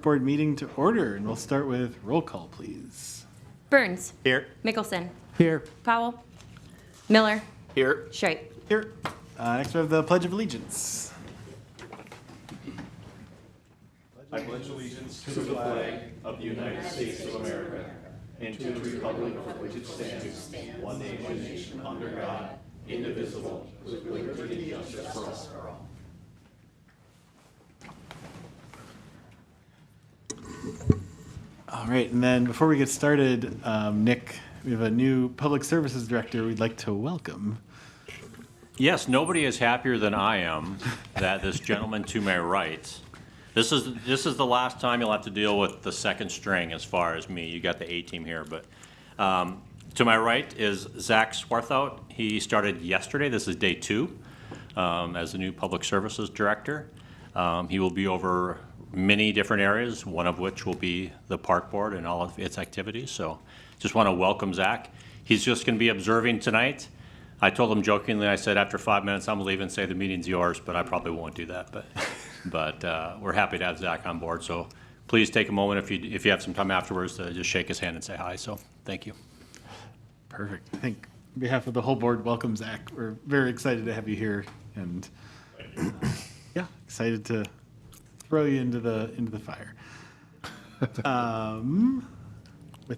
Park Board meeting to order, and we'll start with roll call, please. Burns. Here. Mickelson. Here. Powell. Miller. Here. Streit. Here. Next we have the Pledge of Allegiance. I pledge allegiance to the flag of the United States of America and to the republic for which it stands, one nation, under God, indivisible, with liberty and justice for all. All right, and then before we get started, Nick, we have a new Public Services Director we'd like to welcome. Yes, nobody is happier than I am that this gentleman to my right, this is the last time you'll have to deal with the second string as far as me. You got the A team here, but to my right is Zach Swarthout. He started yesterday. This is day 2 as the new Public Services Director. He will be over many different areas, one of which will be the Park Board and all of its activities. So just want to welcome Zach. He's just going to be observing tonight. I told him jokingly, I said, after 5 minutes, I'm leaving and say the meeting's yours, but I probably won't do that. But we're happy to have Zach on board. So please take a moment if you have some time afterwards to just shake his hand and say hi. So thank you. Perfect. I think on behalf of the whole board, welcome, Zach. We're very excited to have you here, and yeah, excited to throw you into the fire. With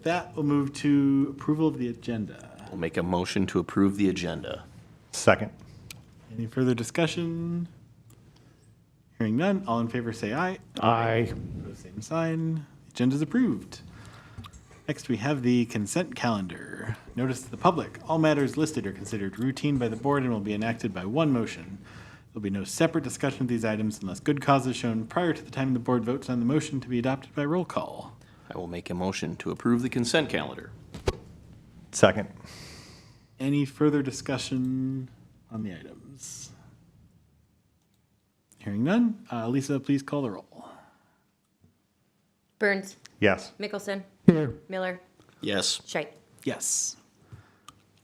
that, we'll move to approval of the agenda. We'll make a motion to approve the agenda. Second. Any further discussion? Hearing none, all in favor say aye. Aye. Opposed, same sign. The agenda is approved. Next, we have the consent calendar. Notice to the public, all matters listed are considered routine by the board and will be enacted by one motion. There'll be no separate discussion of these items unless good cause is shown prior to the time the board votes on the motion to be adopted by roll call. I will make a motion to approve the consent calendar. Second. Any further discussion on the items? Hearing none, Lisa, please call the roll. Burns. Yes. Mickelson. Here. Miller. Yes. Streit. Yes.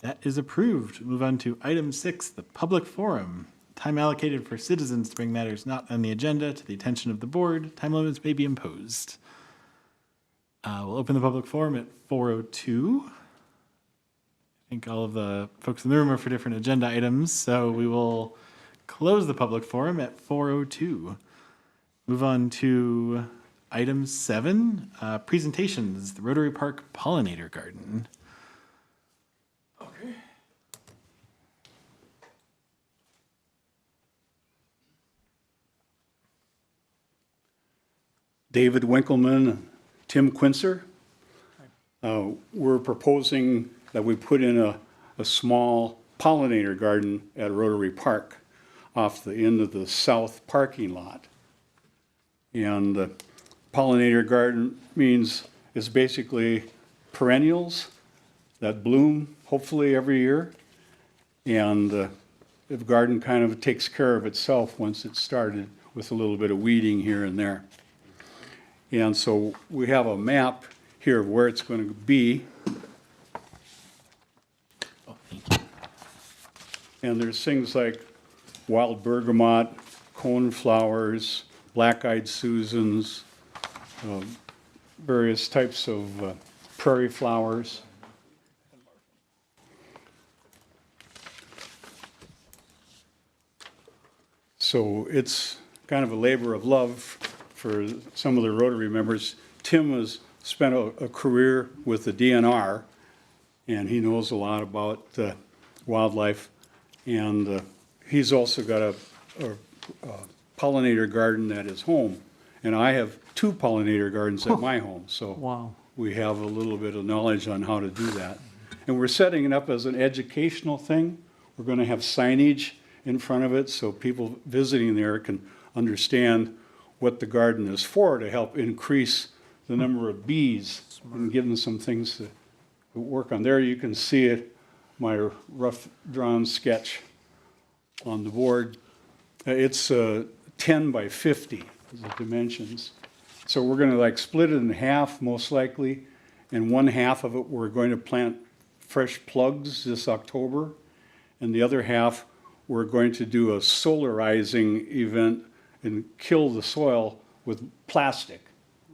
That is approved. Move on to item 6, the public forum. Time allocated for citizens to bring matters not on the agenda to the attention of the board. Time limits may be imposed. We'll open the public forum at 4:02. I think all of the folks in the room are for different agenda items, so we will close the public forum at 4:02. Move on to item 7, presentations, the Rotary Park Pollinator Garden. Okay. David Winkleman, Tim Quincer. We're proposing that we put in a small pollinator garden at Rotary Park off the end of the south parking lot. And the pollinator garden means it's basically perennials that bloom hopefully every year. And the garden kind of takes care of itself once it's started with a little bit of weeding here and there. And so we have a map here of where it's going to be. Oh, thank you. And there's things like wild bergamot, coneflowers, black-eyed Susans, various types of prairie flowers. So it's kind of a labor of love for some of the Rotary members. Tim has spent a career with the DNR, and he knows a lot about wildlife. And he's also got a pollinator garden at his home. And I have 2 pollinator gardens at my home. So Wow. we have a little bit of knowledge on how to do that. And we're setting it up as an educational thing. We're going to have signage in front of it so people visiting there can understand what the garden is for, to help increase the number of bees and give them some things to work on. There you can see it, my rough drawn sketch on the board. It's 10 by 50 is the dimensions. So we're going to like split it in half most likely, and one half of it we're going to plant fresh plugs this October, and the other half we're going to do a solarizing event and kill the soil with plastic,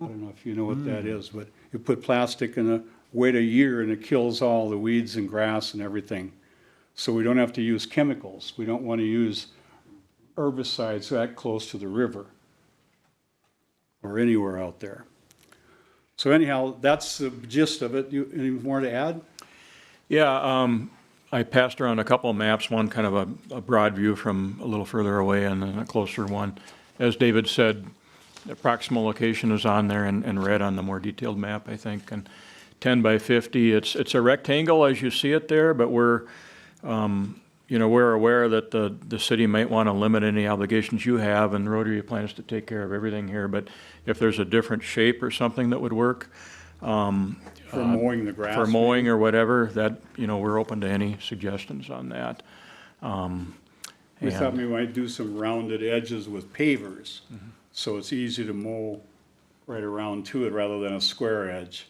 I don't know if you know what that is, but you put plastic in it, wait a year, and it kills all the weeds and grass and everything. So we don't have to use chemicals. We don't want to use herbicides that close to the river or anywhere out there. So anyhow, that's the gist of it. Any more to add? Yeah, I passed around a couple of maps, one kind of a broad view from a little further away and then a closer one. As David said, the proximal location is on there and red on the more detailed map, I think. And 10 by 50, it's a rectangle as you see it there, but we're aware that the city might want to limit any obligations you have, and Rotary plans to take care of everything here. But if there's a different shape or something that would work, For mowing the grass? for mowing or whatever, that, we're open to any suggestions on that. We thought we might do some rounded edges with pavers, so it's easy to mow right around to it rather than a square edge.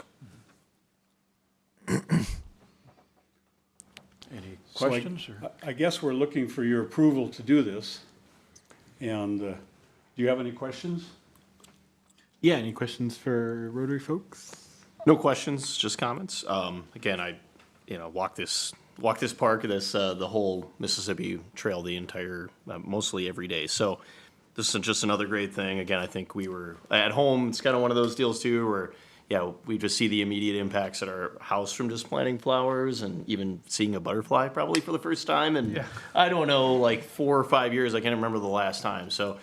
Any So questions? or- I guess we're looking for your approval to do this. And do you have any questions? Yeah, any questions for Rotary folks? No questions, just comments. Again, I, walk this park, the whole Mississippi Trail, the entire, mostly every day. So this is just another great thing. Again, I think we were at home. It's kind of one of those deals too, where, we just see the immediate impacts at our house from just planting flowers and even seeing a butterfly probably for the first time. And I don't know, like 4 or 5 years, I can't remember the last time. So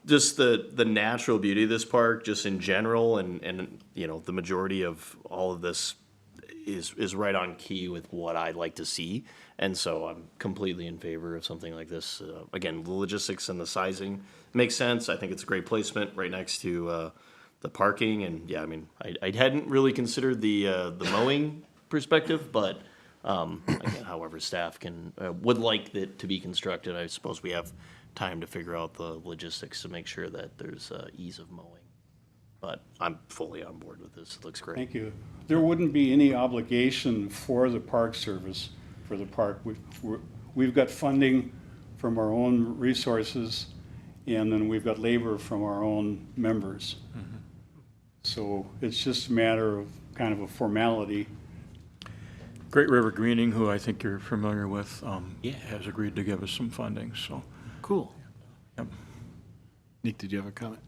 just the natural beauty of this park, just in general, and the majority of all of this is right on key with what I'd like to see. And so I'm completely in favor of something like this. Again, the logistics and the sizing makes sense. I think it's a great placement right next to the parking. And I hadn't really considered the mowing perspective, but again, however staff would like it to be constructed, I suppose we have time to figure out the logistics to make sure that there's ease of mowing. But I'm fully on board with this. It looks great. Thank you. There wouldn't be any obligation for the Park Service for the park. We've got funding from our own resources, and then we've got labor from our own members. So it's just a matter of kind of a formality. Great River Greening, who I think you're familiar with, has agreed to give us some funding, so. Cool. Yep. Nick, did you have a comment?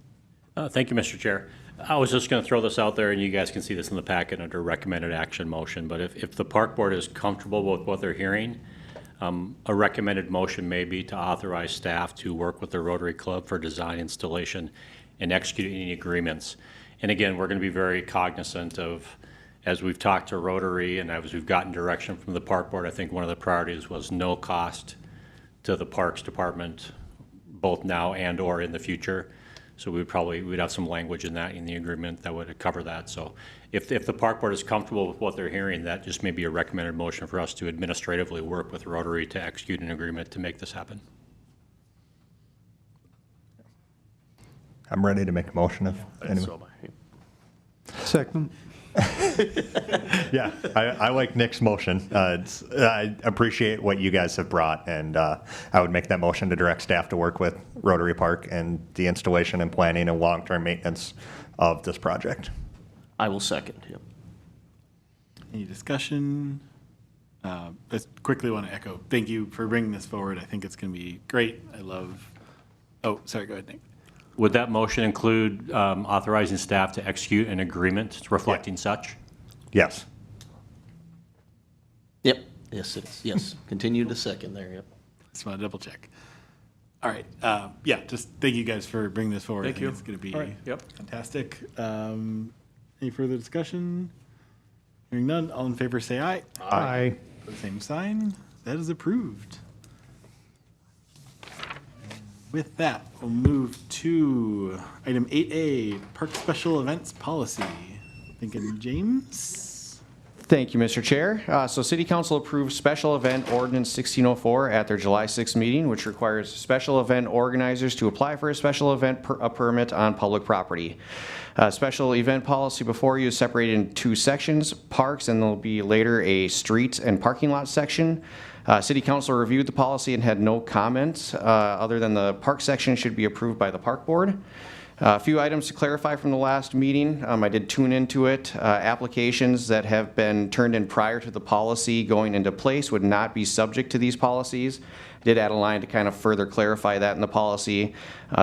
Thank you, Mr. Chair. I was just going to throw this out there, and you guys can see this in the packet under recommended action motion, but if the park board is comfortable with what they're hearing, a recommended motion may be to authorize staff to work with the Rotary Club for design, installation, and execute any agreements. And again, we're going to be very cognizant of, as we've talked to Rotary and as we've gotten direction from the park board, I think one of the priorities was no cost to the Parks Department, both now and or in the future. So we'd have some language in the agreement that would cover that. So if the park board is comfortable with what they're hearing, that just may be a recommended motion for us to administratively work with Rotary to execute an agreement to make this happen. I'm ready to make a motion if anyone. So, Second. Yeah, I like Nick's motion. I appreciate what you guys have brought, and I would make that motion to direct staff to work with Rotary Park and the installation and planning and long-term maintenance of this project. I will second. Yep. Any discussion? I quickly want to echo, thank you for bringing this forward. I think it's going to be great. Oh, sorry, go ahead, Nick. Would that motion include authorizing staff to execute an agreement reflecting such? Yes. Yep. Yes, it is. Yes. Continue to second there. Yep. Just want to double check. All right. Just thank you guys for bringing this forward. Thank I you. think it's going to be All right. Yep. fantastic. Any further discussion? Hearing none, all in favor say aye. Aye. The same sign. That is approved. With that, we'll move to item 8A, Park Special Events Policy. Thinking James? Thank you, Mr. Chair. So City Council approved Special Event Ordinance 1604 at their July 6th meeting, which requires special event organizers to apply for a special event permit on public property. Special event policy before you is separated in 2 sections, parks, and there'll be later a streets and parking lot section. City Council reviewed the policy and had no comments other than the park section should be approved by the park board. A few items to clarify from the last meeting. I did tune into it. Applications that have been turned in prior to the policy going into place would not be subject to these policies. I did add a line to kind of further clarify that in the policy.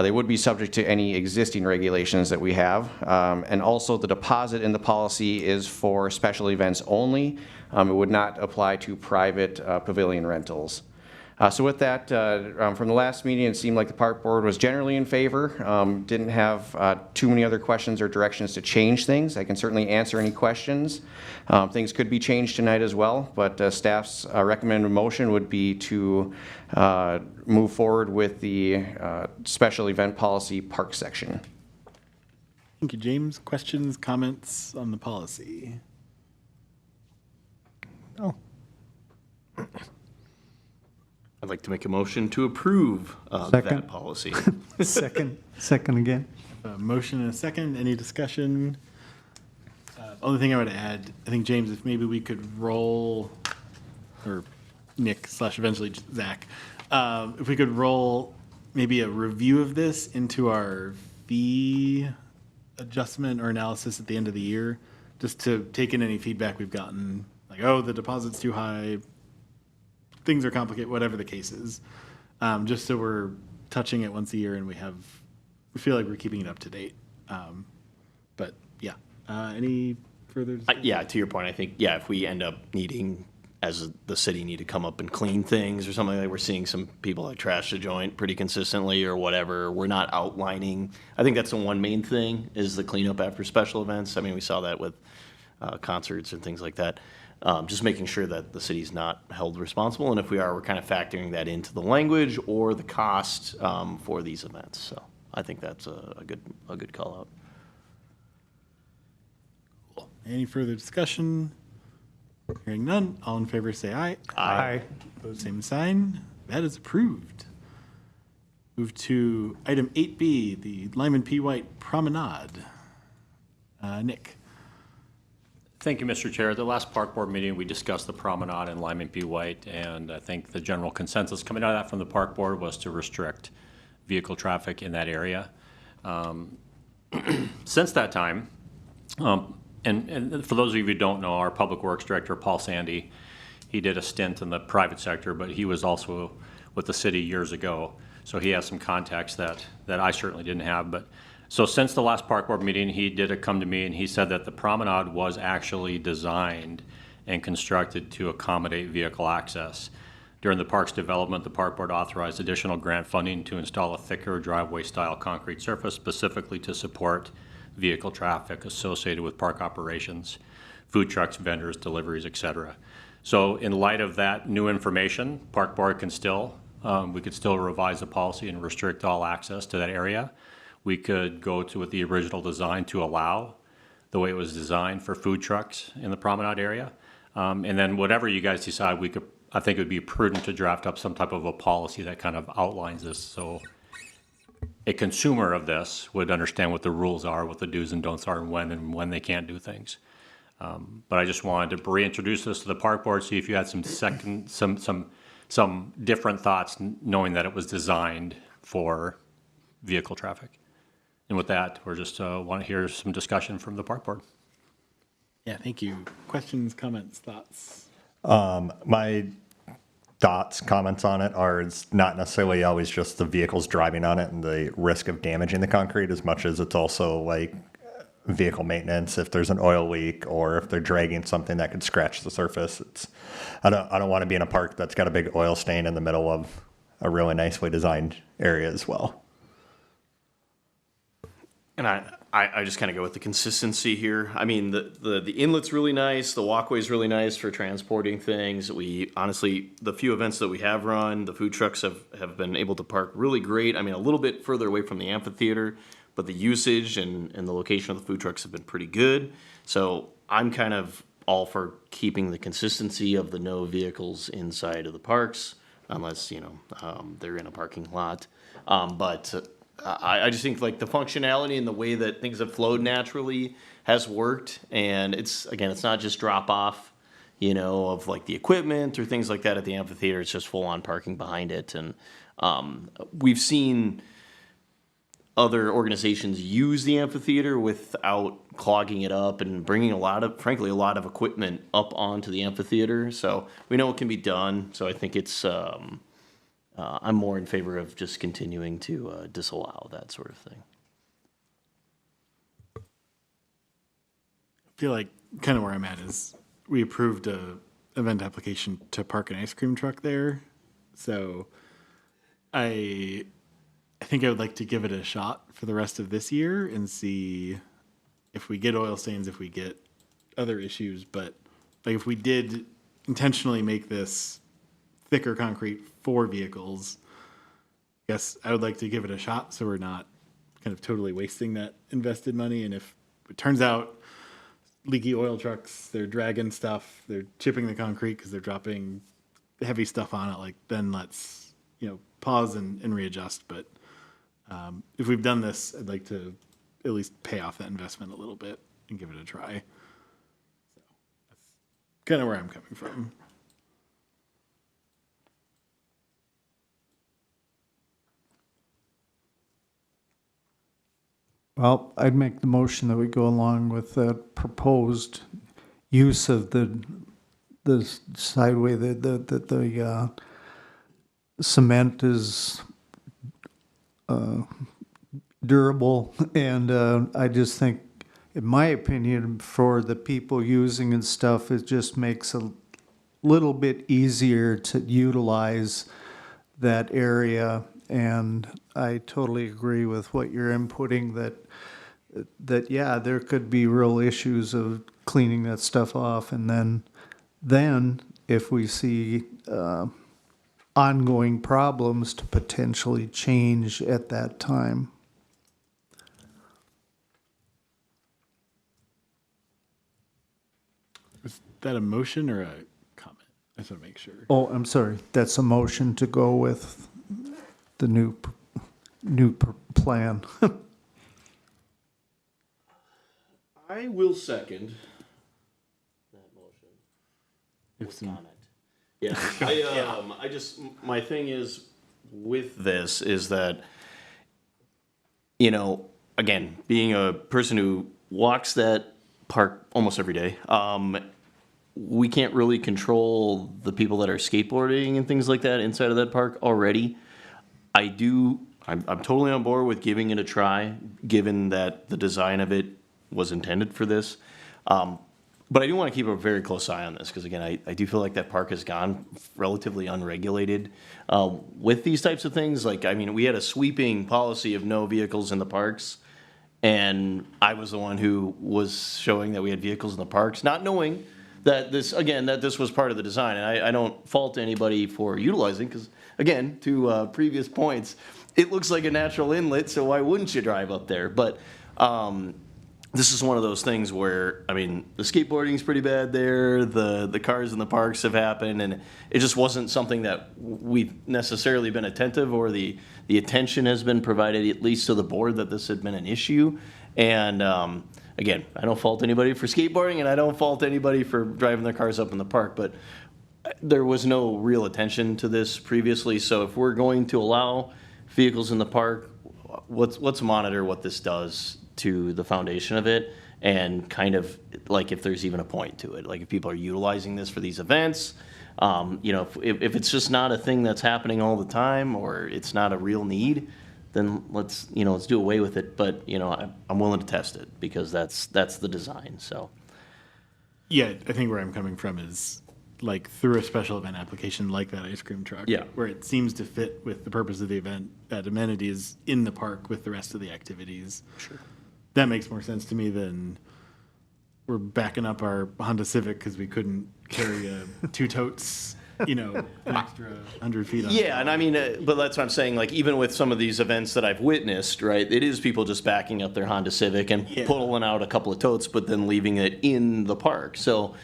They would be subject to any existing regulations that we have. And also the deposit in the policy is for special events only. It would not apply to private pavilion rentals. So with that, from the last meeting, it seemed like the park board was generally in favor. Didn't have too many other questions or directions to change things. I can certainly answer any questions. Things could be changed tonight as well, but staff's recommended motion would be to move forward with the special event policy park section. Thank you, James. Questions, comments on the policy? Oh, I'd like to make a motion to approve Second. that policy. Second again. A motion and a second. Any discussion? Only thing I would add, I think, James, if maybe we could roll, or Nick / eventually Zach, if we could roll maybe a review of this into our fee adjustment or analysis at the end of the year, just to take in any feedback we've gotten, like, oh, the deposit's too high, things are complicated, whatever the case is. Just so we're touching it once a year and we feel like we're keeping it up to date. But yeah, any further? Yeah, to your point, I think, yeah, if we end up needing, as the city, need to come up and clean things or something, like we're seeing some people that trash the joint pretty consistently or whatever, we're not outlining. I think that's the one main thing, is the cleanup after special events. I mean, we saw that with concerts and things like that. Just making sure that the city's not held responsible, and if we are, we're kind of factoring that into the language or the cost for these events. So I think that's a good call out. Any further discussion? Hearing none, all in favor say aye. Aye. Opposed, same sign. That is approved. Move to item 8B, the Lyman P. White Promenade. Nick. Thank you, Mr. Chair. At the last park board meeting, we discussed the promenade in Lyman P. White, and I think the general consensus coming out of that from the park board was to restrict vehicle traffic in that area. Since that time, and for those of you who don't know, our Public Works Director, Paul Sandy, he did a stint in the private sector, but he was also with the city years ago, so he has some contacts that I certainly didn't have. But so since the last park board meeting, he did come to me and he said that the promenade was actually designed and constructed to accommodate vehicle access. During the park's development, the park board authorized additional grant funding to install a thicker driveway-style concrete surface specifically to support vehicle traffic associated with park operations, food trucks, vendors, deliveries, etc. So in light of that new information, park board can we could still revise the policy and restrict all access to that area. We could go to with the original design to allow the way it was designed for food trucks in the promenade area. And then whatever you guys decide, I think it would be prudent to draft up some type of a policy that kind of outlines this, so a consumer of this would understand what the rules are, what the do's and don'ts are, and when they can't do things. But I just wanted to reintroduce this to the park board, see if you had some different thoughts, knowing that it was designed for vehicle traffic. And with that, we're just want to hear some discussion from the park board. Yeah, thank you. Questions, comments, thoughts? my thoughts, comments on it are it's not necessarily always just the vehicles driving on it and the risk of damaging the concrete as much as it's also like vehicle maintenance. If there's an oil leak or if they're dragging something that could scratch the surface, I don't want to be in a park that's got a big oil stain in the middle of a really nicely designed area as well. And I just kind of go with the consistency here. I mean, the inlet's really nice, the walkway's really nice for transporting things. We honestly, the few events that we have run, the food trucks have been able to park really great. I mean, a little bit further away from the amphitheater, but the usage and the location of the food trucks have been pretty good. So I'm kind of all for keeping the consistency of the no vehicles inside of the parks, unless, you know, they're in a parking lot. But I just think like the functionality and the way that things have flowed naturally has worked. And it's not just drop off, you know, of like the equipment or things like that at the amphitheater. It's just full on parking behind it. And we've seen other organizations use the amphitheater without clogging it up and bringing frankly, a lot of equipment up onto the amphitheater. So we know it can be done. So I think it's, I'm more in favor of just continuing to disallow that sort of thing. I feel like kind of where I'm at is we approved a event application to park an ice cream truck there. So I think I would like to give it a shot for the rest of this year and see if we get oil stains, if we get other issues. But like if we did intentionally make this thicker concrete for vehicles, I guess I would like to give it a shot so we're not kind of totally wasting that invested money. And if it turns out leaky oil trucks, they're dragging stuff, they're chipping the concrete because they're dropping heavy stuff on it, like then let's, pause and readjust. But if we've done this, I'd like to at least pay off that investment a little bit and give it a try. So that's kind of where I'm coming from. Well, I'd make the motion that we go along with the proposed use of the sideway, the cement is durable, and I just think, in my opinion, for the people using and stuff, it just makes a little bit easier to utilize that area. And I totally agree with what you're inputting, that yeah, there could be real issues of cleaning that stuff off, and then if we see ongoing problems, to potentially change at that time. Is that a motion or a comment? I just want to make sure. Oh, I'm sorry, that's a motion to go with the new plan. I will second that motion. If some- Yeah, I just, my thing is with this is that, again, being a person who walks that park almost every day, we can't really control the people that are skateboarding and things like that inside of that park already. I'm totally on board with giving it a try, given that the design of it was intended for this. But I do want to keep a very close eye on this, because again, I do feel like that park has gone relatively unregulated with these types of things. Like, I mean, we had a sweeping policy of no vehicles in the parks, and I was the one who was showing that we had vehicles in the parks, not knowing that this was part of the design. And I don't fault anybody for utilizing, because again, to previous points, it looks like a natural inlet, so why wouldn't you drive up there? But this is one of those things where, I mean, the skateboarding's pretty bad there, the cars in the parks have happened, and it just wasn't something that we've necessarily been attentive, or the attention has been provided, at least to the board, that this had been an issue. And again, I don't fault anybody for skateboarding, and I don't fault anybody for driving their cars up in the park, but there was no real attention to this previously. So if we're going to allow vehicles in the park, let's monitor what this does to the foundation of it, and kind of like if there's even a point to it, like if people are utilizing this for these events, if it's just not a thing that's happening all the time, or it's not a real need, then let's do away with it. But I'm willing to test it, because that's the design. So Yeah, I think where I'm coming from is like through a special event application like that ice cream truck, Yeah. where it seems to fit with the purpose of the event, that amenity is in the park with the rest of the activities. Sure. That makes more sense to me than we're backing up our Honda Civic because we couldn't carry 2 totes, an extra 100 feet on. Yeah, and I mean, but that's what I'm saying. Like, even with some of these events that I've witnessed, right, it is people just backing up their Honda Civic and pulling out a couple of totes, but then leaving it in the park. So,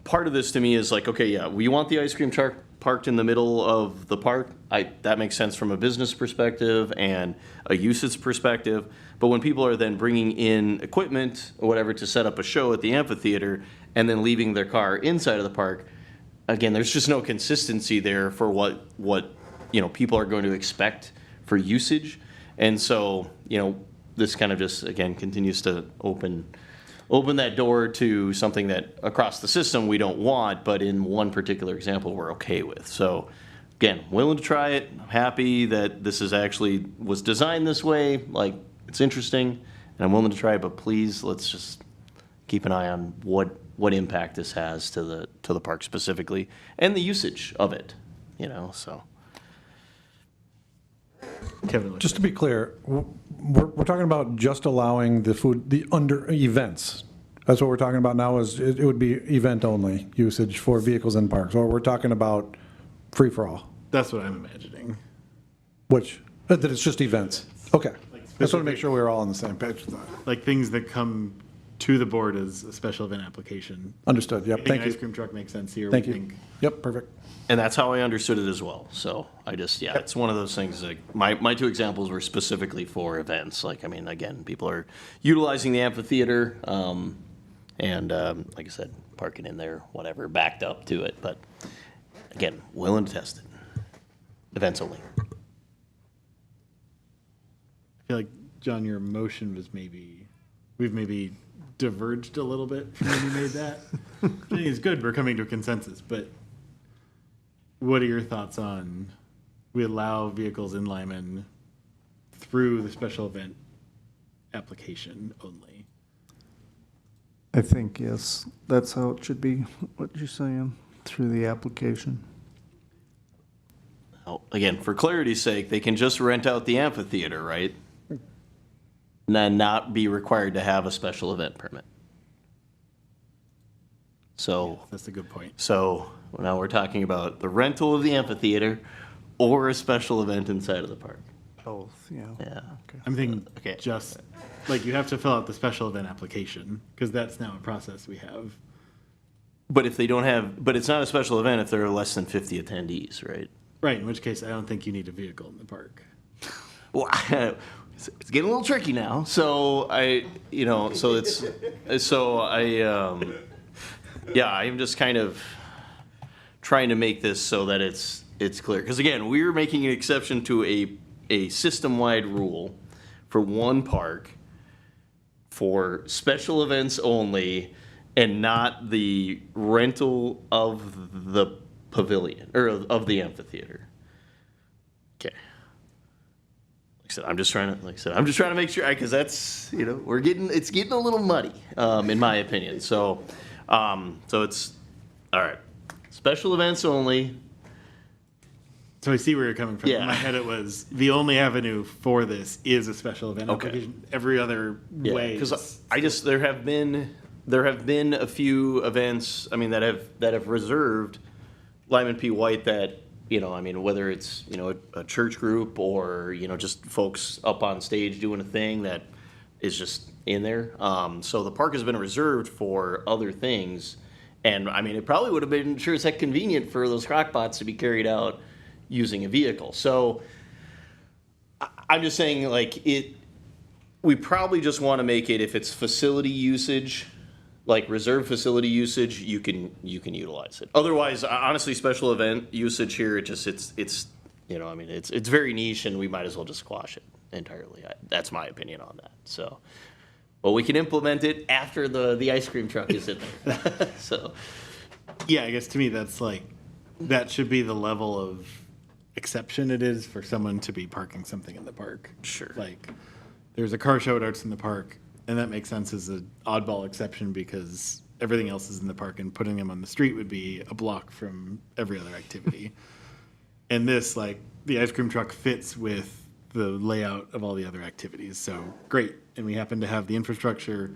part of this to me is like, okay, yeah, we want the ice cream truck parked in the middle of the park. That makes sense from a business perspective and a usage perspective. But when people are then bringing in equipment or whatever to set up a show at the amphitheater and then leaving their car inside of the park, again, there's just no consistency there for what people are going to expect for usage. And so, you know, this kind of just, again, continues to open that door to something that across the system we don't want, but in one particular example we're okay with. So again, willing to try it. I'm happy that this is actually was designed this way. Like, it's interesting, and I'm willing to try it, but please, let's just keep an eye on what impact this has to the park specifically and the usage of it, you know, so. Kevin, Just to be clear, we're talking about just allowing the food, the under events. That's what we're talking about now, is it would be event-only usage for vehicles in parks, or we're talking about free-for-all, that's what I'm imagining. which, that it's just events. Okay. Just want to make sure we're all on the same page with that. Like things that come to the board as a special event application. Understood, yep, I think thank ice you. cream truck makes sense here. Thank We you. think- Yep, perfect. And that's how I understood it as well. So I just, yeah, it's one of those things, like, my two examples were specifically for events. Like, I mean, again, people are utilizing the amphitheater, and, like I said, parking in there, whatever, backed up to it. But again, willing to test it. Events only. I feel like, John, your motion was we've maybe diverged a little bit from when you made that. I think it's good, we're coming to a consensus, but what are your thoughts on, we allow vehicles in Lyman through the special event application only? I think, yes, that's how it should be, what you're saying, through the application. Now, again, for clarity's sake, they can just rent out the amphitheater, right? And then not be required to have a special event permit. So. That's a good point. So now we're talking about the rental of the amphitheater or a special event inside of the park. Both, yeah. Yeah. I'm thinking Okay. just, like, you have to fill out the special event application, because that's now a process we have. But if they don't have, but it's not a special event if there are less than 50 attendees, right? Right, in which case I don't think you need a vehicle in the park. Well, it's getting a little tricky now. So yeah, I'm just kind of trying to make this so that it's clear. Because again, we're making an exception to a system-wide rule for one park for special events only, and not the rental of the pavilion or of the amphitheater. Okay. Like I said, I'm just trying to make sure, because that's, it's getting a little muddy, in my opinion. So it's, all right, special events only. So I see where you're coming from. Yeah. In my head, it was the only avenue for this is a special event Okay. application. Every other way. Because there have been a few events, I mean, that have reserved Lyman P. White that, whether it's, a church group or, just folks up on stage doing a thing that is just in there. So the park has been reserved for other things. And I mean, it probably would have been sure as heck convenient for those crock pots to be carried out using a vehicle. So I'm just saying, we probably just want to make it, if it's facility usage, like reserved facility usage, you can utilize it. Otherwise, honestly, special event usage here, it's very niche, and we might as well just squash it entirely. That's my opinion on that. So, but we can implement it after the ice cream truck is in there. So, Yeah, I guess to me that should be the level of exception it is for someone to be parking something in the park. Sure. Like, there's a car show at Arts in the Park, and that makes sense as an oddball exception because everything else is in the park, and putting them on the street would be a block from every other activity. And this, the ice cream truck fits with the layout of all the other activities. So great. And we happen to have the infrastructure,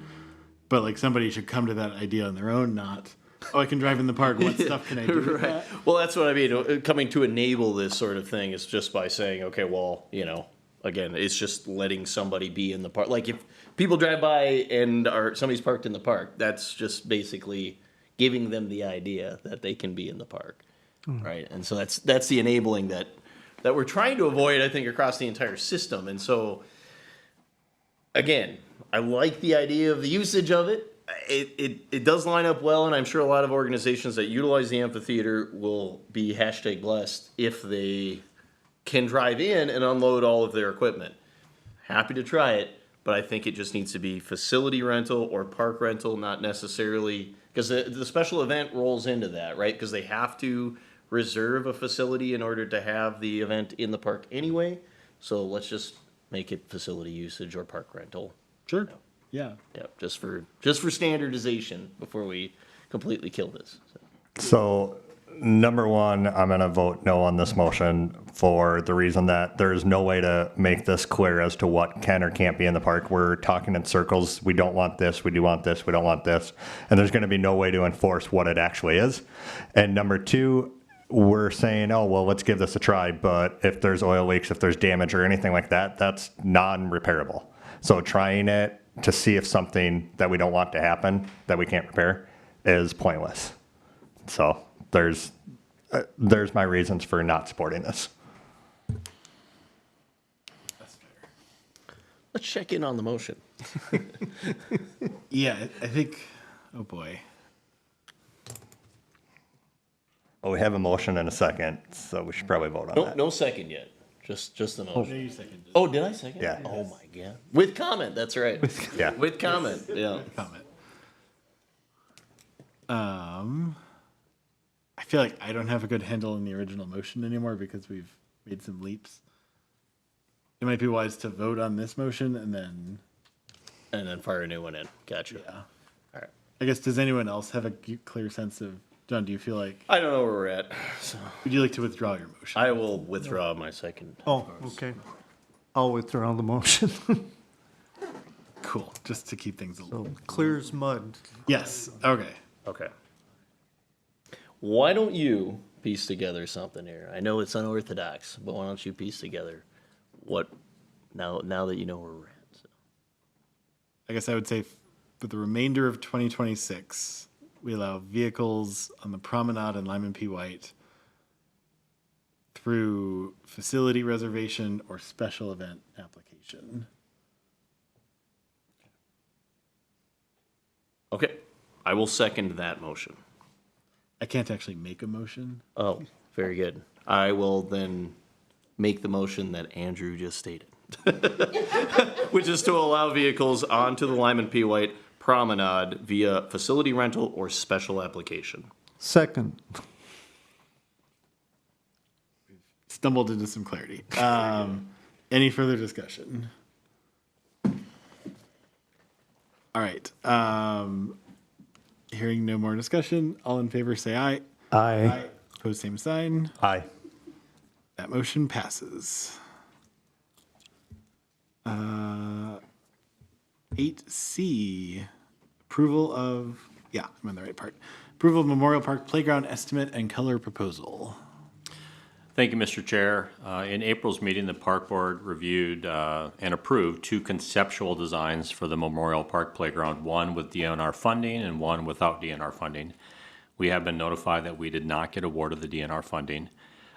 but somebody should come to that idea on their own, not, oh, I can drive in the park. What stuff can I do with that? well, that's what I mean. Coming to enable this sort of thing is just by saying, okay, well, again, it's just letting somebody be in the park. Like if people drive by and somebody's parked in the park, that's just basically giving them the idea that they can be in the park, right? And so that's the enabling that we're trying to avoid, I think, across the entire system. And so, again, I like the idea of the usage of it. It does line up well, and I'm sure a lot of organizations that utilize the amphitheater will be #blessed if they can drive in and unload all of their equipment. happy to try it, but I think it just needs to be facility rental or park rental, not necessarily, because the special event rolls into that, right? Because they have to reserve a facility in order to have the event in the park anyway. So let's just make it facility usage or park rental. Sure. Yeah. Yep, just for standardization before we completely kill this. So, number one, I'm going to vote no on this motion for the reason that there's no way to make this clear as to what can or can't be in the park. We're talking in circles. We don't want this. We do want this. We don't want this. And there's going to be no way to enforce what it actually is. And number two, we're saying, oh, well, let's give this a try. But if there's oil leaks, if there's damage or anything like that, that's non-repairable. So trying it to see if something that we don't want to happen that we can't repair is pointless. So there's my reasons for not supporting this. Let's check in on the motion. Yeah, I think, oh boy. Well, we have a motion and a second, so we should probably vote on that. No second yet. Just the motion. You seconded. Oh, did I second? Yeah. Oh my God. With comment, that's right. Yeah. With comment, yeah. Comment. I feel like I don't have a good handle on the original motion anymore because we've made some leaps. It might be wise to vote on this motion and then, And then fire a new one in. Gotcha. yeah. All right. I guess, does anyone else have a clear sense of, John, do you feel like, I don't know where we're at, so would you like to withdraw your motion? I will withdraw my second. Oh, okay. I'll withdraw the motion. Cool, just to keep things a little. So clear as mud. Yes, okay. Okay. Why don't you piece together something here? I know it's unorthodox, but why don't you piece together what, now that you know where we're at? So. I guess I would say for the remainder of 2026, we allow vehicles on the promenade and Lyman P. White through facility reservation or special event application. Okay, I will second that motion. I can't actually make a motion. Oh, very good. I will then make the motion that Andrew just stated, which is to allow vehicles onto the Lyman P. White Promenade via facility rental or special application. Second. Stumbled into some clarity. Any further discussion? All right. Hearing no more discussion, all in favor say aye. Aye. Opposed, same sign. Aye. That motion passes. 8C, approval of, yeah, I'm on the right part. Approval of Memorial Park Playground estimate and color proposal. Thank you, Mr. Chair. In April's meeting, the Park Board reviewed and approved two conceptual designs for the Memorial Park Playground, one with DNR funding and one without DNR funding. We have been notified that we did not get awarded the DNR funding,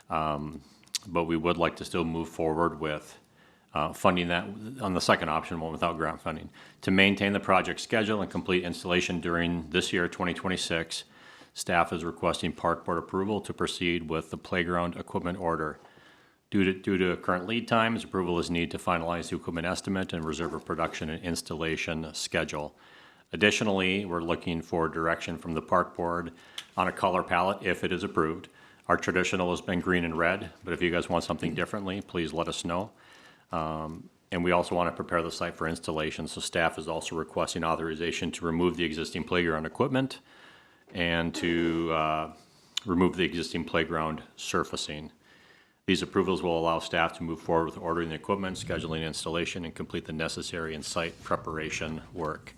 but we would like to still move forward with funding that on the second option, one without grant funding, to maintain the project schedule and complete installation during this year, 2026. Staff is requesting Park Board approval to proceed with the playground equipment order. Due to current lead times, approval is needed to finalize the equipment estimate and reserve a production and installation schedule. Additionally, we're looking for direction from the Park Board on a color palette if it is approved. Our traditional has been green and red, but if you guys want something differently, please let us know. And we also want to prepare the site for installation, so staff is also requesting authorization to remove the existing playground equipment and to remove the existing playground surfacing. These approvals will allow staff to move forward with ordering the equipment, scheduling installation, and complete the necessary and site preparation work.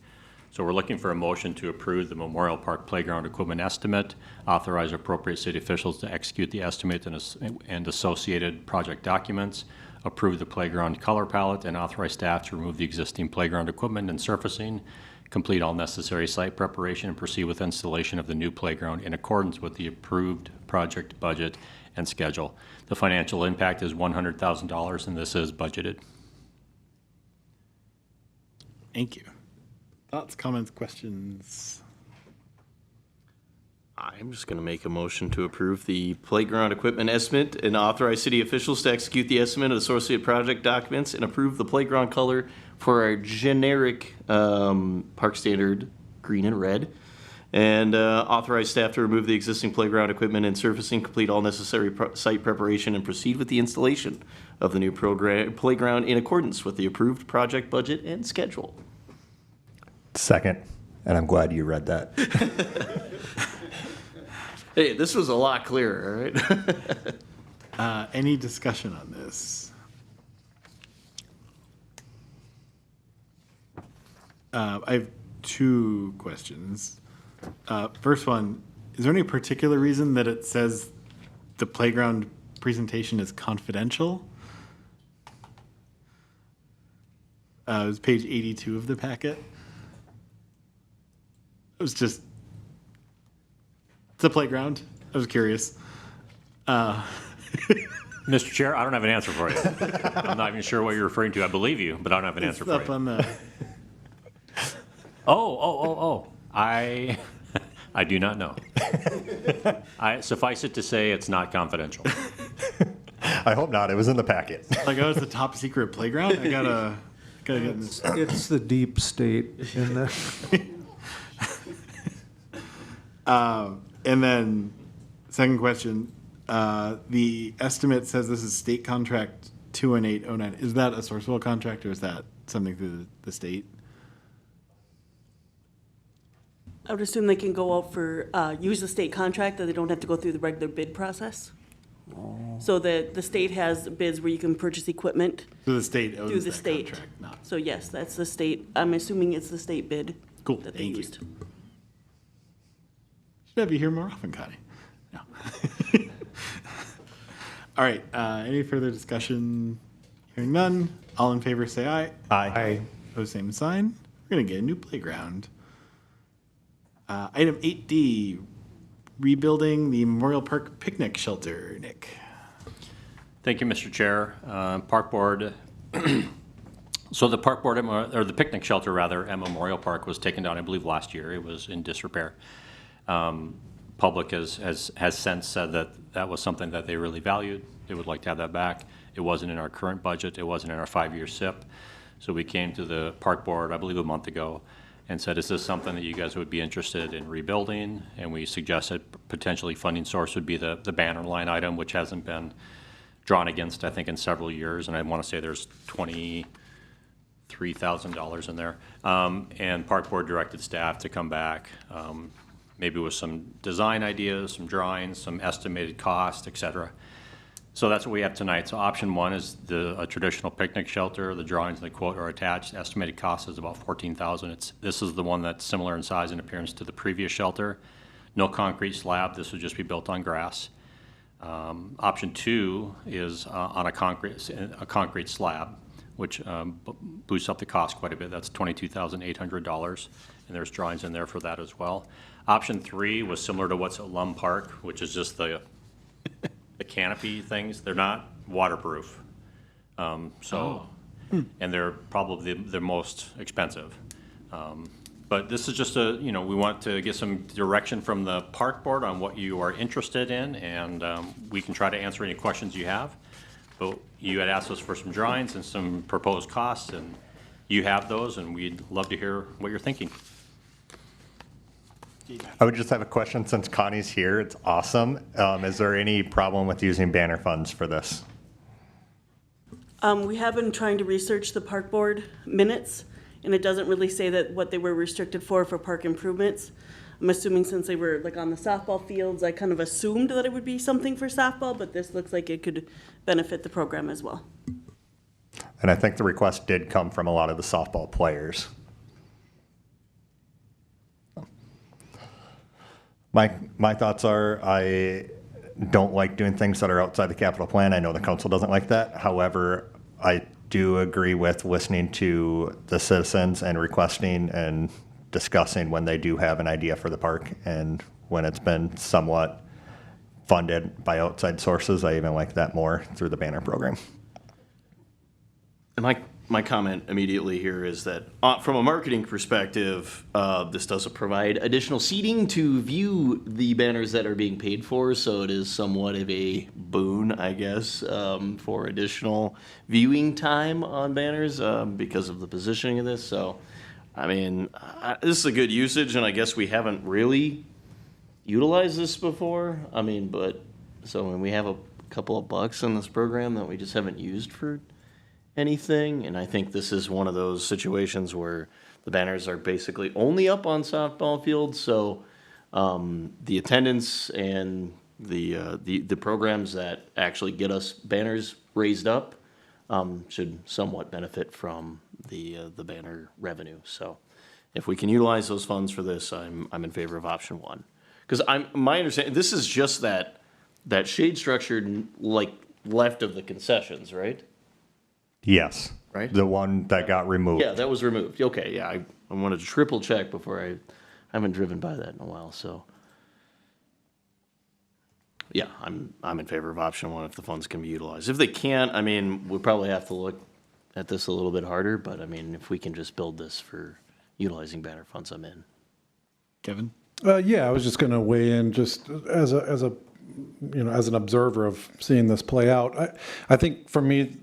So we're looking for a motion to approve the Memorial Park Playground equipment estimate, authorize appropriate city officials to execute the estimate and associated project documents, approve the playground color palette, and authorize staff to remove the existing playground equipment and surfacing, complete all necessary site preparation, and proceed with installation of the new playground in accordance with the approved project budget and schedule. The financial impact is $100,000, and this is budgeted. Thank you. Thoughts, comments, questions? I'm just going to make a motion to approve the playground equipment estimate and authorize city officials to execute the estimate of associated project documents and approve the playground color for our generic park standard green and red. And authorize staff to remove the existing playground equipment and surfacing, complete all necessary site preparation, and proceed with the installation of the new playground in accordance with the approved project budget and schedule. Second, and I'm glad you read that. Hey, this was a lot clearer, all right? Any discussion on this? I have two questions. First one, is there any particular reason that it says the playground presentation is confidential? It was page 82 of the packet. It was just, it's a playground. I was curious. Mr. Chair, I don't have an answer for you. I'm not even sure what you're referring to. I believe you, but I don't have an answer It's for up you. on the, I do not know. I suffice it to say it's not confidential. I hope not. It was in the packet. like, oh, it's the top secret playground? I gotta get in this. It's the deep state in the. And then, second question, the estimate says this is state contract 21809. Is that a Sourcewell contract or is that something through the state? I would assume they can go out for, use the state contract, that they don't have to go through the regular bid process. So the state has bids where you can purchase equipment So the state through owns the that state. contract, not. So yes, that's the state, I'm assuming it's the state bid. Cool, That they thank you. used. Should have you here more often, Connie. No. All right, any further discussion? Hearing none, all in favor say aye. Aye. Opposed, same sign. We're gonna get a new playground. Item 8D, rebuilding the Memorial Park picnic shelter. Nick. Thank you, Mr. Chair. Park Board, so the park board, or the picnic shelter rather, at Memorial Park was taken down, I believe, last year. It was in disrepair. Public has since said that that was something that they really valued. They would like to have that back. It wasn't in our current budget. It wasn't in our 5-year SIP. So we came to the park board, I believe a month ago, and said, is this something that you guys would be interested in rebuilding? And we suggested potentially funding source would be the banner line item, which hasn't been drawn against, I think, in several years. And I want to say there's $23,000 in there. And park board directed staff to come back, maybe with some design ideas, some drawings, some estimated cost, et cetera. So that's what we have tonight. So option one is a traditional picnic shelter. The drawings and the quote are attached. Estimated cost is about $14,000. This is the one that's similar in size and appearance to the previous shelter. No concrete slab. This would just be built on grass. Option two is on a concrete slab, which boosts up the cost quite a bit. That's $22,800, and there's drawings in there for that as well. Option three was similar to what's at Lum Park, which is just the canopy things. They're not waterproof, and they're probably the most expensive. But this is just we want to get some direction from the park board on what you are interested in, and we can try to answer any questions you have. But you had asked us for some drawings and some proposed costs, and you have those, and we'd love to hear what you're thinking. I would just have a question since Connie's here. It's awesome. Is there any problem with using banner funds for this? We have been trying to research the park board minutes, and it doesn't really say that what they were restricted for park improvements. I'm assuming since they were like on the softball fields, I kind of assumed that it would be something for softball, but this looks like it could benefit the program as well. And I think the request did come from a lot of the softball players. My thoughts are, I don't like doing things that are outside the capital plan. I know the council doesn't like that. However, I do agree with listening to the citizens and requesting and discussing when they do have an idea for the park, and when it's been somewhat funded by outside sources, I even like that more through the banner program. And my comment immediately here is that from a marketing perspective, this doesn't provide additional seating to view the banners that are being paid for, so it is somewhat of a boon, I guess, for additional viewing time on banners because of the positioning of this. So, I mean, this is a good usage, and I guess we haven't really utilized this before. I mean, when we have a couple of bucks in this program that we just haven't used for anything, and I think this is one of those situations where the banners are basically only up on softball fields, so the attendance and the programs that actually get us banners raised up should somewhat benefit from the banner revenue. So if we can utilize those funds for this, I'm in favor of option one. Because my understanding, this is just that shade structure like left of the concessions, right? Yes. Right? The one that got removed. Yeah, that was removed. Okay, yeah, I wanted to triple check before I haven't driven by that in a while, so. Yeah, I'm in favor of option one if the funds can be utilized. If they can't, I mean, we'll probably have to look at this a little bit harder, but I mean, if we can just build this for utilizing banner funds, I'm in. Kevin? Yeah, I was just going to weigh in just as an observer of seeing this play out. I think for me,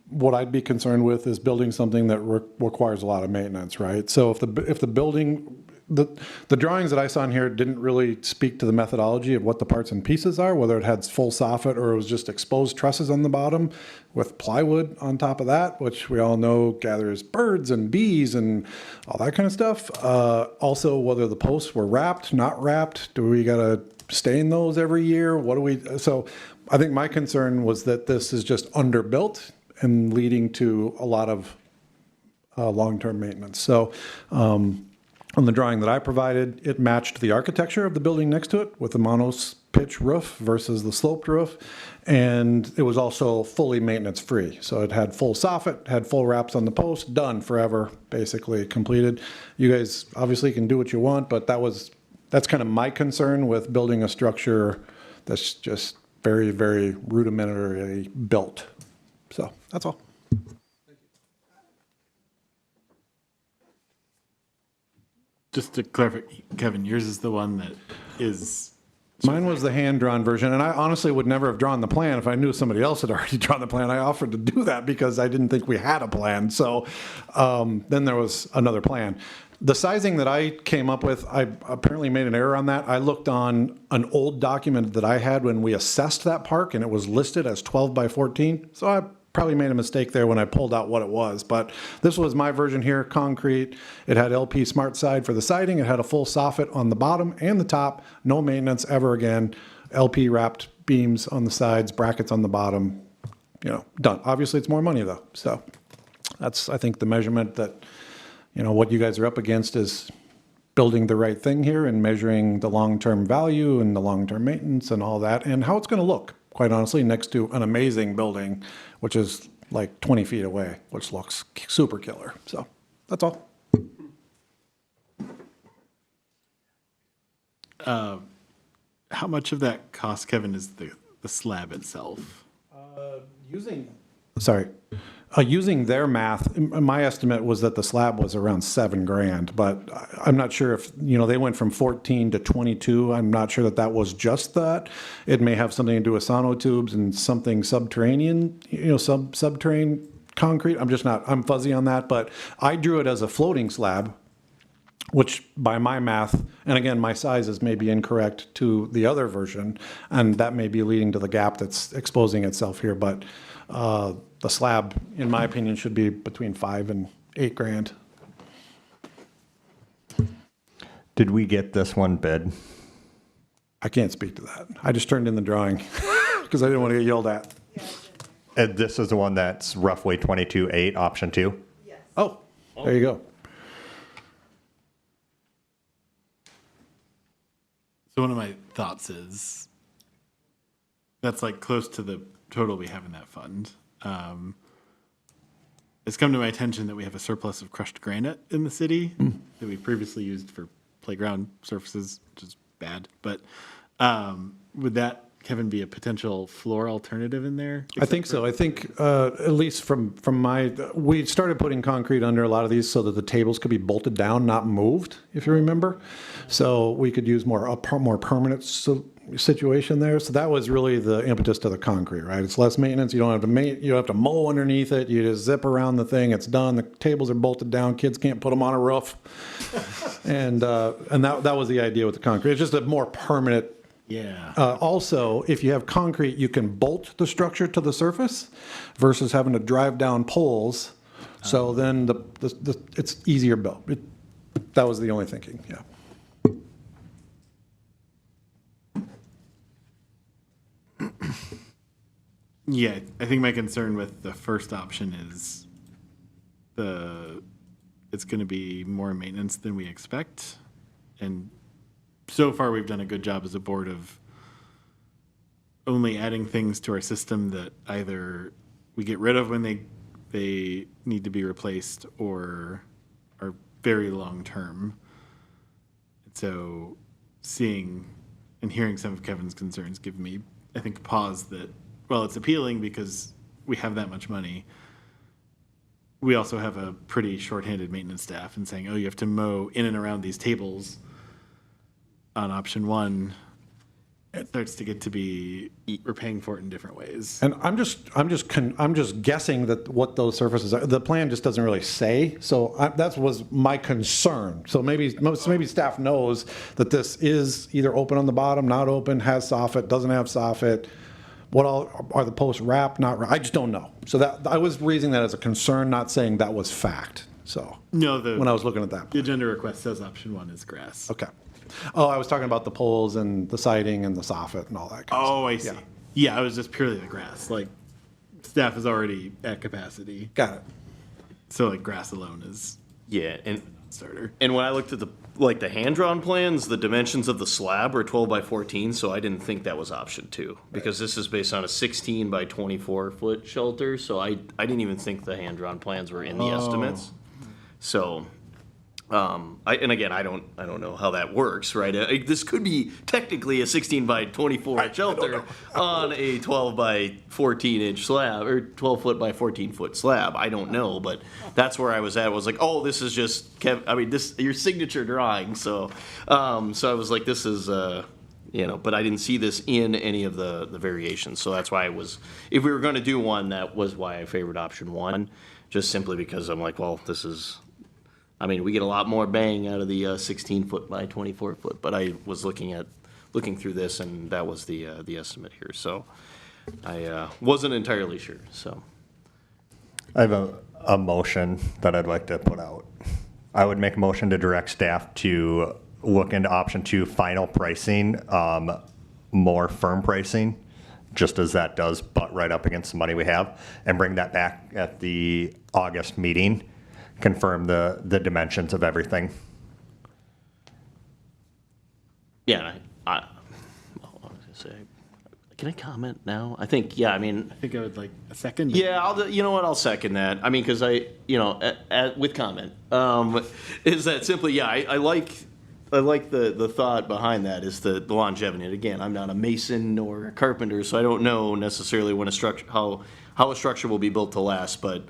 what I'd be concerned with is building something that requires a lot of maintenance, right? So if the building, the drawings that I saw in here didn't really speak to the methodology of what the parts and pieces are, whether it had full soffit or it was just exposed trusses on the bottom with plywood on top of that, which we all know gathers birds and bees and all that kind of stuff. Also, whether the posts were wrapped, not wrapped, do we gotta stain those every year? So I think my concern was that this is just underbuilt and leading to a lot of long-term maintenance. So on the drawing that I provided, it matched the architecture of the building next to it with the pitch roof versus the sloped roof. And it was also fully maintenance-free. So it had full soffit, had full wraps on the post, done forever, basically completed. You guys obviously can do what you want, but that's kind of my concern with building a structure that's just very, very rudimentarily built. So that's all. Just to clarify, Kevin, yours is the one that is... Mine was the hand-drawn version, and I honestly would never have drawn the plan if I knew somebody else had already drawn the plan. I offered to do that because I didn't think we had a plan. So then there was another plan. The sizing that I came up with, I apparently made an error on that. I looked on an old document that I had when we assessed that park, and it was listed as 12 by 14. So I probably made a mistake there when I pulled out what it was. But this was my version here, concrete. It had LP Smart Side for the siding. It had a full soffit on the bottom and the top. No maintenance ever again. LP wrapped beams on the sides, brackets on the bottom. Done. Obviously, it's more money, though. So that's, I think, the measurement that... what you guys are up against is building the right thing here and measuring the long-term value and the long-term maintenance and all that and how it's going to look, quite honestly, next to an amazing building, which is like 20 feet away, which looks super killer. So that's all. How much of that cost, Kevin, is the slab itself? Using their math, my estimate was that the slab was around $7,000, but I'm not sure if, they went from 14 to 22. I'm not sure that was just that. It may have something to do with sonotubes and something subterranean, subterranean concrete. I'm fuzzy on that, but I drew it as a floating slab, which by my math, and again, my size is maybe incorrect to the other version, and that may be leading to the gap that's exposing itself here, but the slab, in my opinion, should be between $5,000 and $8,000. Did we get this one bid? I can't speak to that. I just turned in the drawing because I didn't want to get yelled at. And this is the one that's roughly 22.8, option 2? Yes. Oh, there you go. So one of my thoughts is that's like close to the total we have in that fund. It's come to my attention that we have a surplus of crushed granite in the city that we previously used for playground surfaces, which is bad. But would that Kevin, be a potential floor alternative in there? I think so. I think, at least from my, we started putting concrete under a lot of these so that the tables could be bolted down, not moved, if you remember. So we could use more permanent situation there. So that was really the impetus to the concrete, right? It's less maintenance. You don't have to mow underneath it. You just zip around the thing. It's done. The tables are bolted down. Kids can't put them on a roof. And that was the idea with the concrete. It's just a more permanent. Yeah. Also, if you have concrete, you can bolt the structure to the surface versus having to drive down poles. So then it's easier built. That was the only thinking, yeah. Yeah, I think my concern with the first option is it's going to be more maintenance than we expect. And so far, we've done a good job as a board of only adding things to our system that either we get rid of when they need to be replaced or are very long-term. So seeing and hearing some of Kevin's concerns give me, I think, pause that, well, it's appealing because we have that much money. We also have a pretty shorthanded maintenance staff, and saying, oh, you have to mow in and around these tables on option one, it starts to get to be, we're paying for it in different ways. And I'm just guessing that what those surfaces are. The plan just doesn't really say. So that was my concern. So maybe staff knows that this is either open on the bottom, not open, has soffit, doesn't have soffit. What all are the posts wrapped, not wrapped? I just don't know. So that I was raising that as a concern, not saying that was fact. So No, when I was looking at that, the agenda request says option one is grass. okay. Oh, I was talking about the poles and the siding and the soffit and all that kind of stuff. Oh, I see. Yeah, it was just purely the grass. Like, staff is already at capacity. Got it. So, like, grass alone is Yeah, and starter. And when I looked at the hand-drawn plans, the dimensions of the slab were 12 by 14, so I didn't think that was option two. Because this is based on a 16 by 24 foot shelter, so I didn't even think the hand-drawn plans were in the estimates. So, and again, I don't know how that works, right? This could be technically a 16 by 24 shelter on a 12 by 14 inch slab, or 12 foot by 14 foot slab. I don't know, but that's where I was at. I was like, oh, this is just your signature drawing. So I was like, this is, but I didn't see this in any of the variations. So that's why if we were going to do one, that was why I favored option one, just simply because I'm like, well, we get a lot more bang out of the 16 foot by 24 foot, but I was looking through this, and that was the estimate here. So I wasn't entirely sure. So I have a motion that I'd like to put out. I would make a motion to direct staff to look into option two, final pricing, more firm pricing, just as that does butt right up against the money we have, and bring that back at the August meeting. Confirm the dimensions of everything. yeah, I was gonna say, can I comment now? I think I think I would like a second. Yeah, you know what? I'll second that. Because with comment, is that simply, I like the thought behind that is the longevity. And again, I'm not a mason or a carpenter, so I don't know necessarily when how a structure will be built to last. But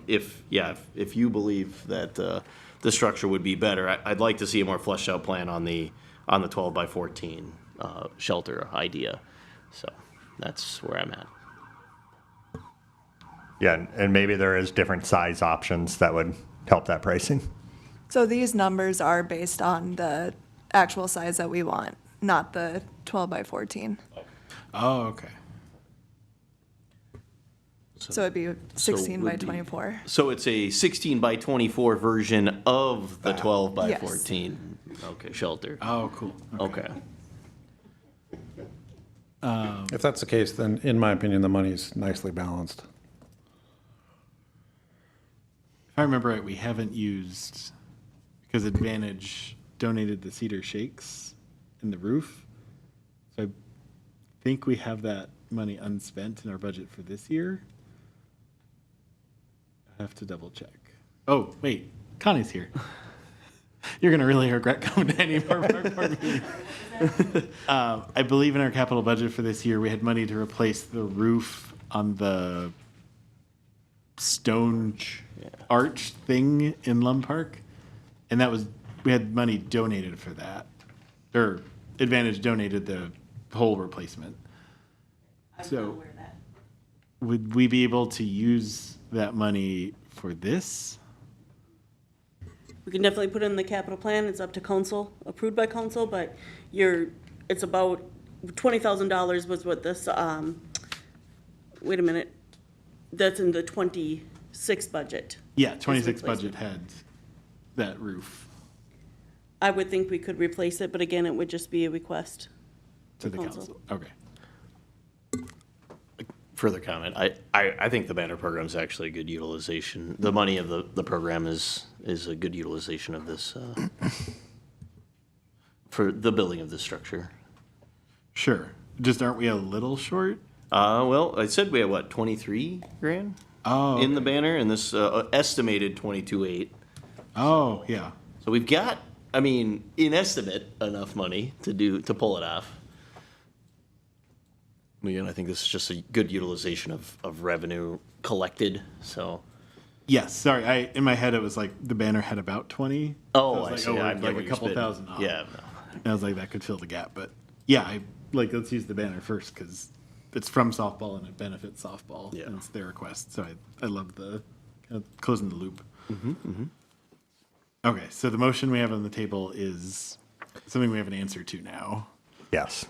if you believe that the structure would be better, I'd like to see a more fleshed out plan on the 12 by 14 shelter idea. So that's where I'm at. Yeah, and maybe there is different size options that would help that pricing. So these numbers are based on the actual size that we want, not the 12 by 14. Oh, okay. So it'd be 16 by 24. So it's a 16 by 24 version of the 12 by Yes. 14. Okay, shelter. Oh, cool. Okay. If that's the case, then in my opinion, the money's nicely balanced. If I remember right, we haven't used, because Advantage donated the cedar shakes in the roof. So I think we have that money unspent in our budget for this year. I have to double check. Oh, wait, Connie's here. You're gonna really regret coming to any more park board meetings. I believe in our capital budget for this year, we had money to replace the roof on the stone arch thing in Lum Park. And that was, we had money donated for that. Or Advantage donated the whole replacement. So would we be able to use that money for this? We can definitely put it in the capital plan. It's up to council, approved by council, but it's about $20,000 was what this, wait a minute. That's in the 26 budget. Yeah, Is 26 replacement. budget had that roof I would think we could replace it, but again, it would just be a request. to the Council. council. Okay. Further comment, I think the banner program is actually a good utilization. The money of the program is a good utilization of this, for the building of this structure. Sure. Just aren't we a little short? Well, I said we had what, 23 grand? Oh. In the banner, and this estimated 22.8. Oh, yeah. So we've got, I mean, in estimate, enough money to pull it off. Again, I think this is just a good utilization of revenue collected, so. Yes, sorry. In my head, it was like the banner had about 20. Oh, I I was see. like, I we're get like what a you're couple spitting. thousand off. Yeah, no. And I was like, that could fill the gap. But yeah, let's use the banner first because it's from softball and it benefits softball. Yeah. And it's their request. So I love the closing the loop. Okay, so the motion we have on the table is something we have an answer to now. Yes.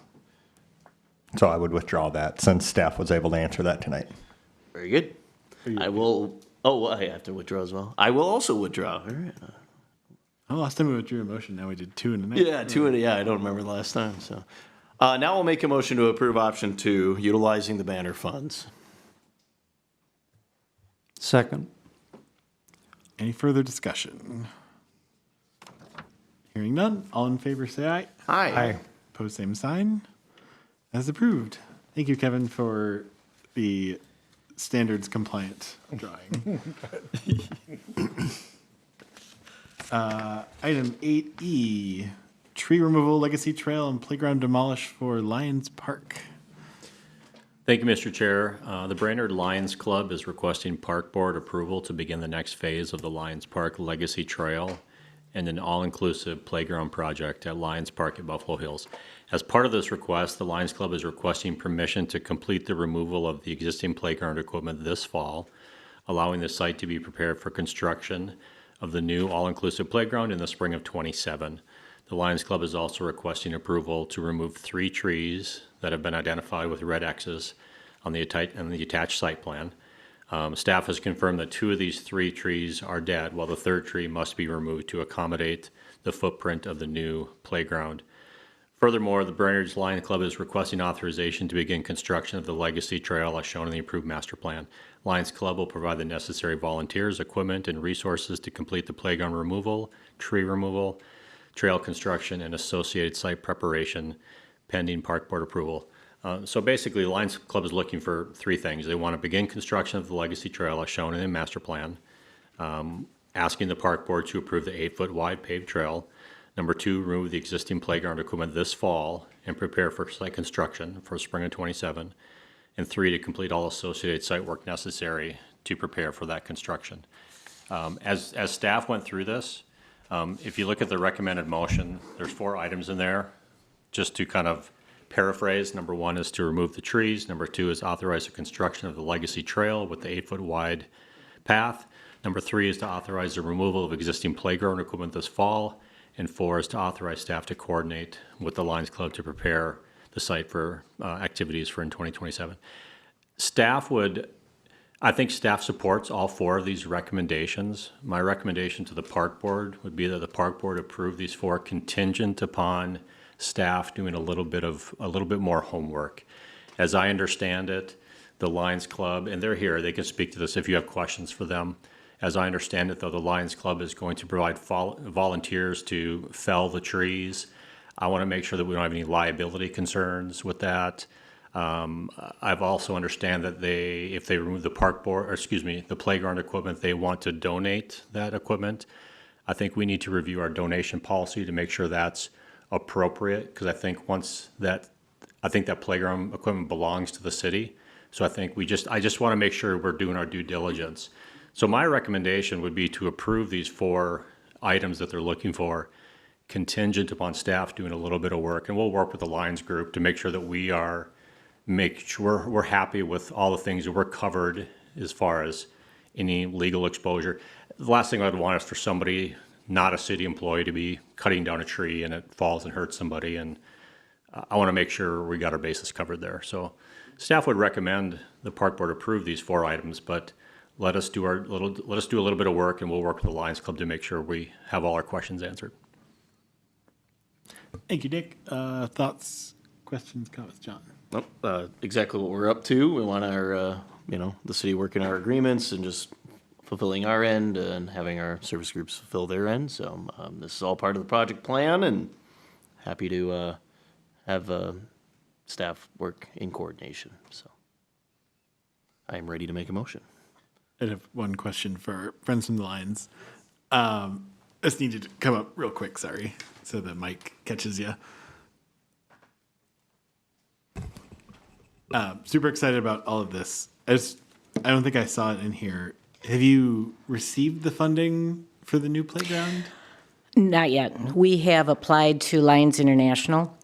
So I would withdraw that since staff was able to answer that tonight. Very good. I will, I have to withdraw as well. I will also withdraw. All right. Oh, last time we withdrew a motion, now we did two in a night. Yeah, I don't remember the last time, so. Now we'll make a motion to approve option 2, utilizing the banner funds. Second. Any further discussion? Hearing none, all in favor say aye. Aye. Opposed, same sign. As approved. Thank you, Kevin, for the standards compliant drawing. Item 8E, tree removal, legacy trail, and playground demolish for Lions Park. Thank you, Mr. Chair. The Brainerd Lions Club is requesting Park Board approval to begin the next phase of the Lions Park Legacy Trail and an all-inclusive playground project at Lions Park at Buffalo Hills. As part of this request, the Lions Club is requesting permission to complete the removal of the existing playground equipment this fall, allowing the site to be prepared for construction of the new all-inclusive playground in the spring of '27. The Lions Club is also requesting approval to remove 3 trees that have been identified with red X's on the attached site plan. Staff has confirmed that 2 of these 3 trees are dead, while the 3rd tree must be removed to accommodate the footprint of the new playground. Furthermore, the Brainerd Lions Club is requesting authorization to begin construction of the Legacy Trail as shown in the approved master plan. Lions Club will provide the necessary volunteers, equipment, and resources to complete the playground removal, tree removal, trail construction, and associated site preparation pending Park Board approval. So basically, the Lions Club is looking for 3 things. They want to begin construction of the Legacy Trail as shown in the master plan, asking the Park Board to approve the 8-foot wide paved trail. Number 2, remove the existing playground equipment this fall and prepare for site construction for spring of '27. And 3, to complete all associated site work necessary to prepare for that construction. As staff went through this, if you look at the recommended motion, there's 4 items in there. Just to kind of paraphrase, number 1 is to remove the trees. Number 2 is authorize the construction of the Legacy Trail with the 8-foot wide path. Number 3 is to authorize the removal of existing playground equipment this fall. And 4 is to authorize staff to coordinate with the Lions Club to prepare the site for activities for in 2027. I think staff supports all 4 of these recommendations. My recommendation to the Park Board would be that the Park Board approve these 4 contingent upon staff doing a little bit more homework. As I understand it, the Lions Club, and they're here, they can speak to this if you have questions for them. As I understand it, though, the Lions Club is going to provide volunteers to fell the trees. I want to make sure that we don't have any liability concerns with that. I've also understand that if they remove the the playground equipment, they want to donate that equipment. I think we need to review our donation policy to make sure that's appropriate, because I think that playground equipment belongs to the city. So I just want to make sure we're doing our due diligence. So my recommendation would be to approve these 4 items that they're looking for, contingent upon staff doing a little bit of work, and we'll work with the Lions group to make sure that we're happy with all the things that we're covered as far as any legal exposure. The last thing I'd want is for somebody, not a city employee, to be cutting down a tree and it falls and hurts somebody, and I want to make sure we got our bases covered there. So staff would recommend the park board approve these 4 items, but let us do a little bit of work, and we'll work with the Lions Club to make sure we have all our questions answered. Thank you, Nick. Thoughts, questions, comments, John? Nope, exactly what we're up to. We want our, the city working our agreements and just fulfilling our end and having our service groups fulfill their end. So this is all part of the project plan, and happy to have staff work in coordination. So I am ready to make a motion. I have one question for Friends from the Lions. This needed to come up real quick, sorry, so the mic catches you. Super excited about all of this. I don't think I saw it in here. Have you received the funding for the new playground? Not yet. We have applied to Lions International.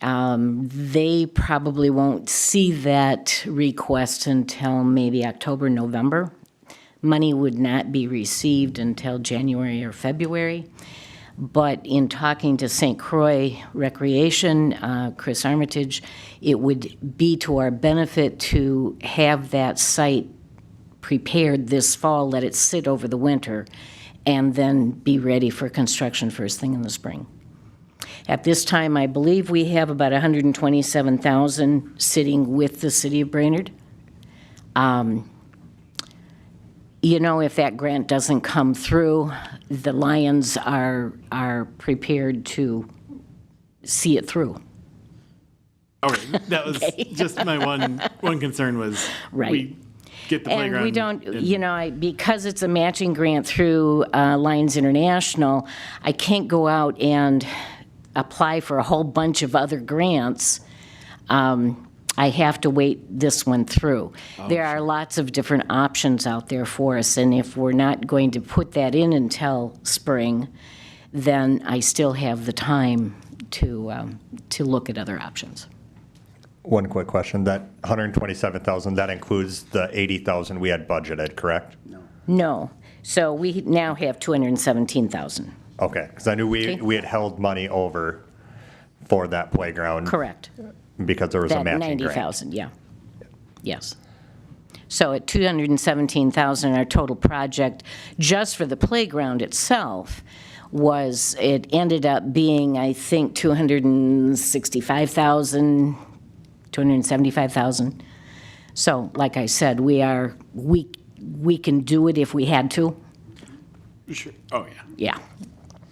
They probably won't see that request until maybe October, November. Money would not be received until January or February. But in talking to St. Croix Recreation, Chris Armitage, it would be to our benefit to have that site prepared this fall, let it sit over the winter, and then be ready for construction first thing in the spring. At this time, I believe we have about $127,000 sitting with the city of Brainerd. If that grant doesn't come through, the Lions are prepared to see it through. Okay, that was just my one concern was Right. we get the playground. And we don't, because it's a matching grant through Lions International, I can't go out and apply for a whole bunch of other grants. I have to wait this one through. There are lots of different options out there for us, and if we're not going to put that in until spring, then I still have the time to look at other options. One quick question. That 127,000, that includes the 80,000 we had budgeted, correct? No. So we now have 217,000. Okay, because I knew we had held money over for that playground. Correct. Because there was a That matching grant. 90,000, yeah. Yes. So at 217,000, our total project, just for the playground itself, it ended up being, I think, 265,000, 275,000. So, like I said, we can do it if we had to. Sure. Oh, yeah. Yeah.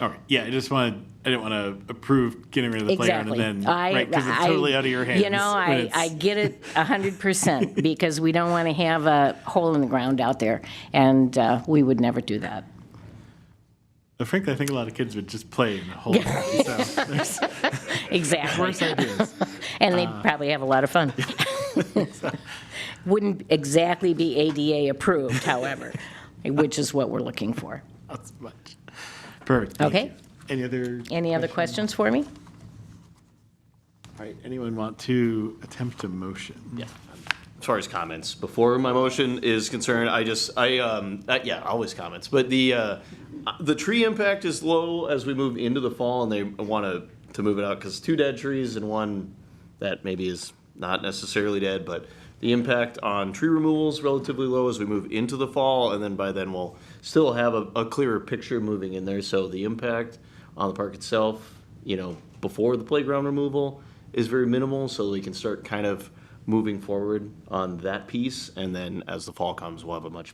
Okay. Yeah, I didn't want to approve getting rid of the Exactly. playground and then, right, because it's totally out of your hands. I get it 100% because we don't want to have a hole in the ground out there, and we would never do that. But frankly, I think a lot of kids would just play in the hole. So there's Exactly. worse ideas. And they'd probably have a lot of fun. Wouldn't exactly be ADA approved, however, which is what we're looking for. Not so much. Perfect. Thank Okay. you. Any other questions for me? All right. Anyone want to attempt a motion? Yeah. As far as comments, before my motion is concerned, always comments. But the tree impact is low as we move into the fall, and they want to move it out because 2 dead trees and 1 that maybe is not necessarily dead, but the impact on tree removal is relatively low as we move into the fall, and then by then we'll still have a clearer picture moving in there. So the impact on the park itself, before the playground removal is very minimal, so we can start kind of moving forward on that piece, and then as the fall comes, we'll have a much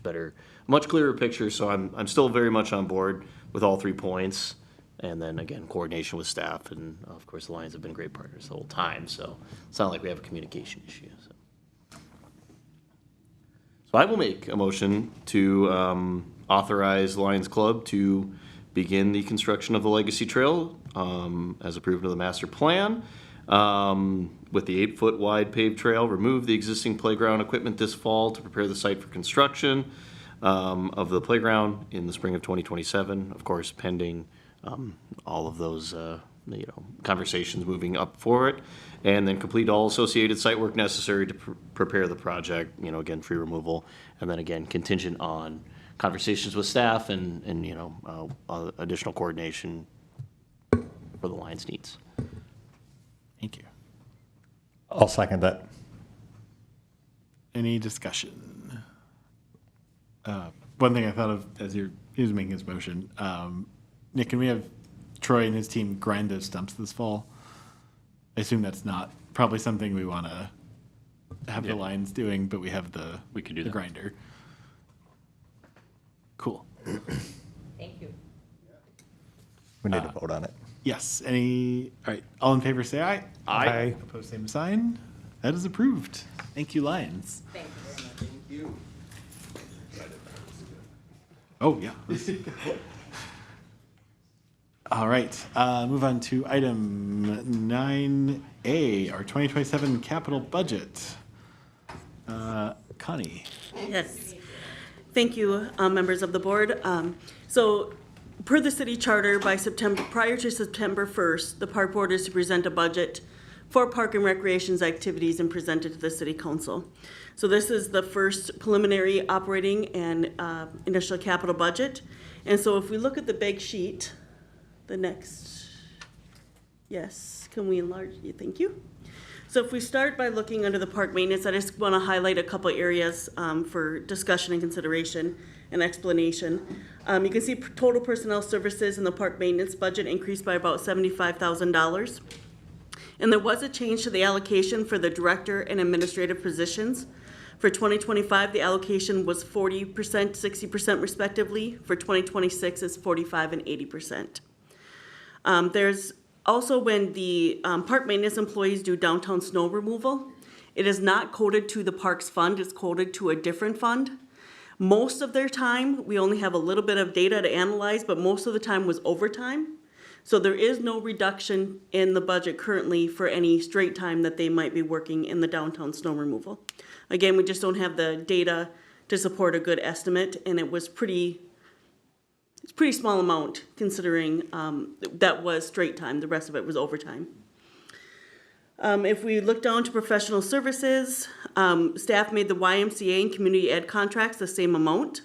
clearer picture. So I'm still very much on board with all 3 points, and then again, coordination with staff, and of course, the Lions have been great partners the whole time, so it's not like we have a communication issue. So I will make a motion to authorize the Lions Club to begin the construction of the Legacy Trail as approved in the master plan with the 8-foot wide paved trail, remove the existing playground equipment this fall to prepare the site for construction of the playground in the spring of 2027, of course, pending all of those conversations moving up for it, and then complete all associated site work necessary to prepare the project, again, tree removal, and then again, contingent on conversations with staff and additional coordination for the Lions needs. Thank you. I'll second that. Any discussion? One thing I thought of as he was making his motion, Nick, can we have Troy and his team grind those stumps this fall? I assume that's not probably something we want to have the Lions doing, but we have the We could do the that. grinder. Cool. Thank you. We need to vote on it. Yes. All right. All in favor, say aye. Aye. Opposed, same sign. That is approved. Thank you, Lions. Thank you very much. Oh, yeah. All right. Move on to item 9A, our 2027 capital budget. Connie. Yes. Thank you, members of the board. So per the city charter, prior to September 1st, the park board is to present a budget for park and recreations activities and present it to the city council. So this is the first preliminary operating and initial capital budget. And so if we look at the big sheet, the next, yes, can we enlarge? Thank you. So if we start by looking under the park maintenance, I just want to highlight a couple areas for discussion and consideration and explanation. You can see total personnel services in the park maintenance budget increased by about $75,000. And there was a change to the allocation for the director and administrative positions. For 2025, the allocation was 40%, 60% respectively. For 2026, it's 45 and 80%. There's also when the park maintenance employees do downtown snow removal, it is not coded to the parks fund, it's coded to a different fund. Most of their time, we only have a little bit of data to analyze, but most of the time was overtime. So there is no reduction in the budget currently for any straight time that they might be working in the downtown snow removal. Again, we just don't have the data to support a good estimate, and it's pretty small amount considering that was straight time, the rest of it was overtime. If we look down to professional services, staff made the YMCA and community ed contracts the same amount.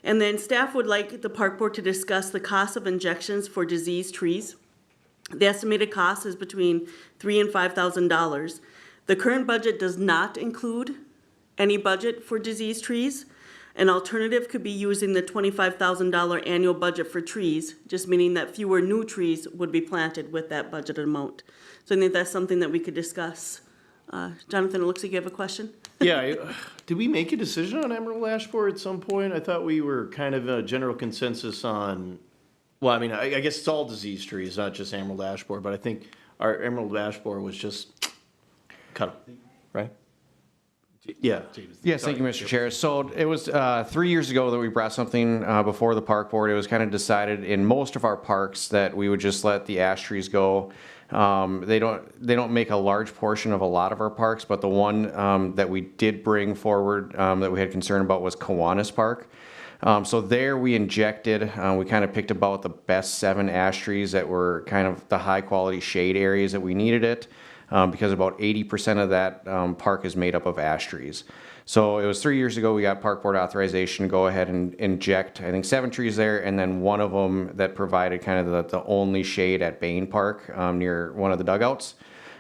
And then staff would like the park board to discuss the cost of injections for diseased trees. The estimated cost is between $3,000 and $5,000. The current budget does not include any budget for diseased trees. An alternative could be using the $25,000 annual budget for trees, just meaning that fewer new trees would be planted with that budgeted amount. So I think that's something that we could discuss. Jonathan, it looks like you have a question. Yeah, did we make a decision on emerald ash borer at some point? I thought we were kind of a general consensus on, well, I mean, I guess it's all disease trees, not just emerald ash borer, but I think our emerald ash borer was just cut, right? Yeah. Yes, thank you, Mr. Chair. So it was 3 years ago that we brought something before the park board. It was kind of decided in most of our parks that we would just let the ash trees go. They don't make a large portion of a lot of our parks, but the one that we did bring forward that we had concern about was Kiwanis Park. So there we injected, we kind of picked about the best 7 ash trees that were kind of the high quality shade areas that we needed it. Because about 80% of that park is made up of ash trees. So it was 3 years ago we got park board authorization to go ahead and inject, I think, 7 trees there, and then one of them that provided kind of the only shade at Bain Park near one of the dugouts.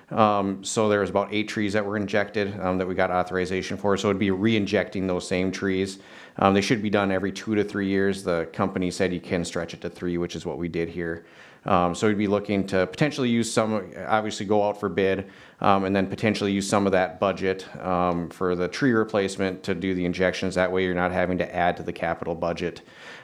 So there was about 8 trees that were injected that we got authorization for. So it'd be re-injecting those same trees. They should be done every 2 to 3 years. The company said you can stretch it to 3, which is what we did here. So we'd be looking to potentially use some, obviously go out for bid, and then potentially use some of that budget for the tree replacement to do the injections. That way you're not having to add to the capital budget.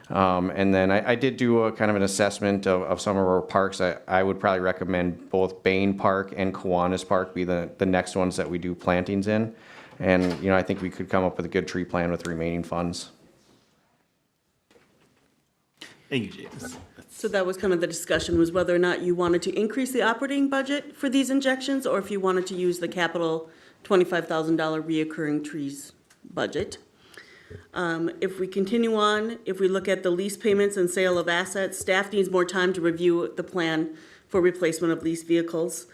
And then I did do a kind of an assessment of some of our parks. I would probably recommend both Bain Park and Kiwanis Park be the next ones that we do plantings in. And, I think we could come up with a good tree plan with remaining funds. Thank you, James. So that was kind of the discussion, was whether or not you wanted to increase the operating budget for these injections, or if you wanted to use the capital $25,000 reoccurring trees budget. If we continue on, if we look at the lease payments and sale of assets, staff needs more time to review the plan for replacement of leased vehicles.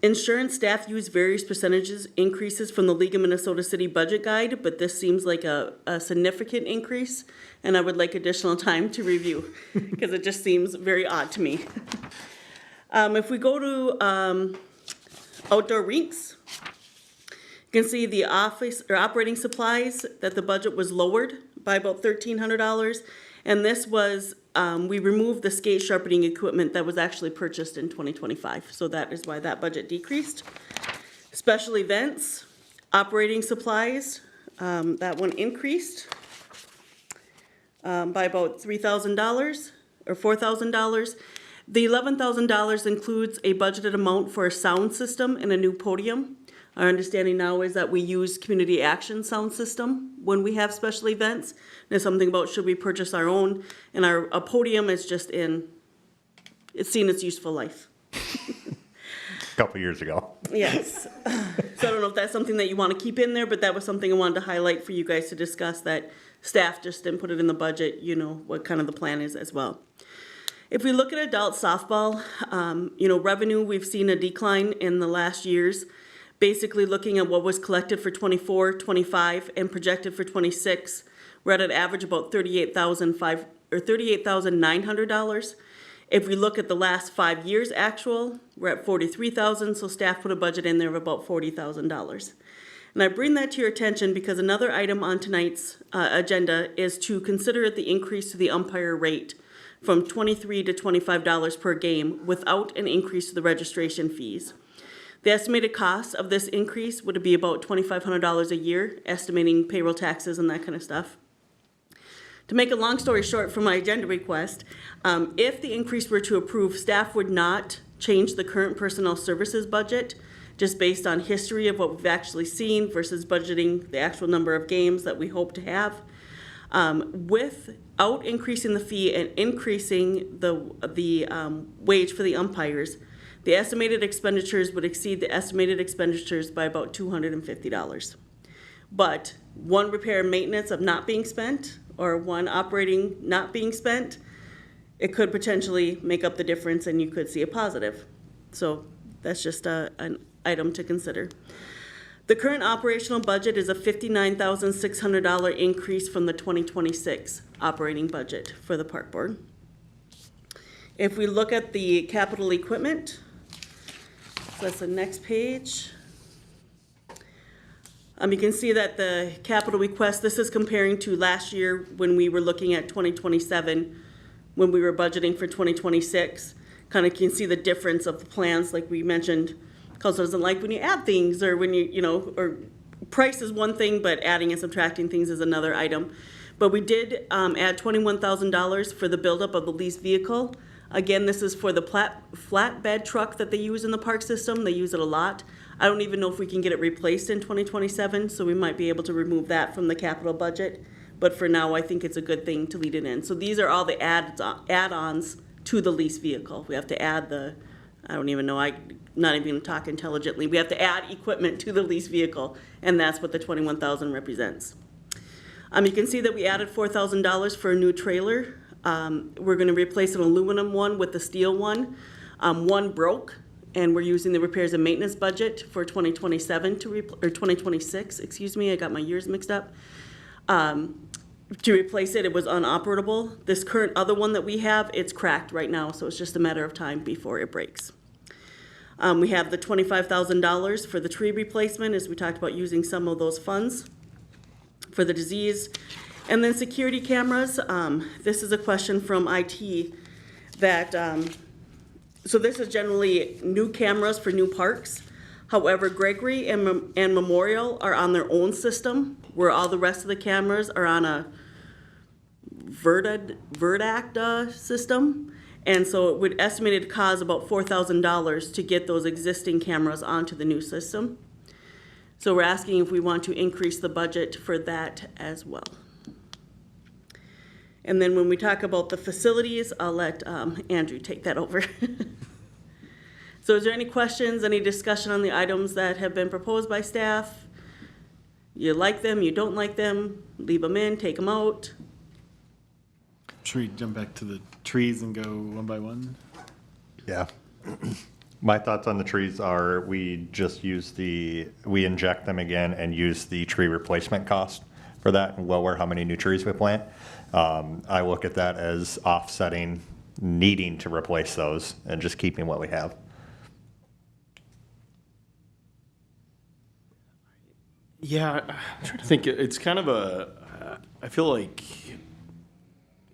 Insurance staff use various percentages increases from the League of Minnesota City Budget Guide, but this seems like a significant increase, and I would like additional time to review, because it just seems very odd to me. If we go to outdoor rinks, you can see the office or operating supplies, that the budget was lowered by about $1,300, and this was, we removed the skate sharpening equipment that was actually purchased in 2025, so that is why that budget decreased. Special events, operating supplies, that one increased by about $3,000 or $4,000. The $11,000 includes a budgeted amount for a sound system and a new podium. Our understanding now is that we use community action sound system when we have special events. There's something about should we purchase our own, and a podium is just it's seen its useful life. A couple years ago. Yes. So I don't know if that's something that you want to keep in there, but that was something I wanted to highlight for you guys to discuss, that staff just didn't put it in the budget, you know, what kind of the plan is as well. If we look at adult softball, revenue, we've seen a decline in the last years. Basically looking at what was collected for 24, 25, and projected for 26, we're at an average about $38,900. If we look at the last 5 years actual, we're at $43,000, so staff put a budget in there of about $40,000. And I bring that to your attention because another item on tonight's agenda is to consider the increase to the umpire rate from $23 to $25 per game without an increase to the registration fees. The estimated cost of this increase would be about $2,500 a year, estimating payroll taxes and that kind of stuff. To make a long story short for my agenda request, if the increase were to approve, staff would not change the current personnel services budget, just based on history of what we've actually seen versus budgeting the actual number of games that we hope to have. Without increasing the fee and increasing the wage for the umpires, the estimated expenditures would exceed the estimated expenditures by about $250. But one repair and maintenance of not being spent, or one operating not being spent, it could potentially make up the difference and you could see a positive. So that's just an item to consider. The current operational budget is a $59,600 increase from the 2026 operating budget for the park board. If we look at the capital equipment, so that's the next page. You can see that the capital request, this is comparing to last year when we were looking at 2027, when we were budgeting for 2026. Kind of can see the difference of the plans, like we mentioned. Council doesn't like when you add things, or when or price is one thing, but adding and subtracting things is another item. But we did add $21,000 for the buildup of the leased vehicle. Again, this is for the flatbed truck that they use in the park system. They use it a lot. I don't even know if we can get it replaced in 2027, so we might be able to remove that from the capital budget. But for now, I think it's a good thing to lead it in. So these are all the add-ons to the lease vehicle. We have to add I don't even know, I'm not even going to talk intelligently. We have to add equipment to the lease vehicle, and that's what the $21,000 represents. You can see that we added $4,000 for a new trailer. We're going to replace an aluminum one with the steel one. One broke, and we're using the repairs and maintenance budget for 2027 or 2026, excuse me, I got my years mixed up. To replace it, it was unoperable. This current other one that we have, it's cracked right now, so it's just a matter of time before it breaks. We have the $25,000 for the tree replacement, as we talked about using some of those funds for the disease. And then security cameras, this is a question from IT that, so this is generally new cameras for new parks. However, Gregory and Memorial are on their own system, where all the rest of the cameras are on a Verdact system. And so it would estimated to cost about $4,000 to get those existing cameras onto the new system. So we're asking if we want to increase the budget for that as well. And then when we talk about the facilities, I'll let Andrew take that over. So is there any questions, any discussion on the items that have been proposed by staff? You like them, you don't like them, leave them in, take them out? Should we jump back to the trees and go one by one? Yeah. My thoughts on the trees are we just we inject them again and use the tree replacement cost for that and lower how many new trees we plant. I look at that as offsetting needing to replace those and just keeping what we have. Yeah, I'm trying to think. It's kind of I feel like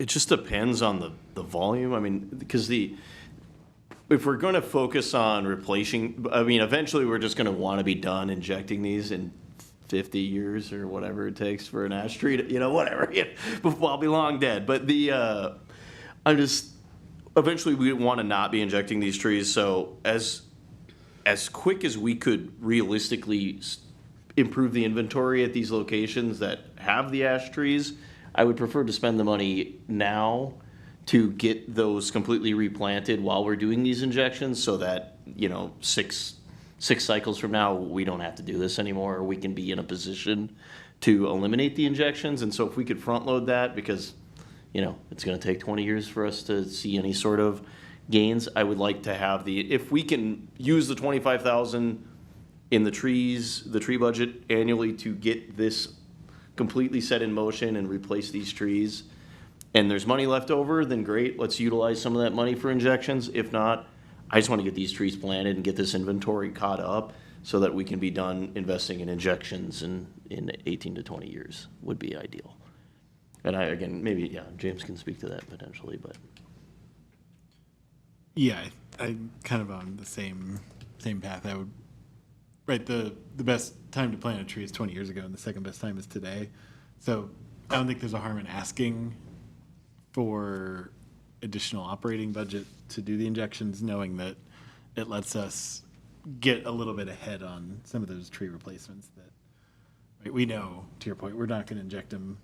it just depends on the volume. I mean, because if we're going to focus on replacing, I mean, eventually we're just going to want to be done injecting these in 50 years or whatever it takes for an ash tree to, whatever, I'll be long dead. But eventually we want to not be injecting these trees. So as quick as we could realistically improve the inventory at these locations that have the ash trees, I would prefer to spend the money now to get those completely replanted while we're doing these injections so that, six cycles from now, we don't have to do this anymore, or we can be in a position to eliminate the injections. And so if we could front load that, because, it's going to take 20 years for us to see any sort of gains, I would like to have if we can use the 25,000 in the tree budget annually to get this completely set in motion and replace these trees, and there's money left over, then great, let's utilize some of that money for injections. If not, I just want to get these trees planted and get this inventory caught up so that we can be done investing in injections in 18 to 20 years would be ideal. And maybe James can speak to that potentially, but. Yeah, I'm kind of on the same path. Right, the best time to plant a tree is 20 years ago, and the second best time is today. So I don't think there's a harm in asking for additional operating budget to do the injections, knowing that it lets us get a little bit ahead on some of those tree replacements that, right, we know, to your point, we're not going to inject them,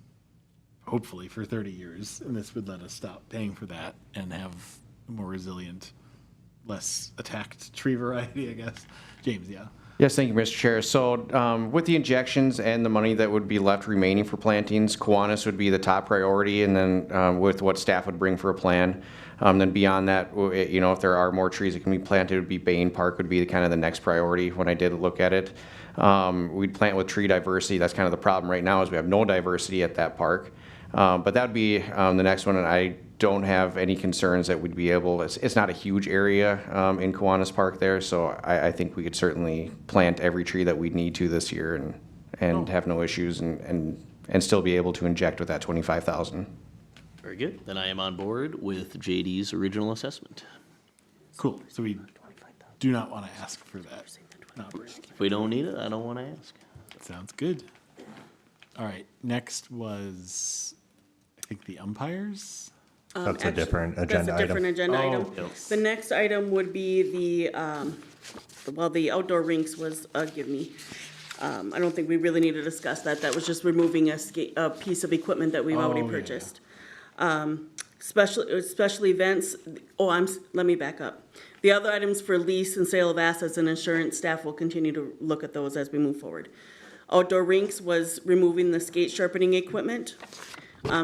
hopefully, for 30 years, and this would let us stop paying for that and have a more resilient, less attacked tree variety, I guess. James, yeah. Yes, thank you, Mr. Chair. So with the injections and the money that would be left remaining for plantings, Kiwanis would be the top priority, and then with what staff would bring for a plan. Then beyond that, if there are more trees that can be planted, it would be Bain Park would be kind of the next priority when I did look at it. We'd plant with tree diversity. That's kind of the problem right now is we have no diversity at that park. But that would be the next one, and I don't have any concerns that we'd be able, it's not a huge area in Kiwanis Park there, so I think we could certainly plant every tree that we'd need to this year and have no issues and still be able to inject with that 25,000. Very good. Then I am on board with JD's original assessment. Cool. So we do not want to ask for that. If we don't need it, I don't want to ask. Sounds good. All right. Next was, I think, the umpires. That's a different agenda item. That's a different agenda item. Yes. The next item would be the outdoor rinks was give me. I don't think we really need to discuss that. That was just removing a piece of equipment that we've already purchased. Special events. Let me back up. The other items for lease and sale of assets and insurance, staff will continue to look at those as we move forward. Outdoor rinks was removing the skate sharpening equipment.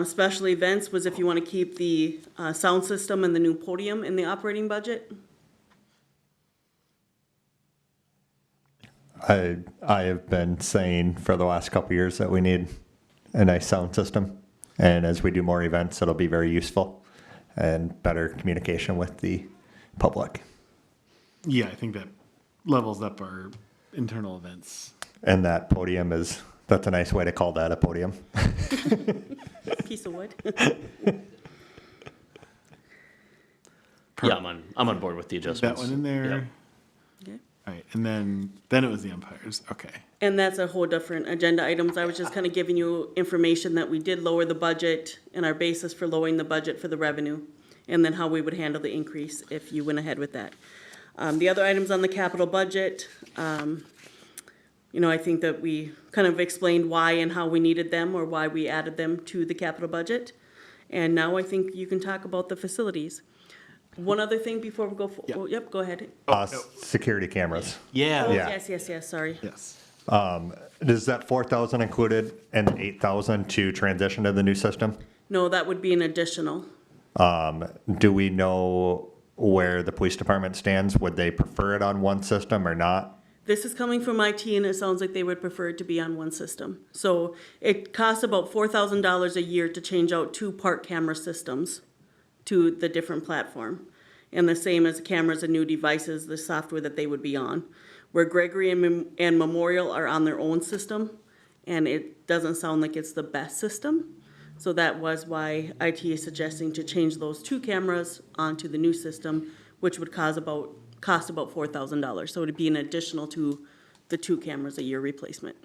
Special events was if you want to keep the sound system and the new podium in the operating budget. I have been saying for the last couple of years that we need a nice sound system. And as we do more events, it'll be very useful and better communication with the public. Yeah, I think that levels up our internal events. And that podium that's a nice way to call that a podium. Piece of wood. Yeah, I'm on board with the adjustments. That one in there. Yep. Okay. All right, and then it was the umpires. Okay. And that's a whole different agenda items. I was just kind of giving you information that we did lower the budget and our basis for lowering the budget for the revenue, and then how we would handle the increase if you went ahead with that. The other items on the capital budget, I think that we kind of explained why and how we needed them or why we added them to the capital budget. And now I think you can talk about the facilities. One other thing before we go, oh, yep, go ahead. Security cameras. Yeah. Oh, Yeah. yes, sorry. Yes. Is that 4,000 included and 8,000 to transition to the new system? No, that would be an additional. Do we know where the police department stands? Would they prefer it on one system or not? This is coming from IT, and it sounds like they would prefer it to be on one system. So it costs about $4,000 a year to change out 2 park camera systems to the different platform. And the same as cameras and new devices, the software that they would be on. Where Gregory and Memorial are on their own system, and it doesn't sound like it's the best system. So that was why IT is suggesting to change those 2 cameras onto the new system, which would cost about $4,000. So it'd be an additional to the 2 cameras a year replacement.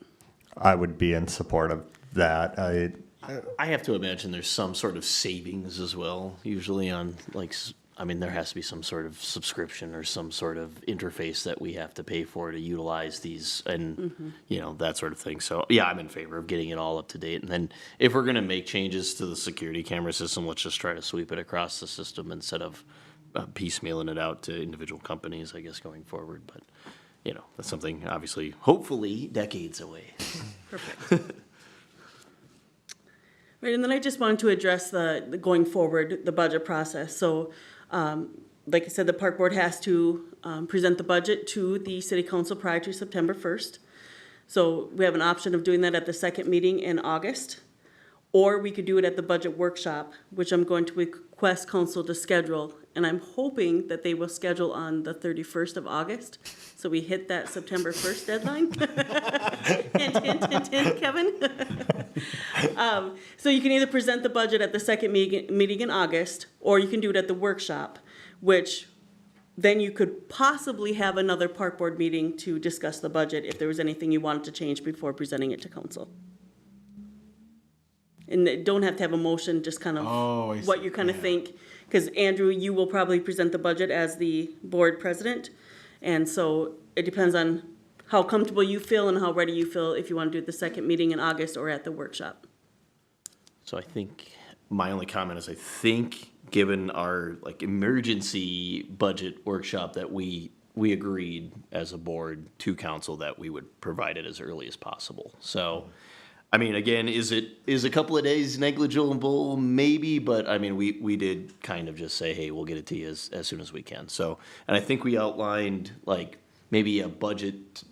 I would be in support of that. I have to imagine there's some sort of savings as well, usually on like, I mean, there has to be some sort of subscription or some sort of interface that we have to pay for to utilize these and, you know, that sort of thing. So, yeah, I'm in favor of getting it all up to date. And then if we're going to make changes to the security camera system, let's just try to sweep it across the system instead of piecemealing it out to individual companies, I guess, going forward. But, you know, that's something, obviously, hopefully, decades away. Perfect. Right, and then I just wanted to address the going forward, the budget process. So, like I said, the park board has to present the budget to the city council prior to September 1st. So we have an option of doing that at the second meeting in August, or we could do it at the budget workshop, which I'm going to request council to schedule. And I'm hoping that they will schedule on the 31st of August, so we hit that September 1st deadline. Hint, hint, hint, hint, Kevin. So you can either present the budget at the second meeting in August, or you can do it at the workshop, which then you could possibly have another park board meeting to discuss the budget if there was anything you wanted to change before presenting it to council. And don't have to have a motion, just kind of what you kind of think. Because Andrew, you will probably present the budget as the board president. And so it depends on how comfortable you feel and how ready you feel if you want to do it the second meeting in August or at the workshop. So I think my only comment is I think given our like emergency budget workshop that we agreed as a board to council that we would provide it as early as possible. So, I mean, again, is a couple of days negligible? Maybe, but I mean, we did kind of just say, hey, we'll get it to you as soon as we can. So, and I think we outlined like maybe a budget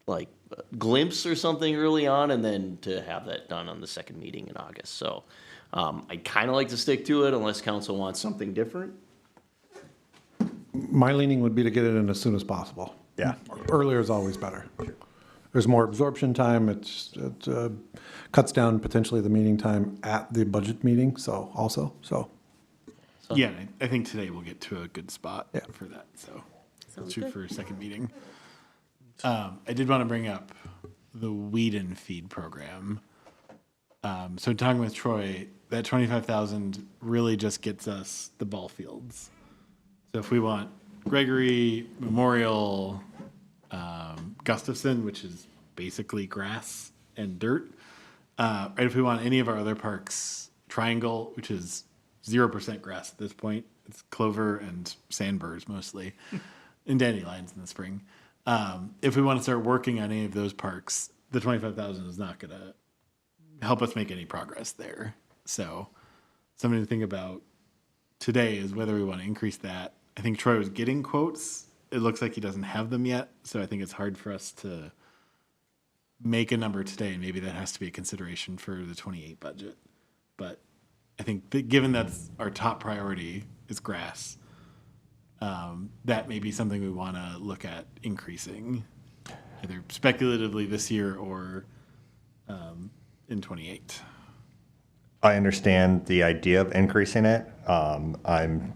like glimpse or something early on, and then to have that done on the second meeting in August. So, I'd kind of like to stick to it unless council wants something different. My leaning would be to get it in as soon as possible. Yeah. Earlier is always better. There's more absorption time, it cuts down potentially the meeting time at the budget meeting, so. Yeah, I think today we'll get to a good spot for that, so we'll Sounds shoot good. for a second meeting. I did want to bring up the weed and feed program. So talking with Troy, that 25,000 really just gets us the ball fields. So if we want Gregory, Memorial, Gustafson, which is basically grass and dirt, right? If we want any of our other parks, Triangle, which is 0% grass at this point, it's clover and sandburrs mostly, and dandelions in the spring. If we want to start working on any of those parks, the 25,000 is not going to help us make any progress there. So something to think about today is whether we want to increase that. I think Troy was getting quotes. It looks like he doesn't have them yet, so I think it's hard for us to make a number today, and maybe that has to be a consideration for the 28 budget. But I think that given that's our top priority is grass, that may be something we want to look at increasing, either speculatively this year or in 28. I understand the idea of increasing it. I'm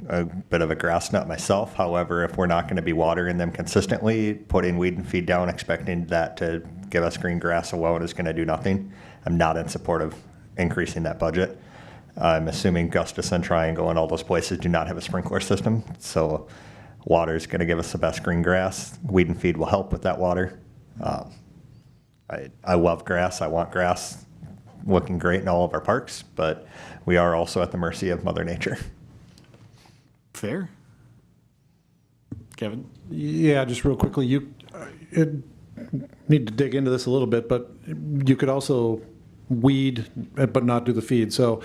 a bit of a grass nut myself. However, if we're not going to be watering them consistently, putting weed and feed down, expecting that to give us green grass alone is going to do nothing. I'm not in support of increasing that budget. I'm assuming Gustafson, Triangle, and all those places do not have a sprinkler system. So water is going to give us the best green grass. Weed and feed will help with that water. I love grass. I want grass. looking great in all of our parks, but we are also at the mercy of Mother Nature. Fair. Kevin? Yeah, just real quickly, you need to dig into this a little bit, but you could also weed, but not do the feed. So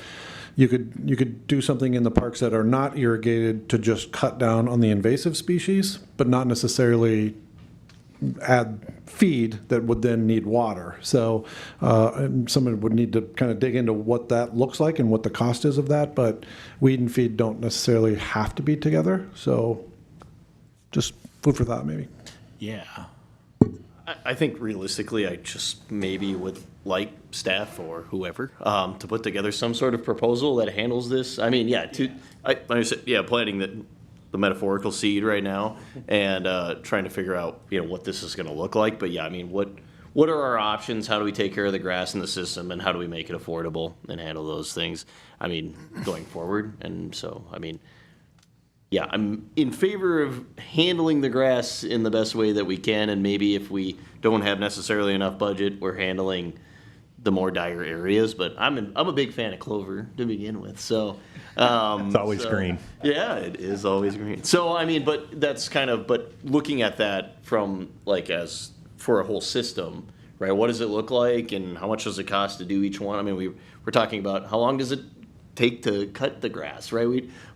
you could do something in the parks that are not irrigated to just cut down on the invasive species, but not necessarily add feed that would then need water. So someone would need to kind of dig into what that looks like and what the cost is of that, but weed and feed don't necessarily have to be together. So just food for thought, maybe. Yeah. I think realistically, I just maybe would like staff or whoever to put together some sort of proposal that handles this. I mean, yeah, like I said, yeah, planting the metaphorical seed right now and trying to figure out, what this is going to look like. But yeah, I mean, what are our options? How do we take care of the grass in the system, and how do we make it affordable and handle those things? I mean, going forward. And so, I mean, yeah, I'm in favor of handling the grass in the best way that we can, and maybe if we don't have necessarily enough budget, we're handling the more dire areas. But I'm a big fan of clover to begin with, so It's always green. Yeah, it is always green. So I mean, but that's but looking at that from as for a whole system, right? What does it look like, and how much does it cost to do each one? I mean, we're talking about how long does it take to cut the grass, right?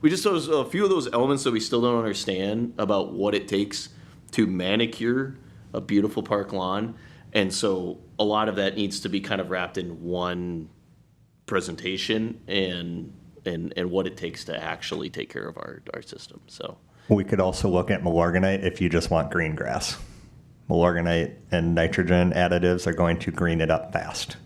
We just have a few of those elements that we still don't understand about what it takes to manicure a beautiful park lawn, and so a lot of that needs to be kind of wrapped in one presentation and what it takes to actually take care of our system. So We could also look at Milorganite if you just want green grass. Milorganite and nitrogen additives are going to green it up fast.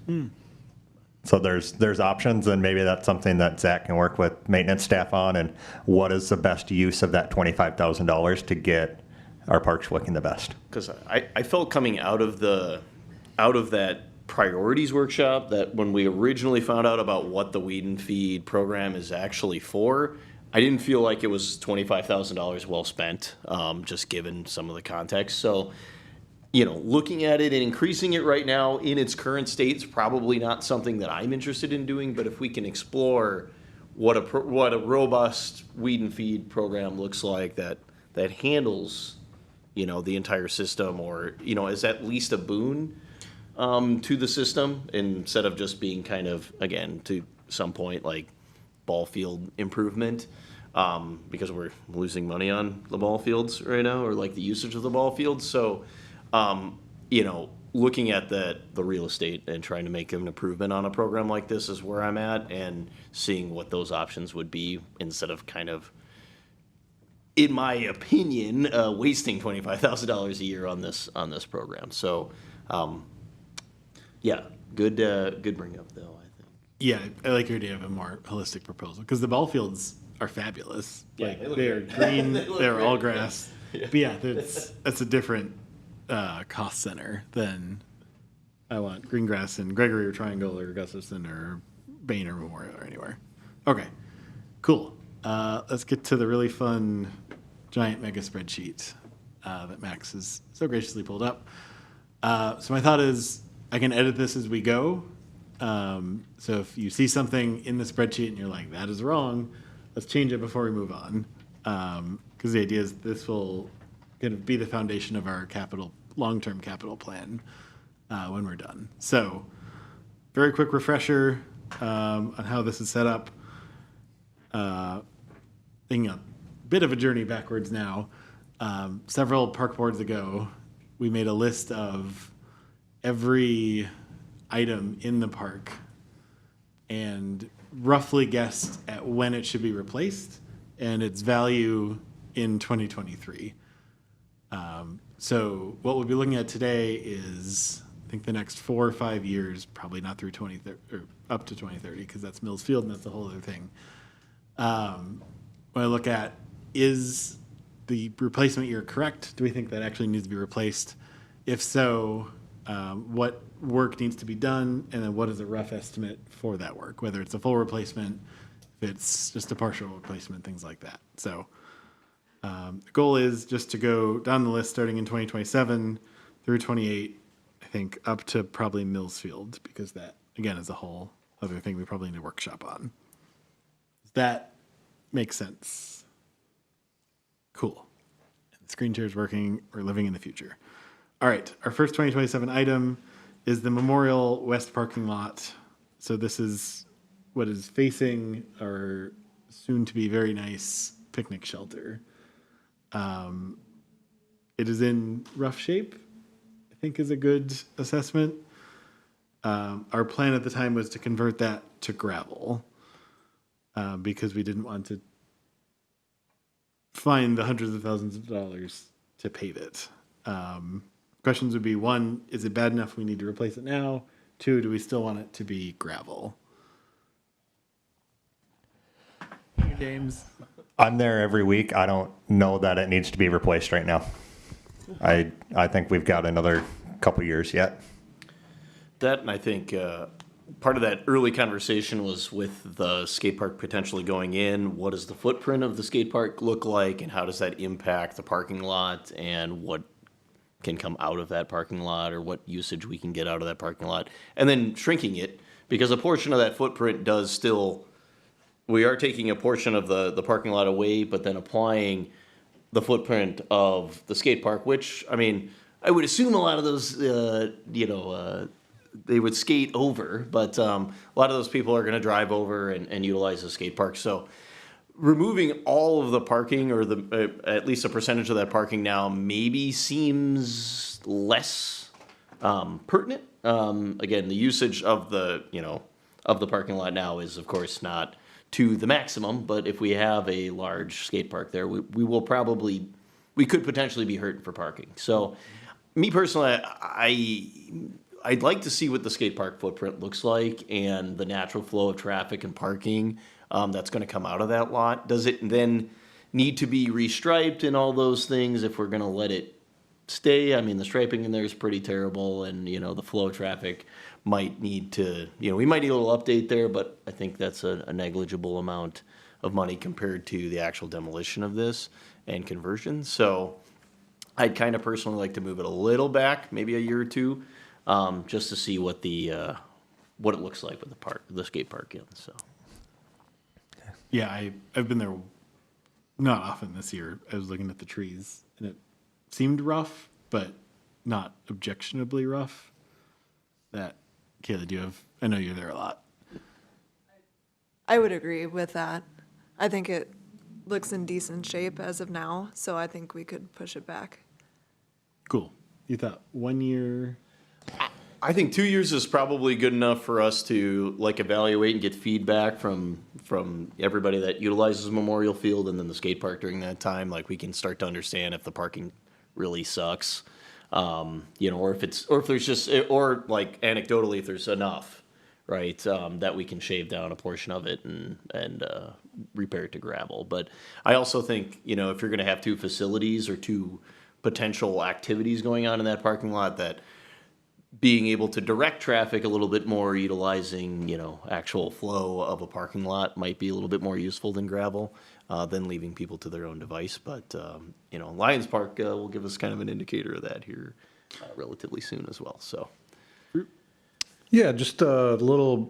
So there's options, and maybe that's something that Zach can work with maintenance staff on, and what is the best use of that $25,000 to get our parks looking the best. because I felt coming out of that priorities workshop that when we originally found out about what the weed and feed program is actually for, I didn't feel like it was $25,000 well spent, just given some of the context. So, looking at it and increasing it right now in its current state is probably not something that I'm interested in doing. But if we can explore what a robust weed and feed program looks like that handles, the entire system, or is at least a boon to the system instead of just being kind of, again, to some point like ball field improvement, because we're losing money on the ball fields right now, or like the usage of the ball fields. So looking at the real estate and trying to make an improvement on a program like this is where I'm at, and seeing what those options would be instead of kind of, in my opinion, wasting $25,000 a year on this program. So, yeah, good bring up though, I think. Yeah, I like your idea of a more holistic proposal, because the ball fields are fabulous. Yeah, they're green, they're all grass. But yeah, that's a different cost center than I want green grass in Gregory or Triangle or Gustafson or Bain or Memorial or anywhere. Okay, cool. Let's get to the really fun giant mega spreadsheet that Max has so graciously pulled up. So my thought is I can edit this as we go. So if you see something in the spreadsheet and you're like, that is wrong, let's change it before we move on. Because the idea is this will kind of be the foundation of our long-term capital plan when we're done. So very quick refresher on how this is set up. Taking a bit of a journey backwards now. Several park boards ago, we made a list of every item in the park and roughly guessed at when it should be replaced and its value in 2023. So what we'll be looking at today is, I think, the next 4 or 5 years, probably not through 2030 or up to 2030, because that's Mills Field and that's a whole other thing. When I look at, is the replacement year correct? Do we think that actually needs to be replaced? If so, what work needs to be done, and then what is a rough estimate for that work, whether it's a full replacement, if it's just a partial replacement, things like that. So the goal is just to go down the list starting in 2027 through 28, I think up to probably Mills Field, because that again, as a whole other thing we probably need to workshop on. Does that make sense? Cool. The screen share is working. We're living in the future. All right. Our first 2027 item is the Memorial West parking lot. So this is what is facing our soon to be very nice picnic shelter. It is in rough shape, I think is a good assessment. Our plan at the time was to convert that to gravel because we didn't want to find the hundreds of thousands of dollars to pave it. Questions would be, one, is it bad enough we need to replace it now? Two, do we still want it to be gravel? James? I'm there every week. I don't know that it needs to be replaced right now. I think we've got another couple years yet. That, and I think part of that early conversation was with the skate park potentially going in. What does the footprint of the skate park look like, and how does that impact the parking lot, and what can come out of that parking lot, or what usage we can get out of that parking lot, and then shrinking it, because a portion of that footprint does still, we are taking a portion of the parking lot away, but then applying the footprint of the skate park, which, I mean, I would assume a lot of those, they would skate over, but a lot of those people are going to drive over and utilize the skate park. So removing all of the parking, or at least a percentage of that parking now, maybe seems less pertinent. Again, the usage of the parking lot now is, of course, not to the maximum, but if we have a large skate park there, we could potentially be hurting for parking. So me personally, I'd like to see what the skate park footprint looks like and the natural flow of traffic and parking that's going to come out of that lot. Does it then need to be restriped and all those things if we're going to let it stay? I mean, the striping in there is pretty terrible, and the flow of traffic might need to, we might need a little update there, but I think that's a negligible amount of money compared to the actual demolition of this and conversion. So I'd kind of personally like to move it a little back, maybe a year or two, just to see what it looks like with the skate park in. So Yeah, I've been there not often this year. I was looking at the trees, and it seemed rough, but not objectionably rough. Kayla, I know you're there a lot. I would agree with that. I think it looks in decent shape as of now, so I think we could push it back. Cool. You thought 1 year? I think 2 years is probably good enough for us to evaluate and get feedback from everybody that utilizes Memorial Field and then the skate park during that time. We can start to understand if the parking really sucks, or if there's just, or anecdotally, if there's enough, right, that we can shave down a portion of it and repair it to gravel. But I also think, if you're going to have two facilities or two potential activities going on in that parking lot, that being able to direct traffic a little bit more, utilizing, actual flow of a parking lot might be a little bit more useful than gravel, than leaving people to their own device. But, Lions Park will give us kind of an indicator of that here relatively soon as well. So. Yeah, just a little,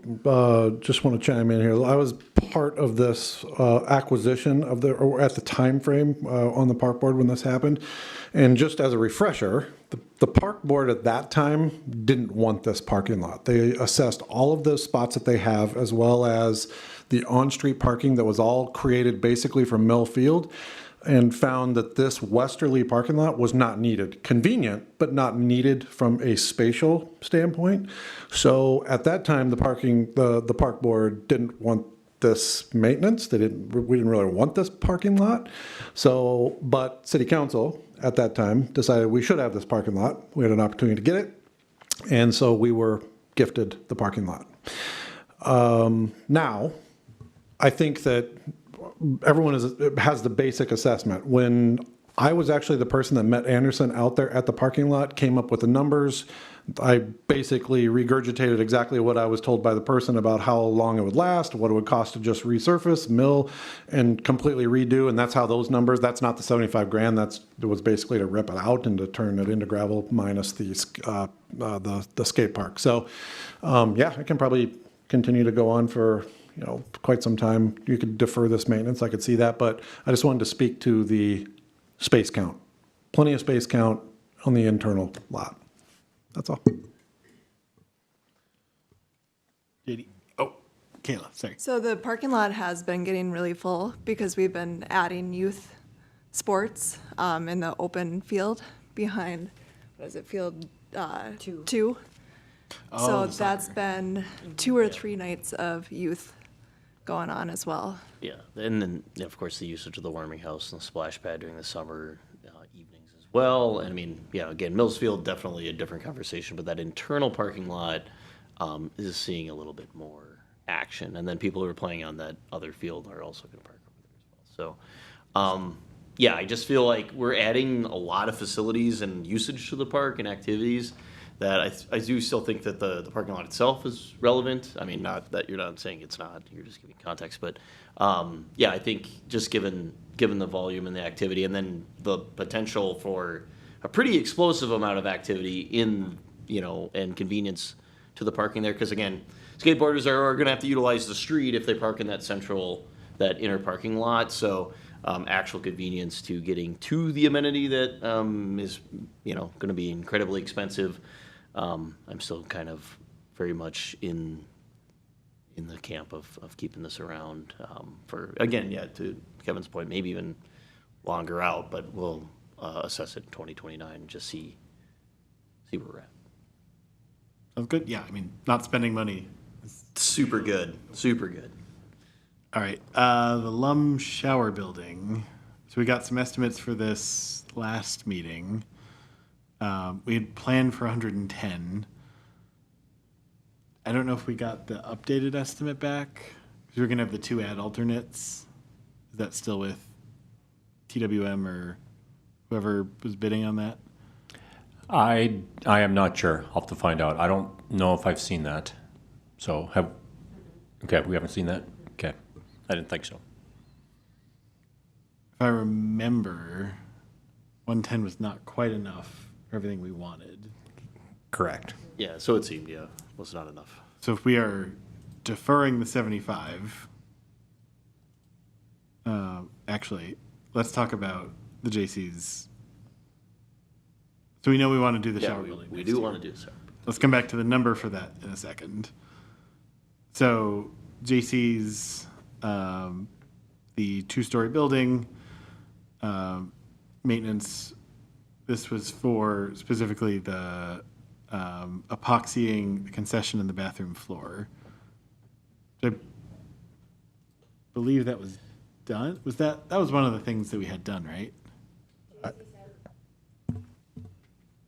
just want to chime in here. I was part of this acquisition or at the time frame on the park board when this happened. And just as a refresher, the park board at that time didn't want this parking lot. They assessed all of the spots that they have, as well as the on-street parking that was all created basically from Mill Field, and found that this westerly parking lot was not needed. Convenient, but not needed from a spatial standpoint. So at that time, the park board didn't want this maintenance. We didn't really want this parking lot. So, but city council at that time decided we should have this parking lot. We had an opportunity to get it. And so we were gifted the parking lot. Now, I think that everyone has the basic assessment. When I was actually the person that met Anderson out there at the parking lot, came up with the numbers. I basically regurgitated exactly what I was told by the person about how long it would last, what it would cost to just resurface, mill, and completely redo. And that's how those numbers, that's not the 75 grand. It was basically to rip it out and to turn it into gravel minus the skate park. So, yeah, it can probably continue to go on for, quite some time. You could defer this maintenance. I could see that, but I just wanted to speak to the space count. Plenty of space count on the internal lot. That's all. JD. Oh, Kayla, sorry. So the parking lot has been getting really full because we've been adding youth sports in the open field behind, what is it, field two. So that's been 2 or 3 nights of youth going on as well. Yeah, and then, of course, the usage of the warming house and the splash pad during the summer evenings as well. And I mean, yeah, again, Millsfield, definitely a different conversation, but that internal parking lot is seeing a little bit more action. And then people who are playing on that other field are also going to park over there as well. So, yeah, I just feel like we're adding a lot of facilities and usage to the park and activities that I do still think that the parking lot itself is relevant. I mean, not that you're not saying it's not, you're just giving context, but yeah, I think just given the volume and the activity, and then the potential for a pretty explosive amount of activity in, and convenience to the parking there, because again, skateboarders are going to have to utilize the street if they park in that inner parking lot, so actual convenience to getting to the amenity that is, going to be incredibly expensive. I'm still kind of very much in the camp of keeping this around for, again, yeah, to Kevin's point, maybe even longer out, but we'll assess it in 2029 and just see where we're at. Sounds good. Yeah, I mean, not spending money. Super good. All right, the Lum Shower Building. So we got some estimates for this last meeting. We had planned for 110. I don't know if we got the updated estimate back, because we're gonna have the 2 ad alternates. Is that still with TWM or whoever was bidding on that? I am not sure. I'll have to find out. I don't know if I've seen that. So okay, we haven't seen that? Okay. I didn't think so. If I remember, 110 was not quite enough for everything we wanted. Correct. Yeah, so it seemed, was not enough. So if we are deferring the 75, actually, let's talk about the J.C.'s. So we know we want to do the shower building. We do want to do so. Let's come back to the number for that in a second. So J.C.'s, the 2-story building, maintenance, this was for specifically the epoxying the concession in the bathroom floor. I believe that was done. That was one of the things that we had done, right?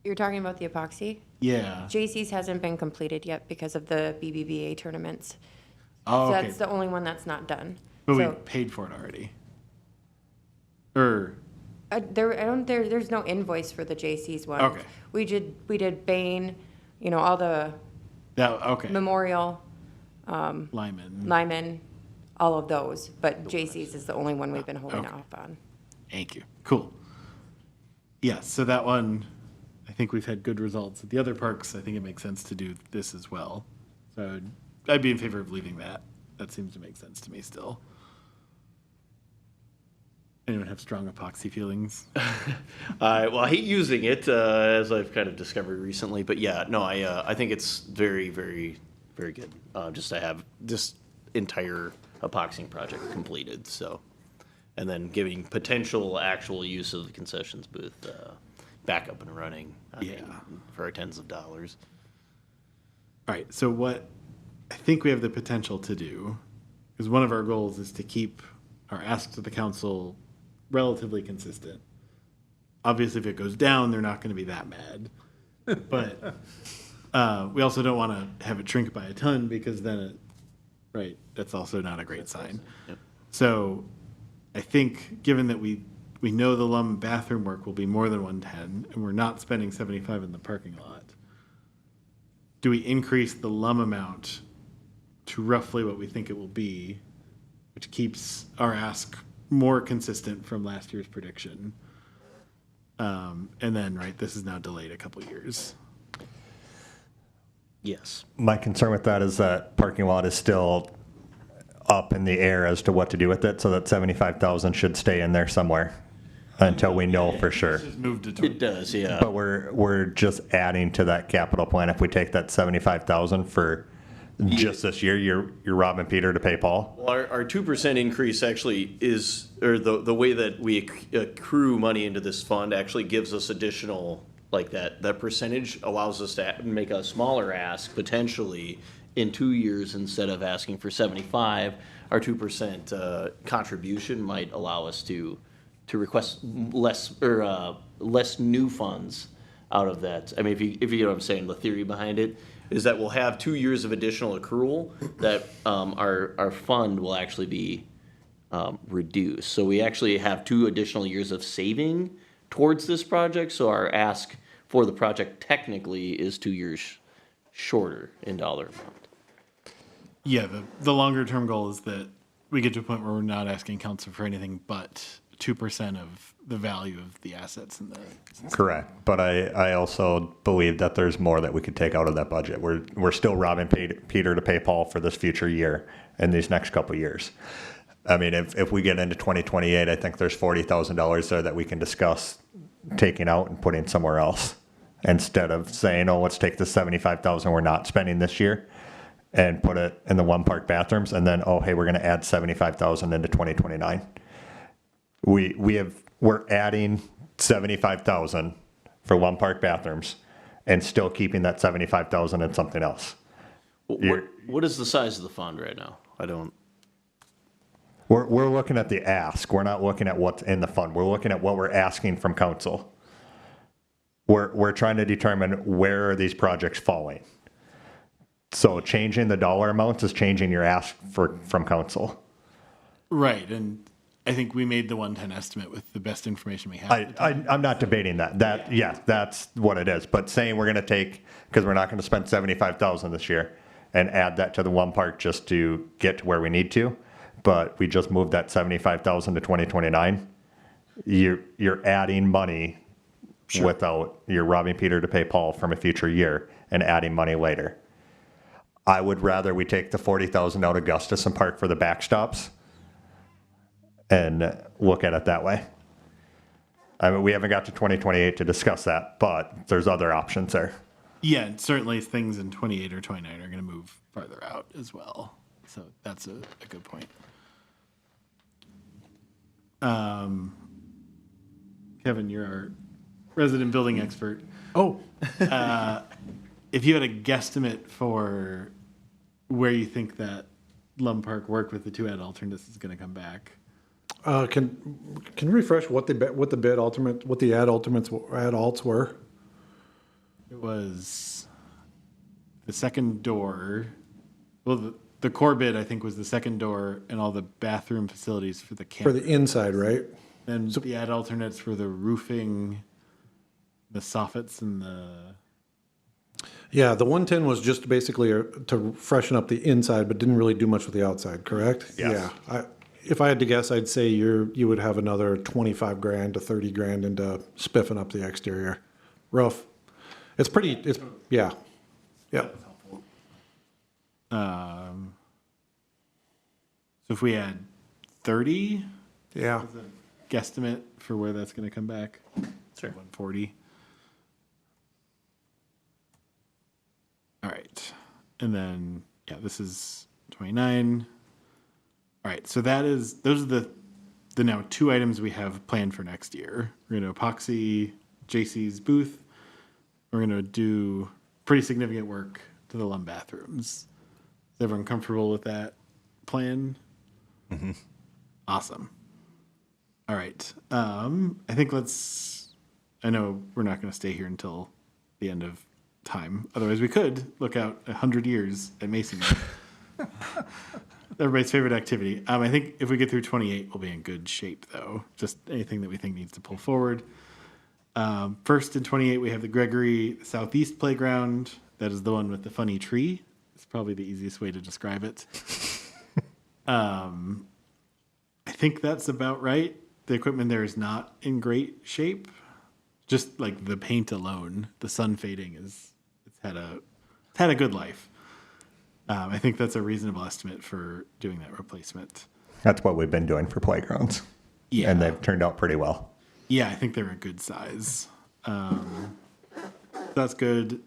You're talking about the epoxy? Yeah. JC's hasn't been completed yet because of the BBVA tournaments. Oh, So okay. that's the only one that's not done. But we So, paid for it already. Or there's no invoice for the JC's one. Okay. We did Bain, all the that Memorial, Lyman. all of those, but JC's is the only one we've been holding Okay. off on. Thank you. Cool. Yeah, so that one, I think we've had good results. At the other parks, I think it makes sense to do this as well. So I'd be in favor of leaving that. That seems to make sense to me still. Anyone have strong epoxy feelings? Well, I hate using it, as I've kind of discovered recently, but yeah, no, I think it's very, very, very good, just to have this entire epoxying project completed, so. And then giving potential actual use of the concessions booth back up and running, I mean, for tens of dollars. All right, so what I think we have the potential to do, because one of our goals is to keep our asks to the council relatively consistent. Obviously, if it goes down, they're not going to be that mad. But we also don't want to have it shrink by a ton, because then that's also not a great sign. Yep. So I think, given that we we know the Lum bathroom work will be more than 110, and we're not spending 75 in the parking lot. Do we increase the Lum amount to roughly what we think it will be, which keeps our ask more consistent from last year's prediction? And then, right, this is now delayed a couple years. Yes. My concern with that is that parking lot is still up in the air as to what to do with it, so that 75,000 should stay in there somewhere until we know for sure. Just moved to 20. It does, yeah. But we're just adding to that capital plan. If we take that 75,000 for just this year, you're robbing Peter to pay Paul. Well, our 2% increase actually is, or the way that we accrue money into this fund actually gives us additional, like that percentage allows us to make a smaller ask potentially in 2 years instead of asking for 75. Our 2% contribution might allow us to request less new funds out of that. I mean, if you know what I'm saying, the theory behind it is that we'll have 2 years of additional accrual that our fund will actually be reduced. So we actually have 2 additional years of saving towards this project. So our ask for the project technically is 2 years shorter in dollar amount. Yeah, the longer term goal is that we get to a point where we're not asking council for anything but 2% of the value of the assets in the. Correct, but I also believe that there's more that we could take out of that budget. We're still robbing Peter to pay Paul for this future year and these next couple of years. I mean, if we get into 2028, I think there's $40,000 there that we can discuss taking out and putting somewhere else, instead of saying, oh, let's take the 75,000 we're not spending this year and put it in the one park bathrooms, and then, oh, hey, we're going to add 75,000 into 2029. We're adding 75,000 for one park bathrooms and still keeping that 75,000 in something else. What is the size of the fund right now? I don't. We're looking at the ask. We're not looking at what's in the fund. We're looking at what we're asking from council. We're trying to determine where are these projects falling. So changing the dollar amounts is changing your ask from council. Right, and I think we made the 110 estimate with the best information we have. I'm not debating that. Yeah, that's what it is. But saying we're going to take, because we're not going to spend 75,000 this year, and add that to the one park just to get to where we need to, but we just moved that 75,000 to 2029. You're adding money without, you're robbing Peter to pay Paul from a future year and adding money later. I would rather we take the 40,000 out of Augustus and park for the backstops and look at it that way. I mean, we haven't got to 2028 to discuss that, but there's other options there. Yeah, and certainly things in 28 or 29 are going to move farther out as well. So that's a good point. Kevin, you're our resident building expert. Oh, If you had a guesstimate for where you think that Lum Park work with the 2 ad alternates is going to come back. can you refresh what the ad alts were? It was the second door. Well, the core bid, I think, was the second door and all the bathroom facilities for the For camp. the inside, right? And the ad alternates for the roofing, the soffits, and the. Yeah, the 110 was just basically to freshen up the inside, but didn't really do much with the outside, correct? Yes. Yeah. If I had to guess, I'd say you would have another 25 grand to 30 grand into spiffing up the exterior. Rough. It's yeah. Yeah. So if we add 30, Yeah. as a guesstimate for where that's going to come back. Sure. 140. All right. And then, yeah, this is 29. All right. So those are the now 2 items we have planned for next year. We're going to epoxy JC's booth. We're going to do pretty significant work to the Lum bathrooms. Is everyone comfortable with that plan? Mm-hmm. Awesome. All right. I think I know we're not going to stay here until the end of time. Otherwise, we could look out 100 years at Mason. everybody's favorite activity. I think if we get through 28, we'll be in good shape, though. Just anything that we think needs to pull forward. First in 28, we have the Gregory Southeast Playground. That is the one with the funny tree. It's probably the easiest way to describe it. I think that's about right. The equipment there is not in great shape. Just like the paint alone, the sun fading it's had a good life. I think that's a reasonable estimate for doing that replacement. That's what we've been doing for playgrounds. Yeah. And they've turned out pretty well. Yeah, I think they're a good size. That's good.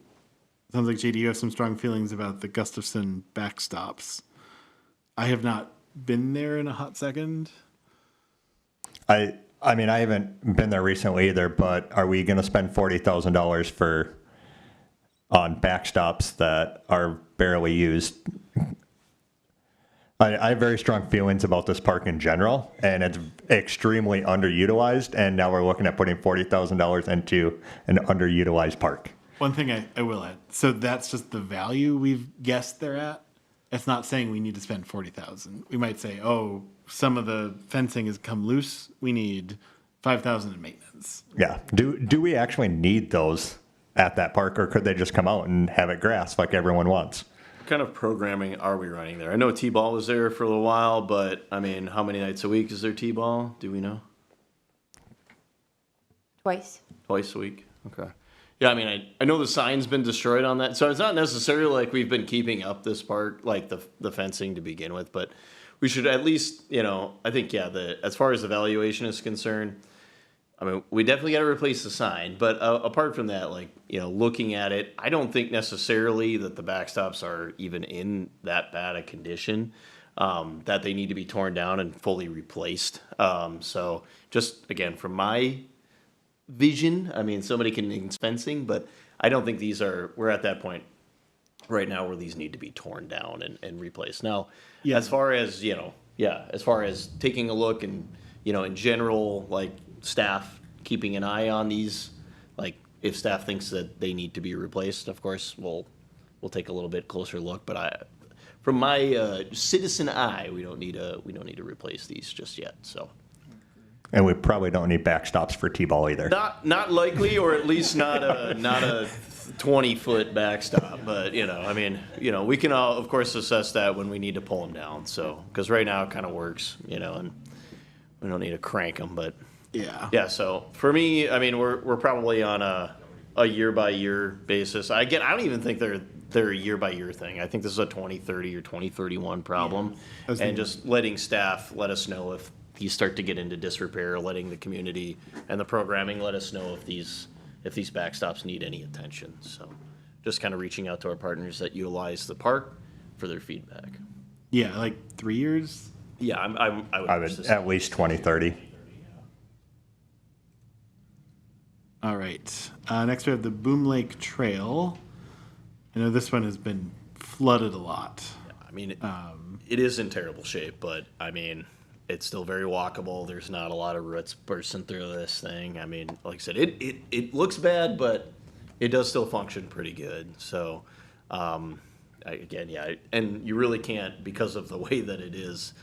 Sounds like, JD, you have some strong feelings about the Gustafson backstops. I have not been there in a hot second. I mean, I haven't been there recently either, but are we going to spend $40,000 on backstops that are barely used? I have very strong feelings about this park in general, and it's extremely underutilized, and now we're looking at putting $40,000 into an underutilized park. One thing I will add, so that's just the value we've guessed they're at. It's not saying we need to spend $40,000. We might say, oh, some of the fencing has come loose. We need $5,000 in maintenance. Yeah. Do we actually need those at that park, or could they just come out and have it grass like everyone wants? What kind of programming are we running there? I know T-ball was there for a little while, but I mean, how many nights a week is there T-ball? Do we know? Twice. Twice a week? Okay. Yeah, I mean, I know the sign's been destroyed on that, so it's not necessarily like we've been keeping up this park, like the fencing to begin with, but we should at least, I think, as far as the valuation is concerned, I mean, we definitely got to replace the sign, but apart from that, looking at it, I don't think necessarily that the backstops are even in that bad a condition, that they need to be torn down and fully replaced. So just, again, from my vision, I mean, somebody can use fencing, but I don't think we're at that point right now where these need to be torn down and replaced. Now, as far as, as far as taking a look and, in general, staff keeping an eye on these, if staff thinks that they need to be replaced, of course, we'll take a little bit closer look, but from my citizen eye, we don't need to replace these just yet, so. And we probably don't need backstops for T-ball either. Not likely, or at least not a 20-foot backstop. But I mean, we can all, of course, assess that when we need to pull them down. So, because right now it kind of works, and we don't need to crank them. But yeah. So for me, I mean, we're probably on a year-by-year basis. I don't even think they're a year-by-year thing. I think this is a 2030 or 2031 problem, and just letting staff let us know if these start to get into disrepair, letting the community and the programming let us know if these backstops need any attention. So just kind of reaching out to our partners that utilize the park for their feedback. Yeah, 3 years? Yeah, I would at least 2030. All right. Next we have the Boom Lake Trail. I know this one has been flooded a lot. Yeah, I mean, it is in terrible shape, but I mean, it's still very walkable. There's not a lot of roots bursting through this thing. I mean, like I said, it looks bad, but it does still function pretty good. So, and you really can't, because of the way that it is,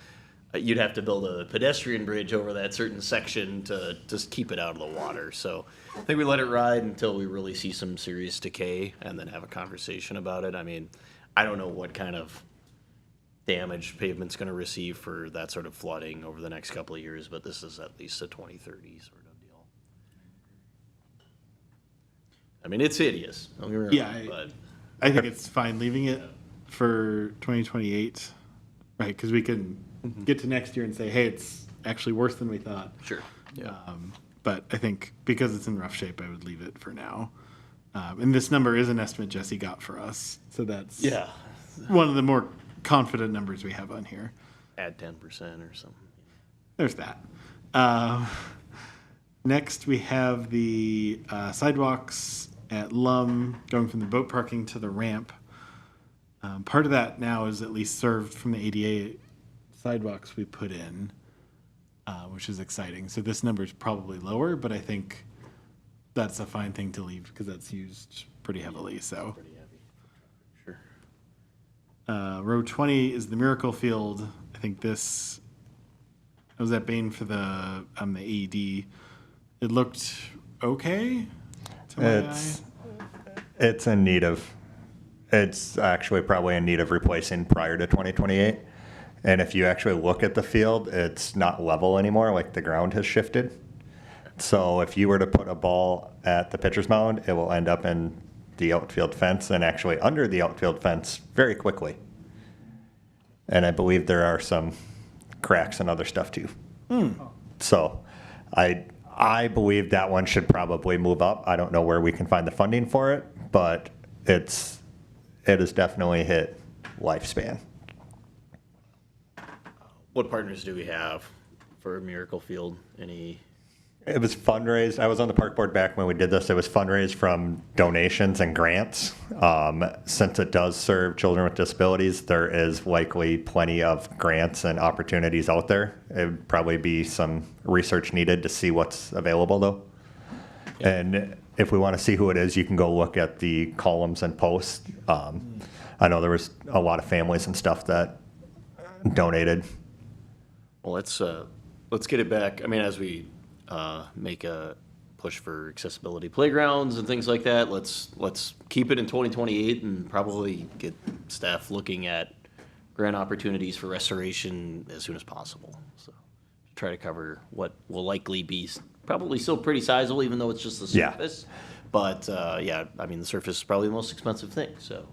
you'd have to build a pedestrian bridge over that certain section to just keep it out of the water. So I think we let it ride until we really see some serious decay and then have a conversation about it. I mean, I don't know what kind of damage pavement's going to receive for that sort of flooding over the next couple of years, but this is at least a 2030 sort of deal. I mean, it's hideous. Don't get me wrong, but I think it's fine leaving it for 2028, right? Because we can get to next year and say, hey, it's actually worse than we thought. Sure. Yeah. But I think because it's in rough shape, I would leave it for now. And this number is an estimate Jesse got for us, so that's one of the more confident numbers we have on here. Add 10% or something. There's that. Next, we have the sidewalks at Lum going from the boat parking to the ramp. Part of that now is at least served from the ADA sidewalks we put in, which is exciting. So this number is probably lower, but I think that's a fine thing to leave because that's used pretty heavily. So. Row 20 is the Miracle Field. I think this, I was at Bain for the AED. It looked okay to my eye. It's in need of, it's actually probably in need of replacing prior to 2028. And if you actually look at the field, it's not level anymore, like the ground has shifted. So if you were to put a ball at the pitcher's mound, it will end up in the outfield fence and actually under the outfield fence very quickly. And I believe there are some cracks and other stuff too. So I believe that one should probably move up. I don't know where we can find the funding for it, but it has definitely hit lifespan. What partners do we have for Miracle Field? It was fundraised. I was on the park board back when we did this. It was fundraised from donations and grants. Since it does serve children with disabilities, there is likely plenty of grants and opportunities out there. It would probably be some research needed to see what's available, though. And if we want to see who it is, you can go look at the columns and posts. I know there was a lot of families and stuff that donated. Well, let's get it back. I mean, as we make a push for accessibility playgrounds and things like that, let's keep it in 2028 and probably get staff looking at grant opportunities for restoration as soon as possible. So try to cover what will likely be probably still pretty sizable, even though it's just the surface. Yeah. But yeah, I mean, the surface is probably the most expensive thing. So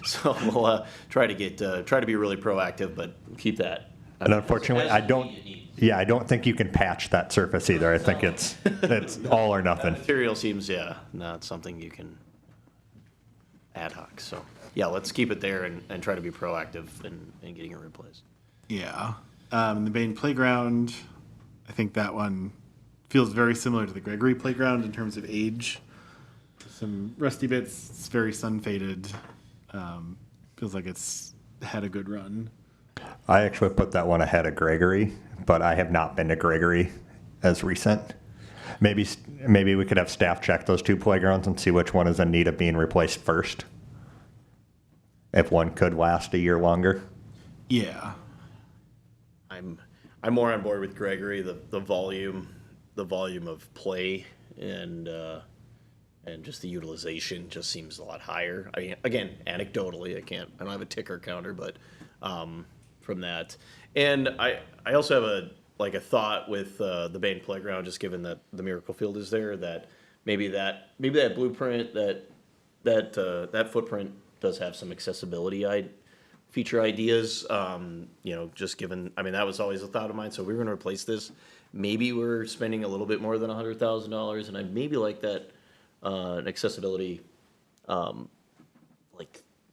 so we'll try to be really proactive, but keep that. And unfortunately, I don't think you can patch that surface either. I think it's all or nothing. Material seems, not something you can ad hoc. So, yeah, let's keep it there and try to be proactive in getting it replaced. Yeah. The Bain Playground, I think that one feels very similar to the Gregory Playground in terms of age. Some rusty bits. It's very sun-faded. Feels like it's had a good run. I actually put that one ahead of Gregory, but I have not been to Gregory as recent. Maybe we could have staff check those two playgrounds and see which one is in need of being replaced first. If one could last a year longer. Yeah. I'm more on board with Gregory. The volume of play and just the utilization just seems a lot higher. I mean, again, anecdotally, I don't have a ticker counter, but from that. And I also have a thought with the Bain Playground, just given that the Miracle Field is there, that maybe that blueprint, that footprint does have some accessibility feature ideas. Just given, I mean, that was always a thought of mine. So we're going to replace this. Maybe we're spending a little bit more than $100,000, and I maybe like that an accessibility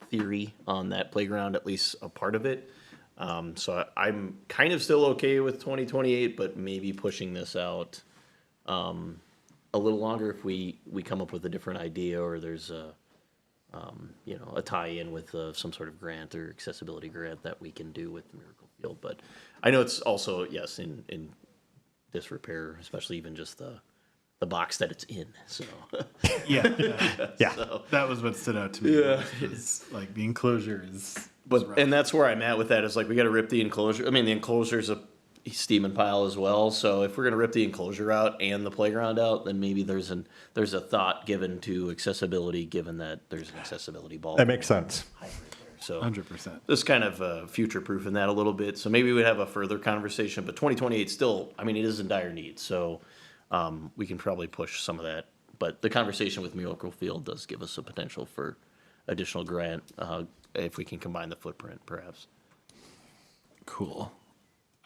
theory on that playground, at least a part of it. So I'm kind of still okay with 2028, but maybe pushing this out a little longer if we come up with a different idea, or there's a tie-in with some sort of grant or accessibility grant that we can do with the Miracle Field. But I know it's also, yes, in disrepair, especially even just the box that it's in. So yeah. So, that was what stood out to me. Yeah, it's like the enclosure is. And that's where I'm at with that. Is like we got to rip the enclosure. I mean, the enclosure's a steaming pile as well. So if we're gonna rip the enclosure out and the playground out, then maybe there's a thought given to accessibility, given that there's an accessibility ball. That makes sense. So 100%. This kind of future-proofing that a little bit. So maybe we'd have a further conversation. But 2028 still, I mean, it is in dire need. So we can probably push some of that. But the conversation with Miracle Field does give us a potential for additional grant if we can combine the footprint, perhaps. Cool.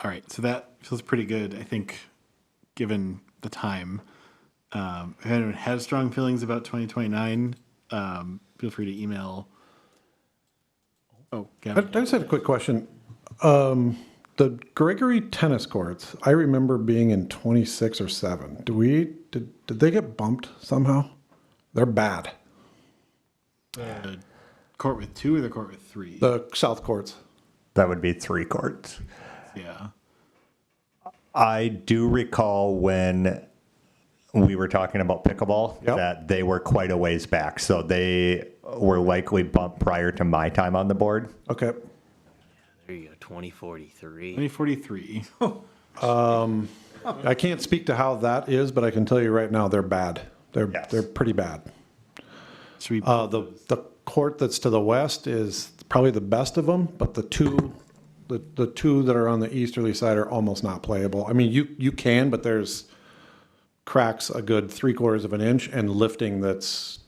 All right, so that feels pretty good, I think, given the time. If anyone has strong feelings about 2029, feel free to email. Oh, I Gavin. just had a quick question. The Gregory tennis courts, I remember being in 26 or 7. Did they get bumped somehow? They're bad. The court with 2 or the court with 3? The south courts. That would be 3 courts. Yeah. I do recall when we were talking about pickleball that they were quite a ways back. So they were likely bumped prior to my time on the board. Okay. There you go, 2043. 2043. I can't speak to how that is, but I can tell you right now, they're bad. They're pretty bad. Should we, The court that's to the west is probably the best of them, but the two that are on the easterly side are almost not playable. I mean, you can, but there's cracks a good 3/4 of an inch and lifting that's,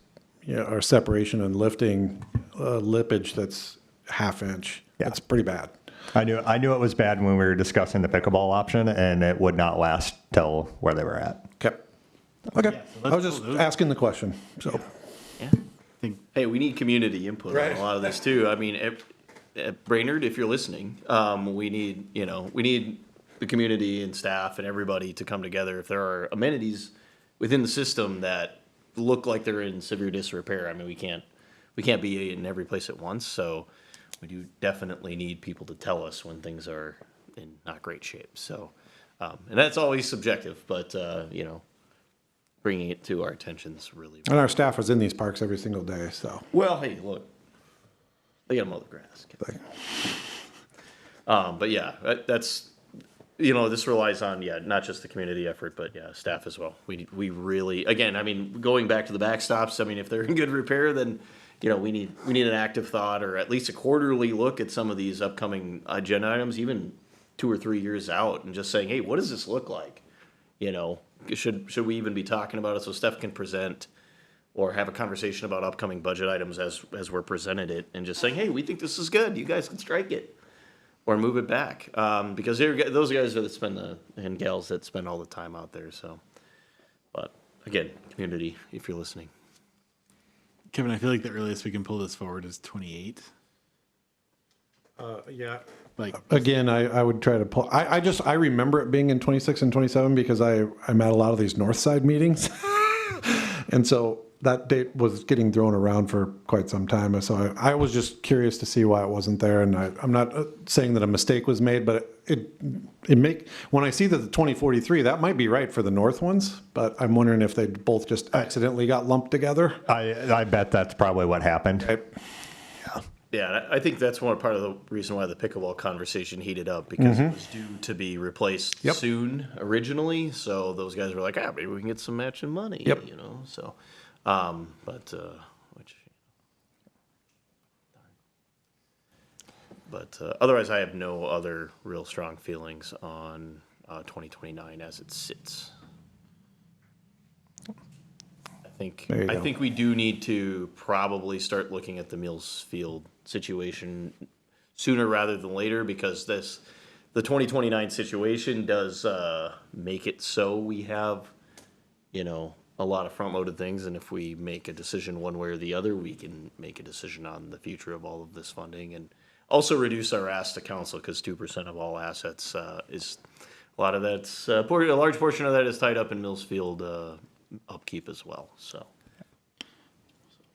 or separation and lifting lippage that's half inch. Yeah. That's pretty bad. I knew it was bad when we were discussing the pickleball option, and it would not last till where they were at. Okay. Okay. I was just asking the question, so. Hey, we need community input on a lot of this too. I mean, at Brainerd, if you're listening, we need the community and staff and everybody to come together. If there are amenities within the system that look like they're in severe disrepair, I mean, we can't be in every place at once. So we do definitely need people to tell us when things are in not great shape. So, and that's always subjective, but bringing it to our attention is really. And our staff is in these parks every single day, so. Well, hey, look, they got to mow the grass. But yeah, that's, this relies on, not just the community effort, but staff as well. We really, again, I mean, going back to the backstops, I mean, if they're in good repair, then, we need an active thought or at least a quarterly look at some of these upcoming agenda items, even 2 or 3 years out, and just saying, hey, what does this look like? Should we even be talking about it so Steph can present or have a conversation about upcoming budget items as we're presented it, and just saying, hey, we think this is good. You guys can strike it or move it back. Because those guys are and gals that spend all the time out there. So, but again, community, if you're listening. Kevin, I feel like the earliest we can pull this forward is 28. Yeah. Like, Again, I would try to pull, I remember it being in 26 and 27 because I'm at a lot of these north side meetings. And so that date was getting thrown around for quite some time. So I was just curious to see why it wasn't there. And I'm not saying that a mistake was made, but when I see that the 2043, that might be right for the north ones, but I'm wondering if they both just accidentally got lumped together. I bet that's probably what happened. Okay. Yeah, I think that's part of the reason why the pickleball conversation heated up, because it was due to be replaced soon originally. So those guys were like, maybe we can get some matching money, So, otherwise, I have no other real strong feelings on 2029 as it sits. I think we do need to probably start looking at the Mills Field situation sooner rather than later, because the 2029 situation does make it so we have, a lot of front-loaded things, and if we make a decision one way or the other, we can make a decision on the future of all of this funding, and also reduce our ask to council, because 2% of all assets is a lot of that's a large portion of that is tied up in Mills Field upkeep as well. So,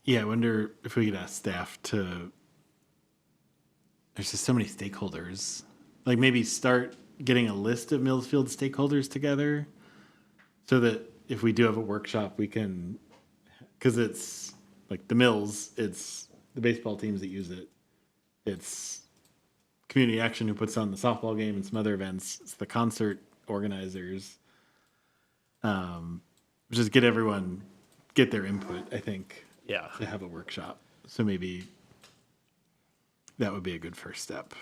yeah, I wonder if we could ask staff to. There's just so many stakeholders. Like maybe start getting a list of Millsfield stakeholders together, so that if we do have a workshop, we can, because it's like the Mills, it's the baseball teams that use it, it's Community Action who puts on the softball game and some other events, it's the concert organizers. Just get their input, I think. Yeah. To have a workshop. So maybe that would be a good first step.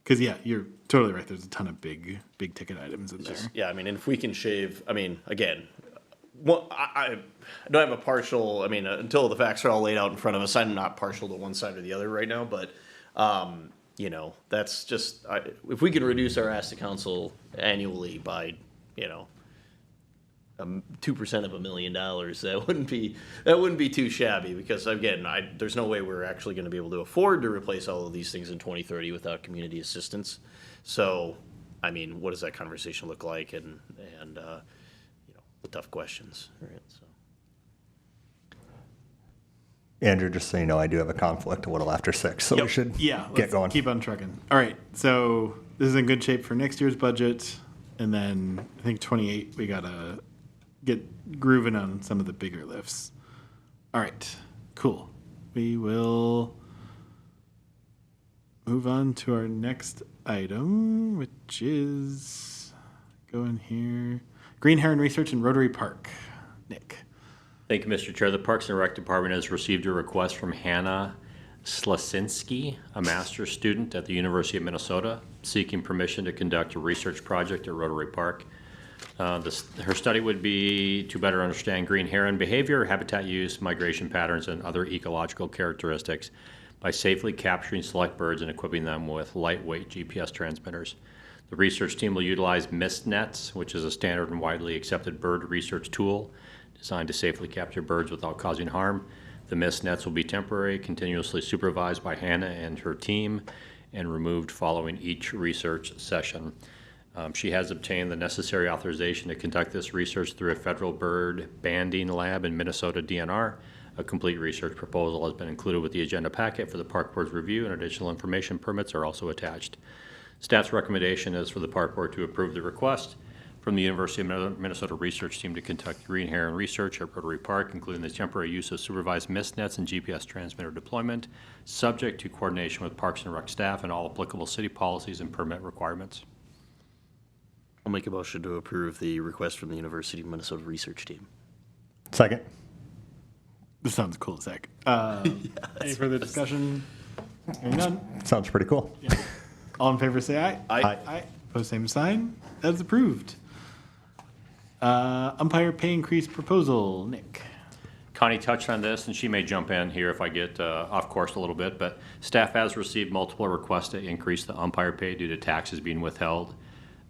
Because, you're totally right. There's a ton of big ticket items in there. Yeah, I mean, and if we can shave, I mean, again, I don't have a partial, until the facts are all laid out in front of us, I'm not partial to one side or the other right now, but, that's just, if we can reduce our ask to council annually by, 2% of $1 million, that wouldn't be too shabby, because again, there's no way we're actually going to be able to afford to replace all of these things in 2030 without community assistance. So, what does that conversation look like, and the tough questions, right? So. Andrew, just so you know, I do have a conflict a little after 6, so we should get going. Keep on trucking. All right, so this is in good shape for next year's budget, and then I think 28 we gotta get grooving on some of the bigger lifts. All right, cool. we will move on to our next item, which is going here. Green Heron Research in Rotary Park. Nick. Thank you, Mr. Chair. The Parks and Rec Department has received a request from Hannah Slasinski, a master's student at the University of Minnesota, seeking permission to conduct a research project at Rotary Park. Her study would be to better understand green heron behavior, habitat use, migration patterns, and other ecological characteristics by safely capturing select birds and equipping them with lightweight GPS transmitters. The research team will utilize mist nets, which is a standard and widely accepted bird research tool designed to safely capture birds without causing harm. The mist nets will be temporary, continuously supervised by Hannah and her team, and removed following each research session. She has obtained the necessary authorization to conduct this research through a federal bird banding lab in Minnesota DNR. A complete research proposal has been included with the agenda packet for the Park Board's review, and additional information permits are also attached. Staff's recommendation is for the Park Board to approve the request from the University of Minnesota research team to conduct green heron research at Rotary Park, including the temporary use of supervised mist nets and GPS transmitter deployment, subject to coordination with Parks and Rec staff and all applicable city policies and permit requirements. I'll make a motion to approve the request from the University of Minnesota research team. Second. This sounds cool as heck. Any further discussion? Hearing none. Sounds pretty cool. Yeah. All in favor say aye. Aye. Aye. Opposed, same sign. That is approved. Umpire pay increase proposal. Nick. Connie touched on this, and she may jump in here if I get off course a little bit, but staff has received multiple requests to increase the umpire pay due to taxes being withheld,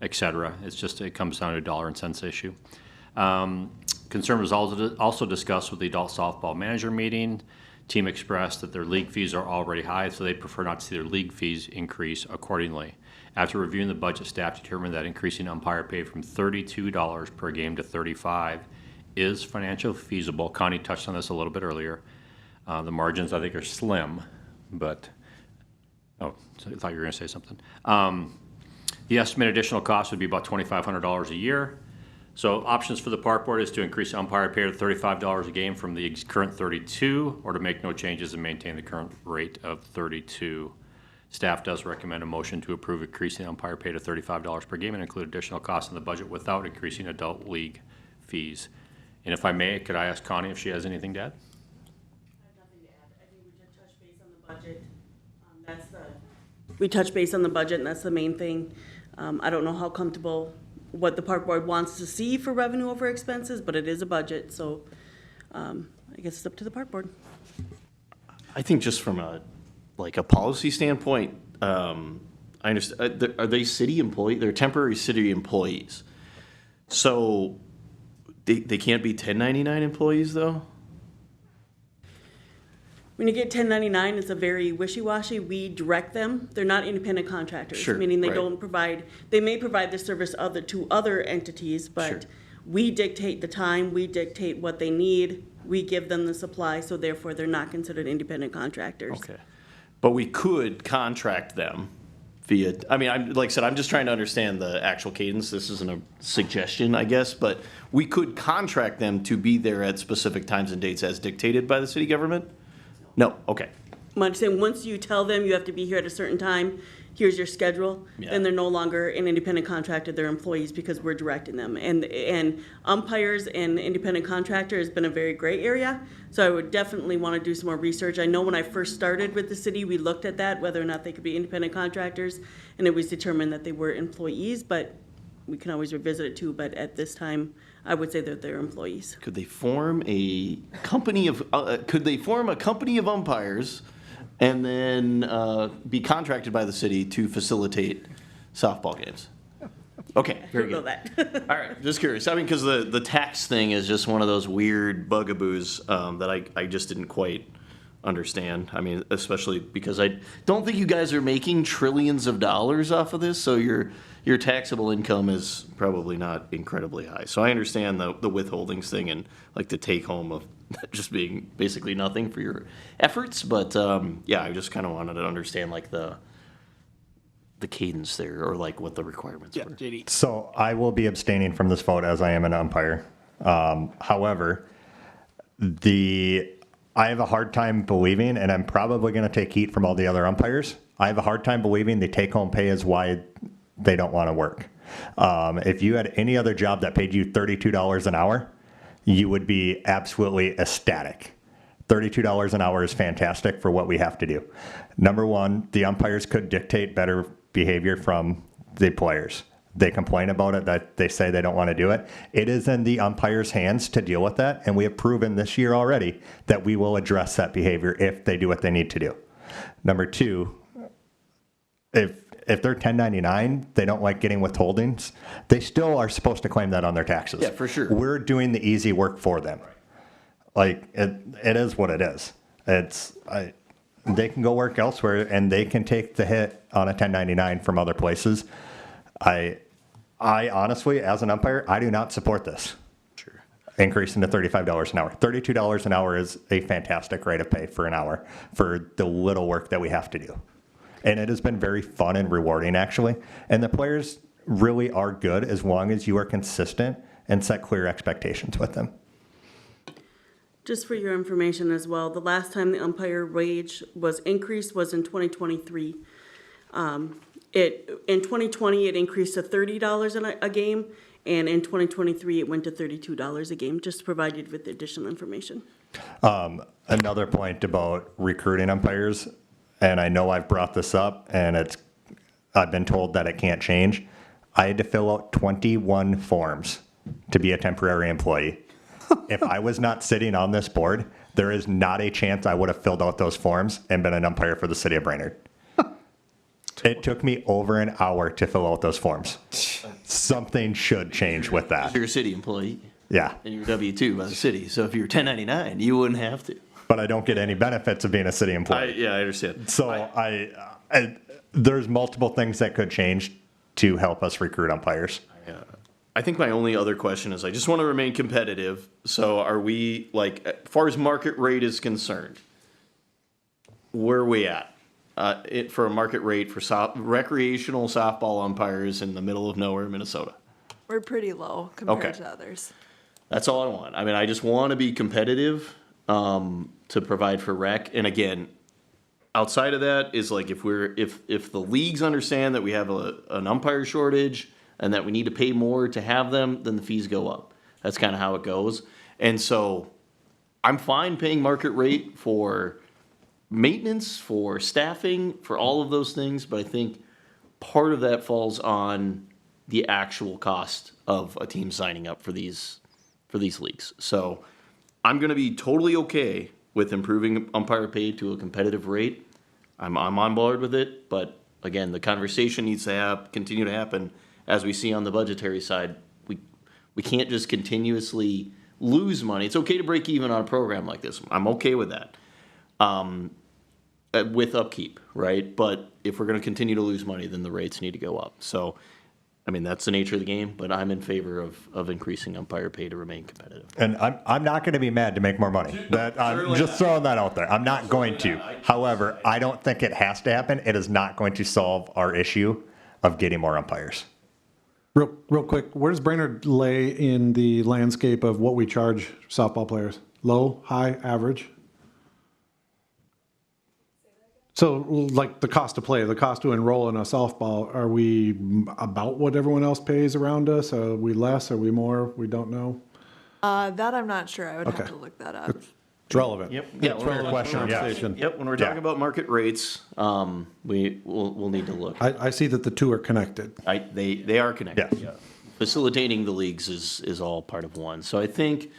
et cetera. It's just, it comes down to a dollar and cents issue. Concern was also discussed with the adult softball manager meeting. Team expressed that their league fees are already high, so they prefer not to see their league fees increase accordingly. After reviewing the budget, staff determined that increasing umpire pay from $32 per game to $35 is financially feasible. Connie touched on this a little bit earlier. The margins, I think, are slim, but, oh, so I thought you were going to say something. The estimated additional cost would be about $2,500 a year. So options for the park board is to increase umpire pay to $35 a game from the current $32, or to make no changes and maintain the current rate of $32. Staff does recommend a motion to approve increasing umpire pay to $35 per game and include additional costs in the budget without increasing adult league fees. And if I may, could I ask Connie if she has anything to add? I have nothing to add. I think we just touched base on the budget. We touched base on the budget, and that's the main thing. I don't know how comfortable what the park board wants to see for revenue over expenses, but it is a budget, so I guess it's up to the park board. I think just from a policy standpoint, I understand, are they city employees? They're temporary city employees. So they can't be 1099 employees, though? When you get 1099, it's a very wishy-washy. We direct them. They're not independent contractors. Sure, meaning they right. don't provide, they may provide the service to other entities, but Sure. we dictate the time, we dictate what they need, we give them the supply, so therefore they're not considered independent contractors. Okay. But we could contract them via, I mean, like I said, I'm just trying to understand the actual cadence. This isn't a suggestion, I guess, but we could contract them to be there at specific times and dates as dictated by the city government? No, okay. I'm saying, once you tell them you have to be here at a certain time, here's your schedule, Yeah. then they're no longer an independent contractor, they're employees because we're directing them. And umpires and independent contractor has been a very gray area, so I would definitely want to do some more research. I know when I first started with the city, we looked at that, whether or not they could be independent contractors, and it was determined that they were employees, but we can always revisit it too, but at this time, I would say that they're employees. Could they form a company of umpires and then be contracted by the city to facilitate softball games? Okay, very Don't know good. that. All right, just curious. I mean, because the tax thing is just one of those weird bugaboos that I just didn't quite understand. I mean, especially because I don't think you guys are making trillions of dollars off of this, so your taxable income is probably not incredibly high. So I understand the withholdings thing and like the take home of just being basically nothing for your efforts. But yeah, I just kind of wanted to understand like the cadence there, or like what the requirements were. JD. So I will be abstaining from this vote as I am an umpire. However, the I have a hard time believing, and I'm probably going to take heat from all the other umpires. I have a hard time believing the take-home pay is why they don't want to work. If you had any other job that paid you $32 an hour, you would be absolutely ecstatic. $32 an hour is fantastic for what we have to do. Number one, the umpires could dictate better behavior from the players. They complain about it, that they say they don't want to do it. It is in the umpires' hands to deal with that, and we have proven this year already that we will address that behavior if they do what they need to do. Number two, if they're 1099, they don't like getting withholdings, they still are supposed to claim that on their taxes. Yeah, for sure. We're doing the easy work for them. Like, it is what it is. They can go work elsewhere, and they can take the hit on a 1099 from other places. I honestly, as an umpire, I do not support this. Sure. Increasing to $35 an hour. $32 an hour is a fantastic rate of pay for an hour for the little work that we have to do. And it has been very fun and rewarding, actually. And the players really are good as long as you are consistent and set clear expectations with them. Just for your information as well, the last time the umpire wage was increased was in 2023. In 2020, it increased to $30 a game, and in 2023, it went to $32 a game, just to provide you with additional information. Another point about recruiting umpires, and I know I've brought this up, and I've been told that it can't change. I had to fill out 21 forms to be a temporary employee. If I was not sitting on this board, there is not a chance I would have filled out those forms and been an umpire for the city of Brainerd. It took me over an hour to fill out those forms. Something should change with that. You're a city employee. Yeah, And you're W-2 by the city, so if you're 1099, you wouldn't have to. but I don't get any benefits of being a city employee. I understand. So there's multiple things that could change to help us recruit umpires. I think my only other question is I just want to remain competitive. So are we, like, as far as market rate is concerned, where are we at? For a market rate for recreational softball umpires in the middle of nowhere, Minnesota? We're pretty low compared Okay. to others. That's all I want. I mean, I just want to be competitive to provide for rec. And again, outside of that is like if the leagues understand that we have an umpire shortage and that we need to pay more to have them, then the fees go up. That's kind of how it goes. And so I'm fine paying market rate for maintenance, for staffing, for all of those things, but I think part of that falls on the actual cost of a team signing up for these leagues. So I'm going to be totally okay with improving umpire pay to a competitive rate. I'm on board with it, but again, the conversation needs to continue to happen as we see on the budgetary side. We can't just continuously lose money. It's okay to break even on a program like this. I'm okay with that. With upkeep, right? But if we're going to continue to lose money, then the rates need to go up. So, I mean, that's the nature of the game, but I'm in favor of increasing umpire pay to remain competitive. And I'm not going to be mad to make more money. I'm just throwing that out there. I'm not going to. However, I don't think it has to happen. It is not going to solve our issue of getting more umpires. Real quick, where does Brainerd lay in the landscape of what we charge softball players? Low, high, average? So like the cost to play, the cost to enroll in a softball, are we about what everyone else pays around us? Are we less? Are we more? We don't know. That I'm not sure. I would have Okay. to look that up. It's relevant. Yep. It's a relevant question, yeah. conversation. Yep. When we're talking about market rates, we'll need to look. I see that the two are connected. They are connected. Yes. Yeah. Facilitating the leagues is all part of one. So I think.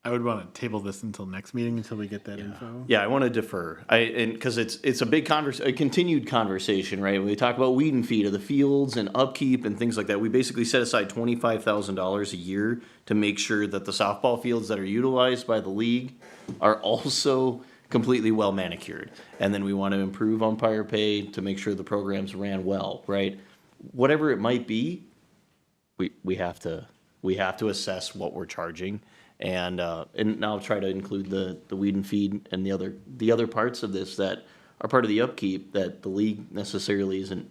I would want to table this until next meeting until we get that info. Yeah, I want to defer. Because it's a big a continued conversation, right? When we talk about weed and feed of the fields and upkeep and things like that, we basically set aside $25,000 a year to make sure that the softball fields that are utilized by the league are also completely well manicured. And then we want to improve umpire pay to make sure the programs ran well, right? Whatever it might be, we have to assess what we're charging. And now try to include the weed and feed and the other parts of this that are part of the upkeep that the league necessarily isn't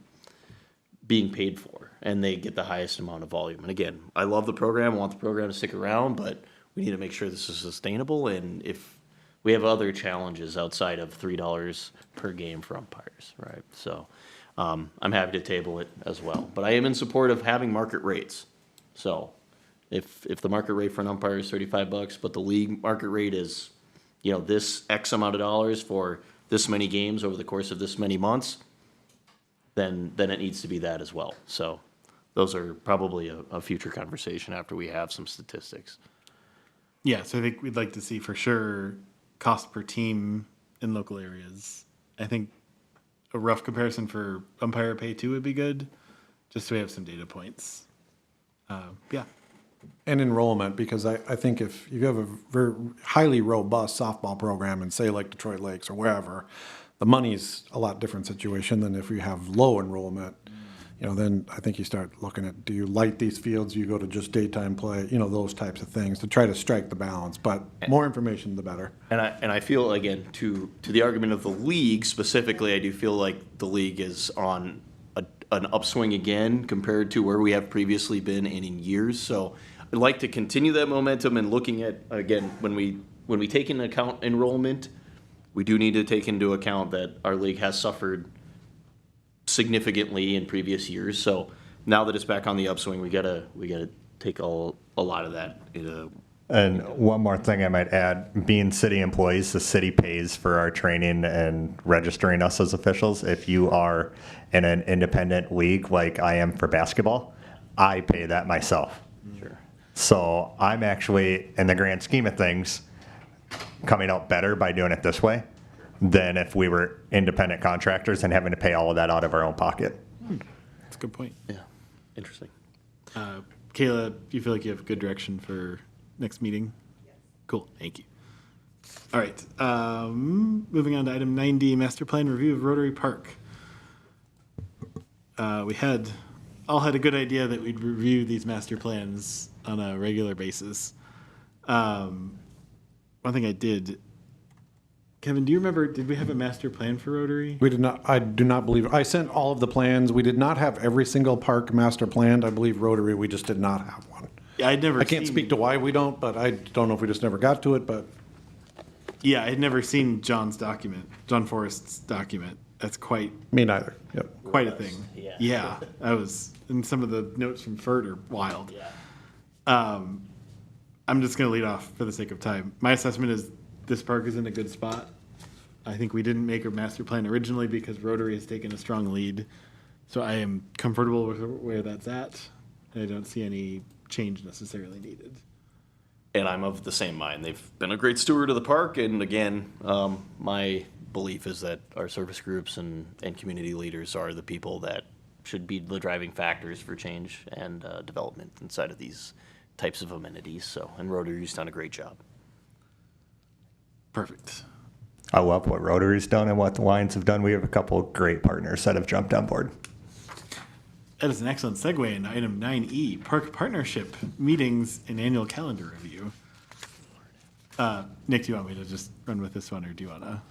being paid for, and they get the highest amount of volume. And again, I love the program, I want the program to stick around, but we need to make sure this is sustainable. And if we have other challenges outside of $3 per game for umpires, right? So I'm happy to table it as well. But I am in support of having market rates. So if the market rate for an umpire is $35, but the league market rate is, this X amount of dollars for this many games over the course of this many months, then it needs to be that as well. So those are probably a future conversation after we have some statistics. Yeah, so I think we'd like to see for sure cost per team in local areas. I think a rough comparison for umpire pay too would be good, just so we have some data points. Yeah. And enrollment, because I think if you have a very highly robust softball program in, say, like Detroit Lakes or wherever, the money's a lot different situation than if you have low enrollment. Then I think you start looking at, do you light these fields? Do you go to just daytime play? Those types of things to try to strike the balance. But more information, the better. And I feel, again, to the argument of the league specifically, I do feel like the league is on an upswing again compared to where we have previously been in years. So I'd like to continue that momentum and looking at, again, when we take into account enrollment, we do need to take into account that our league has suffered significantly in previous years. So now that it's back on the upswing, we gotta take a lot of that into. And one more thing I might add, being city employees, the city pays for our training and registering us as officials. If you are in an independent league like I am for basketball, I pay that myself. Sure. So I'm actually, in the grand scheme of things, coming out better by doing it this way than if we were independent contractors and having to pay all of that out of our own pocket. That's a good point. Yeah, interesting. Kayla, do you feel like you have good direction for next meeting? Yes. Cool, thank you. All right, moving on to item 9D, master plan review of Rotary Park. We all had a good idea that we'd review these master plans on a regular basis. One thing I did, Kevin, do you remember, did we have a master plan for Rotary? We did not, I do not believe, I sent all of the plans. We did not have every single park master planned. I believe Rotary, we just did not have one. Yeah, I can't speak to why we don't, but I don't know if we just never got to it, but. Yeah, I had never seen John Forrest's document. That's quite. Me neither, yep. Quite a thing. Yeah. I was, and some of the notes from Ferd are wild. Yeah. I'm just gonna lead off for the sake of time. My assessment is this park is in a good spot. I think we didn't make a master plan originally because Rotary has taken a strong lead. So I am comfortable with where that's at. I don't see any change necessarily needed. And I'm of the same mind. They've been a great steward of the park, and again, my belief is that our service groups and community leaders are the people that should be the driving factors for change and development inside of these types of amenities. So, and Rotary's done a great job. Perfect. I love what Rotary's done and what the Lions have done. We have a couple of great partners that have jumped on board. That is an excellent segue into item 9E, park partnership meetings and annual calendar review. Nick, do you want me to just run with this one, or do you want to?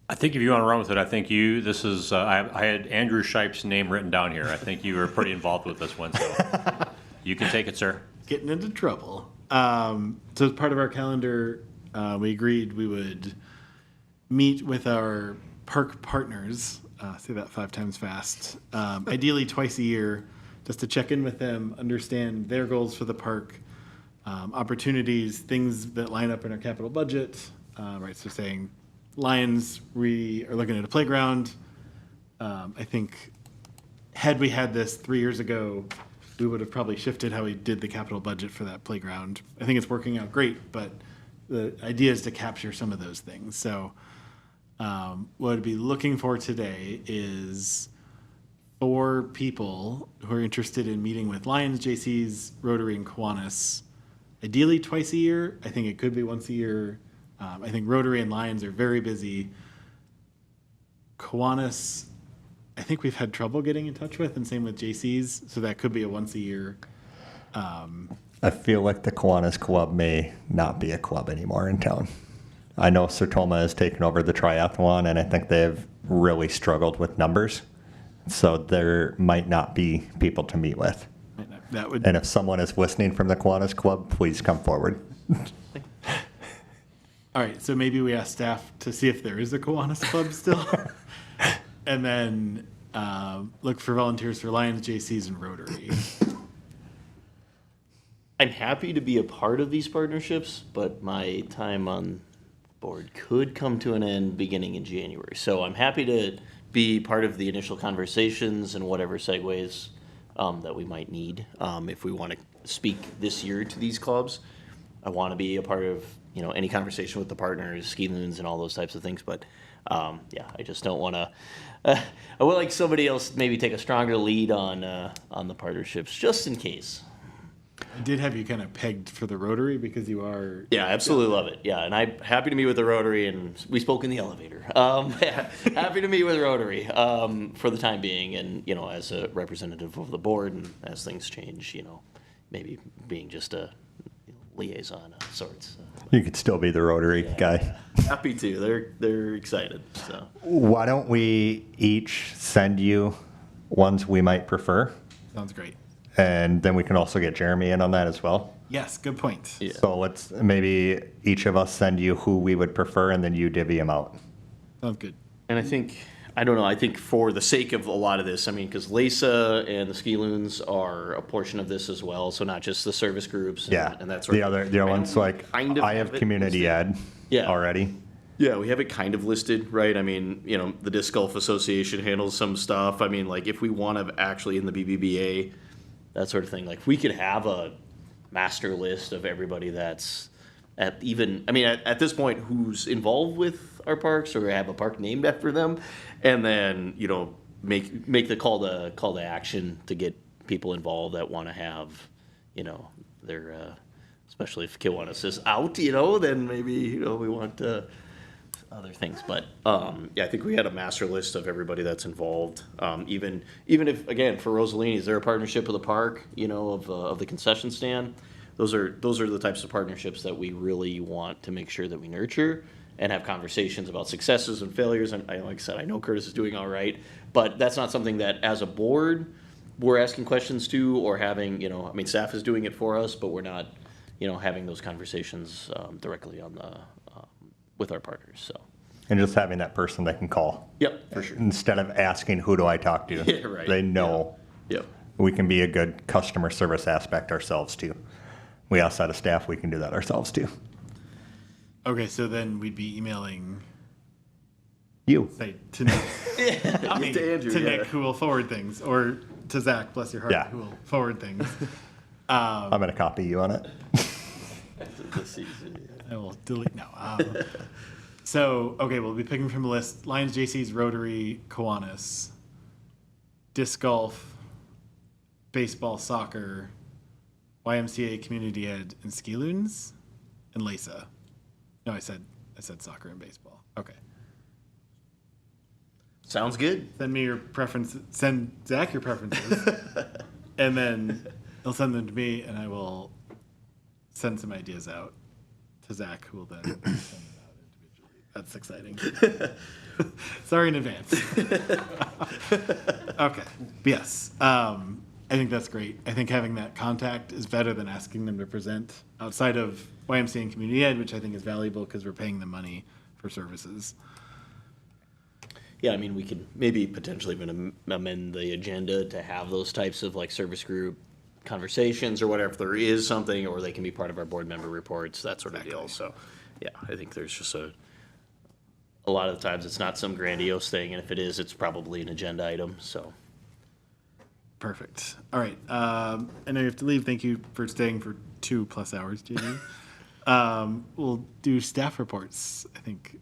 I think if you want to run with it, I think this is, I had Andrew Shipe's name written down here. I think you were pretty involved with this one, so you can take it, sir. Getting into trouble. So as part of our calendar, we agreed we would meet with our park partners, say that 5 times fast, ideally twice a year, just to check in with them, understand their goals for the park, opportunities, things that line up in our capital budget, right? So saying, Lions, we are looking at a playground. I think had we had this 3 years ago, we would have probably shifted how we did the capital budget for that playground. I think it's working out great, but the idea is to capture some of those things. So what I'd be looking for today is 4 people who are interested in meeting with Lions, JCs, Rotary, and Kiwanis. Ideally twice a year. I think it could be once a year. I think Rotary and Lions are very busy. Kiwanis, I think we've had trouble getting in touch with, and same with JC's, so that could be a once a year. I feel like the Kiwanis Club may not be a club anymore in town. I know Sertoma has taken over the triathlon, and I think they've really struggled with numbers. So there might not be people to meet with. That would. And if someone is listening from the Kiwanis Club, please come forward. All right, so maybe we ask staff to see if there is a Kiwanis Club still. And then look for volunteers for Lions, JCs, and Rotary. I'm happy to be a part of these partnerships, but my time on board could come to an end beginning in January. So I'm happy to be part of the initial conversations and whatever segues that we might need if we want to speak this year to these clubs. I want to be a part of any conversation with the partners, ski loons, and all those types of things. But yeah, I just don't want to. I would like somebody else maybe take a stronger lead on the partnerships, just in case. I did have you kind of pegged for the Rotary because you are. Yeah, I absolutely love it. Yeah, and I'm happy to meet with the Rotary, and we spoke in the elevator. Yeah, happy to meet with Rotary for the time being, and as a representative of the board, and as things change, maybe being just a liaison of sorts. You could still be the Rotary guy. Happy to. They're excited. So Why don't we each send you ones we might prefer? Sounds great. And then we can also get Jeremy in on that as well. Yes, good point. Yeah. So let's maybe each of us send you who we would prefer, and then you divvy them out. Sounds good. And I don't know, I think for the sake of a lot of this, because LASA and the ski loons are a portion of this as well, so not just the service groups and that sort The of other thing. the other ones, like Kind of I have it community listed. ed already. Yeah, we have it kind of listed, right? The Disc Golf Association handles some stuff. If we want to actually in the BBBA, that sort of thing, like we could have a master list of everybody that's at this point who's involved with our parks or have a park named after them, and then make the call to action to get people involved that want to have their especially if Kiwanis is out, then maybe we want other things. But yeah, I think we had a master list of everybody that's involved. Even if, again, for Rosalini's, they're a partnership with the park, of the concession stand. Those are the types of partnerships that we really want to make sure that we nurture and have conversations about successes and failures. And like I said, I know Curtis is doing all right, but that's not something that as a board we're asking questions to or having, staff is doing it for us, but we're not, having those conversations directly on the with our partners. So. And just having that person they can call. Yep, for sure. Instead of asking, who do I talk to? Yeah, right. They know. Yep. We can be a good customer service aspect ourselves too. We outside of staff, we can do that ourselves too. Okay, so then we'd be emailing You. say to Nick. To Andrew, to yeah. Nick, who will forward things, or to Zach, bless your heart, Yeah. who will forward things. I'm going to copy you on it. I will delete. No. So, okay, we'll be picking from the list: Lions, JCs, Rotary, Kiwanis, disc golf, baseball, soccer, YMCA, community ed, and ski loons, and LASA. No, I said soccer and baseball. Okay. Sounds good. Send me your preferences. Send Zach your preferences, and then he'll send them to me, and I will send some ideas out to Zach, who will then send them out individually. That's exciting. Sorry in advance. Okay. Yes. I think that's great. I think having that contact is better than asking them to present outside of YMCA and community ed, which I think is valuable because we're paying them money for services. Yeah, we could maybe potentially even amend the agenda to have those types of service group conversations or whatever, if there is something, or they can be part of our board member reports, that sort of deal. So, yeah, I think there's just a lot of the times it's not some grandiose thing, and if it is, it's probably an agenda item, so. Perfect. All right. I know you have to leave. Thank you for staying for 2+ hours, JD. We'll do staff reports, I think,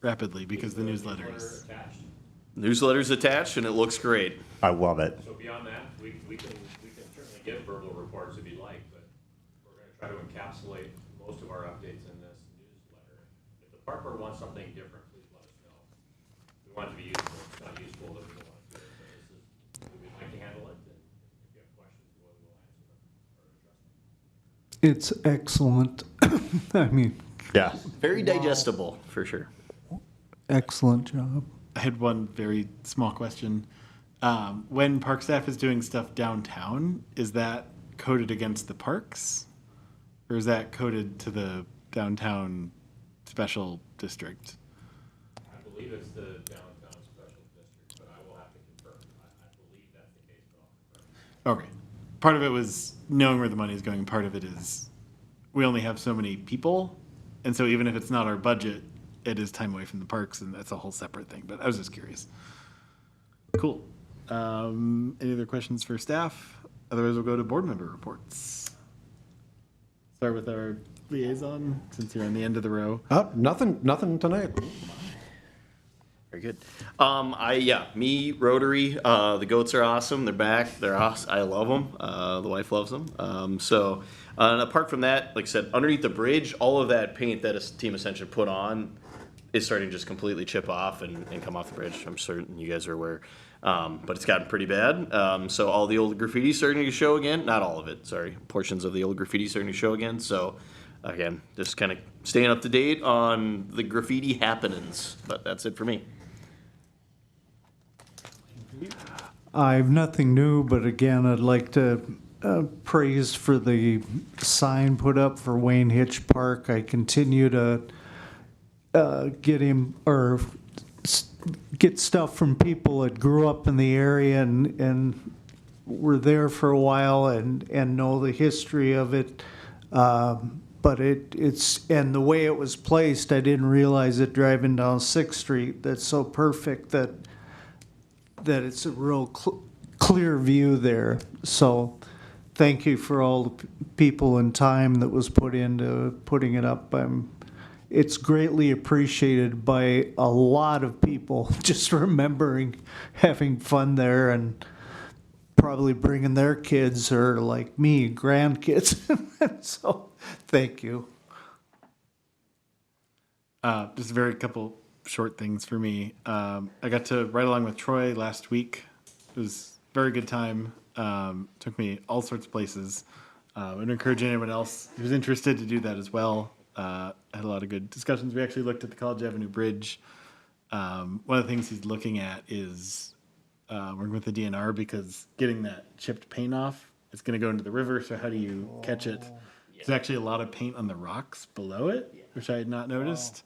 rapidly because the newsletters. Newsletter's attached, and it looks great. I love it. So beyond that, we can certainly give verbal reports if you'd like, but we're going to try to encapsulate most of our updates in this newsletter. If the park board wants something different, please let us know. We want it to be useful. If it's not useful, then we don't want to do it. So this is, we'd like to handle it, and if you have questions, we'll answer them or address them. It's excellent. I mean, Yeah. Very digestible, for sure. excellent job. I had one very small question. When park staff is doing stuff downtown, is that coded against the parks? Or is that coded to the downtown special district? I believe it's the downtown special district, but I will have to confirm. I believe that's the case, but I'll confirm. Okay. Part of it was knowing where the money is going. Part of it is we only have so many people. And so even if it's not our budget, it is time away from the parks, and that's a whole separate thing. But I was just curious. Cool. Any other questions for staff? Otherwise, we'll go to board member reports. Start with our liaison, since you're on the end of the row. Nothing tonight. Very good. Me, Rotary, the goats are awesome. They're back. They're awesome. I love them. The wife loves them. And apart from that, like I said, underneath the bridge, all of that paint that Team Ascension put on is starting to just completely chip off and come off the bridge. I'm certain you guys are aware. But it's gotten pretty bad. So all the old graffiti starting to show again. Not all of it, sorry. Portions of the old graffiti starting to show again. So again, just kind of staying up to date on the graffiti happenings. But that's it for me. I have nothing new, but again, I'd like to praise for the sign put up for Wayne Hitch Park. I continue to get stuff from people that grew up in the area and were there for a while and know the history of it. But it's and the way it was placed, I didn't realize it driving down 6th Street. That's so perfect that it's a real clear view there. So thank you for all the people and time that was put into putting it up. It's greatly appreciated by a lot of people, just remembering having fun there and probably bringing their kids or, like me, grandkids. So thank you. Just a very couple short things for me. I got to ride along with Troy last week. It was a very good time. Took me all sorts of places. I'd encourage anyone else who's interested to do that as well. Had a lot of good discussions. We actually looked at the College Avenue Bridge. One of the things he's looking at is working with the DNR because getting that chipped paint off, it's going to go into the river. So how do you catch it? There's actually a lot of paint on the rocks below it, which I had not noticed.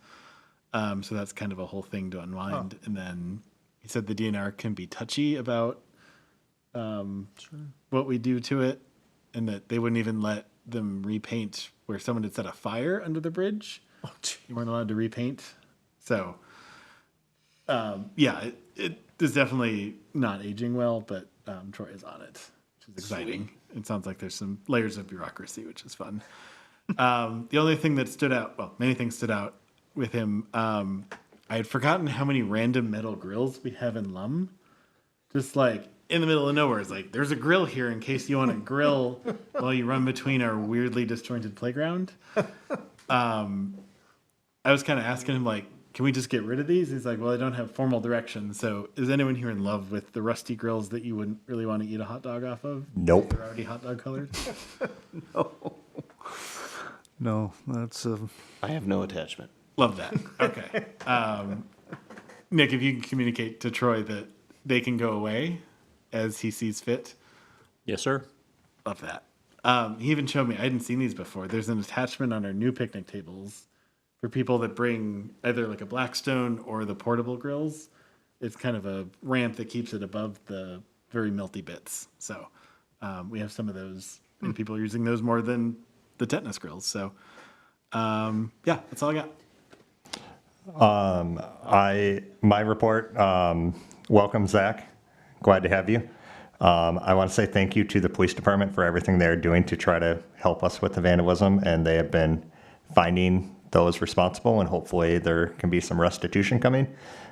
So that's kind of a whole thing to unwind. And then he said the DNR can be touchy about what we do to it, and that they wouldn't even let them repaint where someone had set a fire under the bridge. You weren't allowed to repaint. So, it is definitely not aging well, but Troy is on it, which is exciting. It sounds like there's some layers of bureaucracy, which is fun. The only thing that stood out, well, many things stood out with him. I had forgotten how many random metal grills we have in Lum. Just like in the middle of nowhere, it's like, there's a grill here in case you want to grill while you run between our weirdly disjointed playground. I was kind of asking him, like, can we just get rid of these? He's like, well, I don't have formal directions. So is anyone here in love with the rusty grills that you wouldn't really want to eat a hot dog off of? Nope. They're already hot dog colored? No, that's I have no attachment. Love that. Okay. Nick, if you can communicate to Troy that they can go away as he sees fit. Yes, sir. Love that. He even showed me, I hadn't seen these before. There's an attachment on our new picnic tables for people that bring either like a Blackstone or the portable grills. It's kind of a ramp that keeps it above the very melty bits. So we have some of those, and people are using those more than the tetanus grills. So that's all I got. My report, welcome, Zach. Glad to have you. I want to say thank you to the police department for everything they're doing to try to help us with the vandalism, and they have been finding those responsible, and hopefully there can be some restitution coming.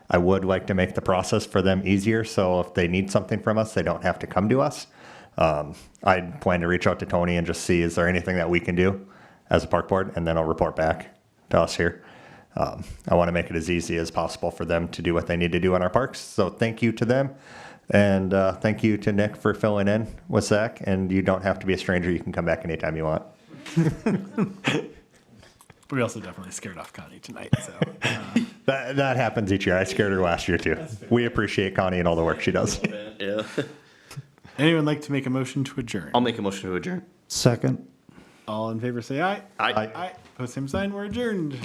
I would like to make the process for them easier, so if they need something from us, they don't have to come to us. I plan to reach out to Tony and just see, is there anything that we can do as a park board, and then I'll report back to us here. I want to make it as easy as possible for them to do what they need to do in our parks. So thank you to them. And thank you to Nick for filling in with Zach. And you don't have to be a stranger. You can come back anytime you want. We also definitely scared off Connie tonight. So that happens each year. I scared her last year too. We appreciate Connie and all the work she does. Yeah. Anyone like to make a motion to adjourn? I'll make a motion to adjourn. second. All in favor say aye. Aye. Aye. Post same sign. We're adjourned.